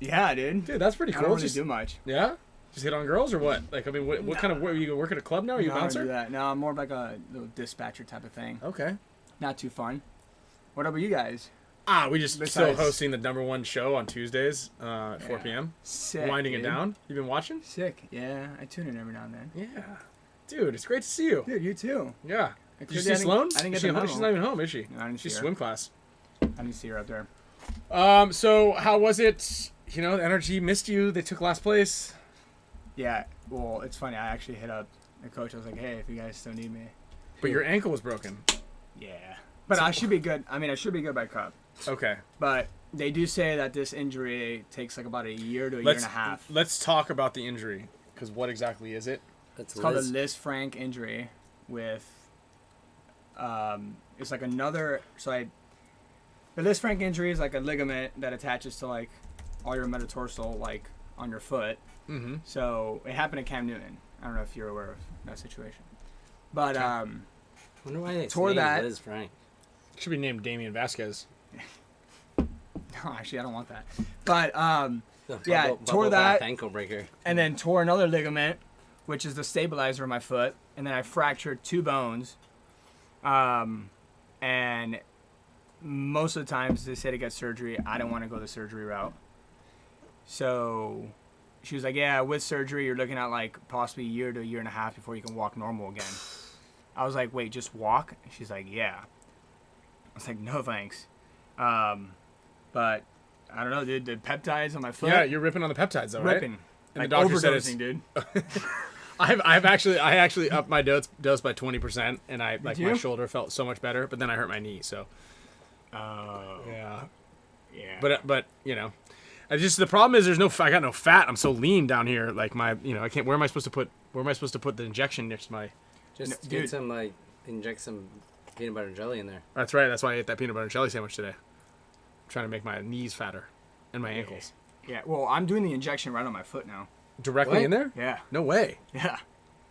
Yeah, dude. Dude, that's pretty I cool. don't really do much. Yeah? Just hit on girls or what? Like, I mean, what kind of work? You work at a club now? Are you a I don't bouncer? do that. No, I'm more of like a little dispatcher type of thing. Okay. Not too fun. What about you guys? We just still hosting the #1 show on Tuesdays at 4 p.m. Sick, Winding dude. it down. You been watching? Sick. Yeah, I tune in every now and then. Yeah. Dude, it's great to see you. Dude, you too. Yeah. Did you I see didn't- Sloan? I didn't get the memo. She's not even home, is she? No, I didn't see She's her. swim class. I didn't see her up there. So how was it? You know, the energy missed you. They took last place. Yeah, well, it's funny. I actually hit up the coach. I was like, hey, if you guys still need me. But your ankle was broken. Yeah. But I should be good. I mean, I should be good by cup. Okay. But they do say that this injury takes like about a year to a year and a half. Let's talk about the injury. Because what exactly is it? It's called a Liz Frank injury with, it's like another, the Liz Frank injury is like a ligament that attaches to like all your metatarsal, like on your foot. Mm-hmm. So it happened to Cam Newton. I don't know if you're aware of that situation. But, I wonder why they tore named that. Liz Frank. Should be named Damian Vasquez. No, actually, I don't want that. But, yeah, Bubble tore bath that. ankle breaker. And then tore another ligament, which is the stabilizer of my foot. And then I fractured 2 bones. And most of the times they say to get surgery. I don't want to go the surgery route. So she was like, yeah, with surgery, you're looking at like possibly a year to a year and a half before you can walk normal again. I was like, wait, just walk? And she's like, yeah. I was like, no thanks. But I don't know, dude. The peptides on my foot. Yeah, you're ripping on the peptides, though, right? Ripping. And Like the doctor said overdosing, dude. I actually upped my dose by 20%, and my you? shoulder felt so much better. But then I hurt my knee, so Oh. yeah. Yeah. But you know, the problem is I got no fat. I'm so lean down here. Like I can't. Where am I supposed to put the injection next to my? Just dude. get some inject some peanut butter and jelly in there. That's right. That's why I ate that peanut butter and jelly sandwich today. I'm trying to make my knees fatter, and my ankles. Yeah. Well, I'm doing the injection right on my foot now. Directly What? in there? Yeah. No way. Yeah.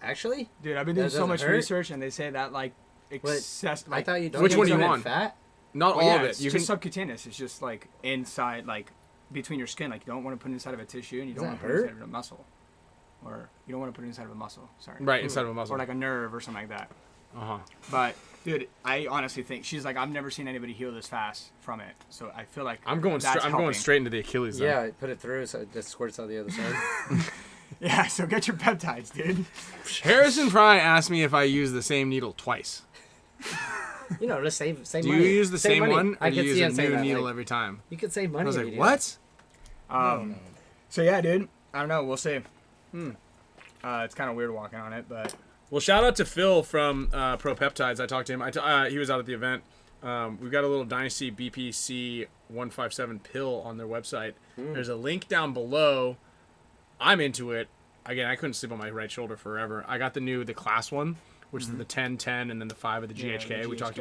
Actually, Dude, I've been doing That so much doesn't hurt? research, and they say that like excess. I Like, thought you don't. Which get one do you some want? Fat. Not well, all yeah, of it. it's You just can. subcutaneous. It's just like inside, like between your skin. Like you don't want to put it inside of a tissue, and you Does don't want that to put it hurt? inside of a muscle, or you don't want to put it inside of a muscle. Sorry. Right inside of a muscle. Or like a nerve or something like that. Uh-huh. But dude, I honestly think she's like, I've never seen anybody heal this fast from it. So I feel like I'm going helping. straight into the Achilles. Though. Yeah, put it through so it just squirts out the other side. Yeah. So get your peptides, dude. Harrison Fry asked me if I use the same needle twice. You know, just save Do money. you use the Save same money. one, or I do can you see use him a saying new that. needle Like, every time? you could save money. I was if like, you do what? No. So yeah, dude. I don't know. We'll see. It's kind of weird walking on it, but Well, shout out to Phil from Pro Peptides. I talked to him. He was out at the event. We've got a little Dynasty BPC 157 pill on their website. There's a link down below. I'm into it. Again, I couldn't sleep on my right shoulder forever. I got the class one, which is the 10-10 and then the 5 of the Yeah, GHK the we talked GHK.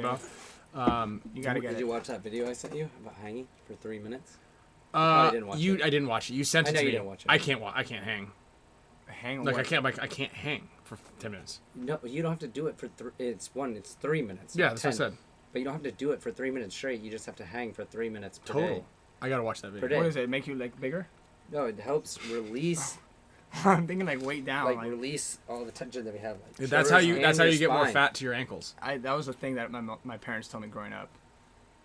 about. you gotta get Did it. you watch that video I sent you about hanging for 3 minutes? I didn't watch it. I didn't watch it. You sent I it know to you me. didn't watch it. I can't hang. Hang Like what? I can't hang for 10 minutes. No, you don't have to do it for it's 3 minutes. Yeah, not that's what I 10. said. But you don't have to do it for 3 minutes straight. You just have to hang for 3 minutes per Total. day. I gotta watch that video. Per day. What does it make you like bigger? No, it helps release I'm thinking like weight down. Like, Like, release all the tension that we have. Like, That's how you. hang That's how your you get more spine. fat to your ankles. that was the thing that my parents told me growing up.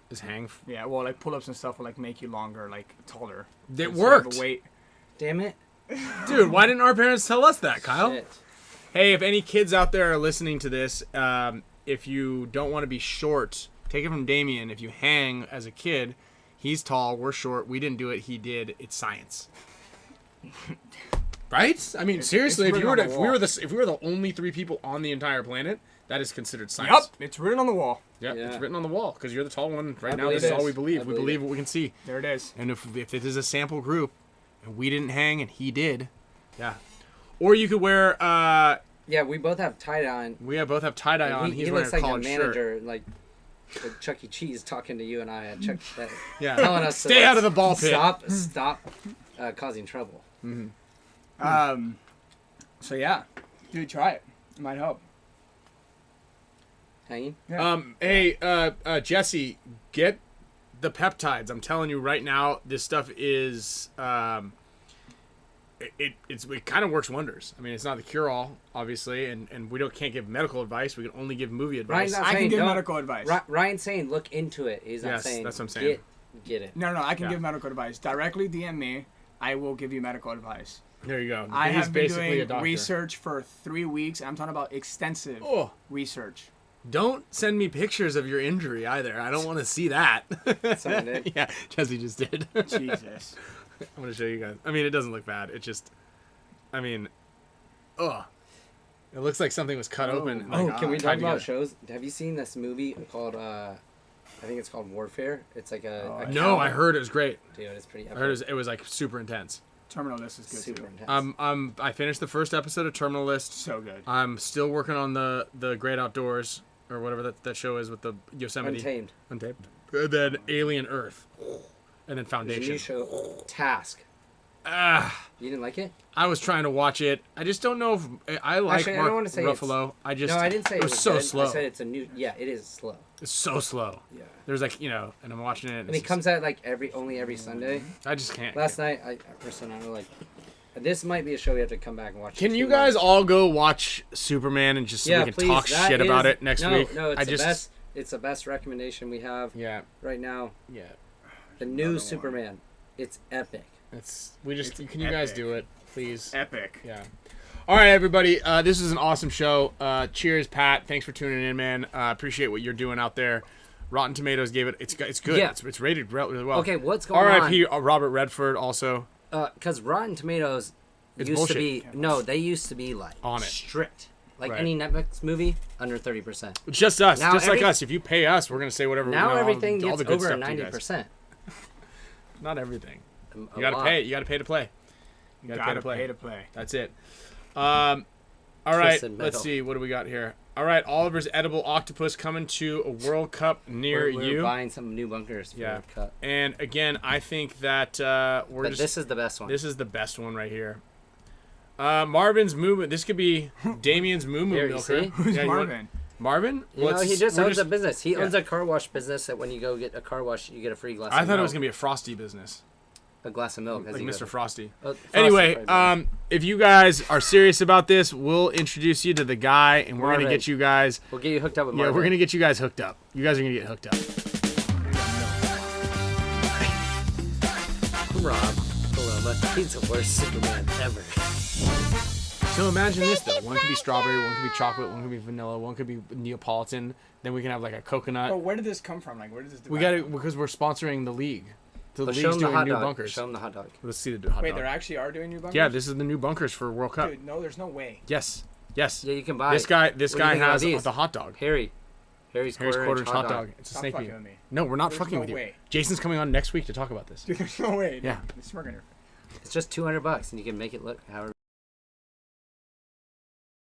Just hang. Yeah, well, like pull-ups and stuff will like make you longer, like taller. It Instead of worked, a weight. Damn it. dude. Why didn't our parents tell us that, Kyle? Shit. Hey, if any kids out there are listening to this, if you don't want to be short, take it from Damien. If you hang as a kid, he's tall, we're short. We didn't do it, he did. It's science. Right? I mean, seriously, if written you were on to, the wall. if we were the only 3 people on the entire planet, that is considered science. Yup, it's written on the wall. Yep, Yeah. it's written on the wall because you're the tall one right I now. believe This is it. all we I believe. We believe believe it. what we can see. There it is. And if it is a sample group, and we didn't hang and he did, yeah. Or you could wear. Yeah, we both have tie-dye on. We both have tie dye on. He He's wearing looks a like a collared shirt. manager, like Chuck E. Cheese talking to you and I at Chuck. Yeah. Telling us to, Stay out of the ball pit. Stop causing trouble. So yeah, dude, try it. It might help. Hanging. Hey, Jesse, get the peptides. I'm telling you right now, this stuff is it kind of works wonders. I mean, it's not the cure all, obviously, and we can't give medical advice. We can only give movie advice. Ryan's not I can saying give don't- medical advice. Ryan's saying look into it. He's not Yes, saying that's what I'm saying. Get it. No, I can Yeah. give medical advice. Directly DM me. I will give you medical advice. There you go. I He's have been basically a doing doctor. research for 3 weeks. I'm talking about extensive Oh, research. don't send me pictures of your injury either. I don't want to see that. Someone did. Yeah, Jesse just did. Jesus. I'm going to show you guys. I mean, it doesn't look bad. It just, I mean, ugh. It looks like something was cut open. and, Oh, like, can we tied talk about together. shows? Have you seen this movie called? I think it's called Warfare. It's like a No, I heard it was great. dude. It's pretty. I heard it was like super intense. Terminal List is good super too. intense. I finished the first episode of Terminal List. So good. I'm still working on the Great Outdoors or whatever that show is with the Yosemite. Untamed. Untamed. And then Alien Earth. And then There's a Foundation. new show, Task. Ah, You didn't like it? I was trying to watch it. I just don't know if I like Actually, I Mark don't wanna say it's- Ruffalo. I just No, I didn't say it was so good. slow. I said it's a new. Yeah, it is slow. It's so slow. Yeah. There's like and I'm watching it. And it comes out like only every Sunday. I just can't. Last night, I like. This might be a show we have to come back and watch. Can in you 2 guys months. all go watch Superman and just so Yeah, we can please. talk That shit about is- it next no, week? No, it's I the just best. It's the best recommendation we have yeah right now. yeah. The new Superman. It's epic. Can you epic. guys do it, please? Epic. Yeah. All right, everybody. This is an awesome show. Cheers, Pat. Thanks for tuning in, man. Appreciate what you're doing out there. Rotten Tomatoes gave it. It's good. Yeah. It's rated really well. Okay, what's going R.I.P. Robert Redford also. Because Rotten Tomatoes It's used bullshit. to be they used to be like On it. strict. Like Right. any Netflix movie, under 30%. Just us. Now just like every- us. If you pay us, we're gonna say whatever. Now all everything the gets good over stuff to you guys. 90%. Not everything. A You gotta lot. pay. You gotta pay to play. You gotta, Gotta pay pay to play. to play. That's it. All right. Twisted Let's metal. see. What do we got here? All right. Oliver's Edible Octopus coming to a World Cup near We're you. buying some new bunkers for Yeah. the cut. And again, I think that But this is the best one. This is the best one right here. Marvin's movement. This could be Damien's moo Here, you milker. see? Who's Yeah, you want- Marvin? Marvin? You know, he just we're owns a business. He owns yeah. a car wash business that when you go get a car wash, you get a free glass I of thought it milk. was gonna be a Frosty business, a glass of milk. as like you Mr. go. Frosty. Frosty Anyway, fries, if you guys are serious about this, we'll introduce you to the guy, and we're gonna Marvin. get you guys. we'll get you hooked up with Yeah, Marvin. we're gonna get you guys hooked up. You guys are gonna get hooked up. Rob. He's the worst Superman ever. So imagine this though. One could be strawberry, one could be chocolate, one could be vanilla, one could be Neapolitan. Then we can have like a coconut. But where did this come from? Like, where does this? We got it because we're sponsoring the league. The But show league's him the doing hot new dog. bunkers. Show him the hot dog. Let's see the hot Wait, dog. they actually are doing new bunkers? Yeah, this is the new bunkers for World Cup. Dude, no, there's no way. Yes, yes. Yeah, you can buy. This guy What do you has think about these? the hot dog. Harry's Harry's quarter quarter inch hot dog. It's a Stop snake fucking meat. with me. No, we're not There's fucking no with you. way. Jason's coming on next week to talk about this. Dude, there's no way. Yeah. It's smirking her. It's just $200 and you can make it look however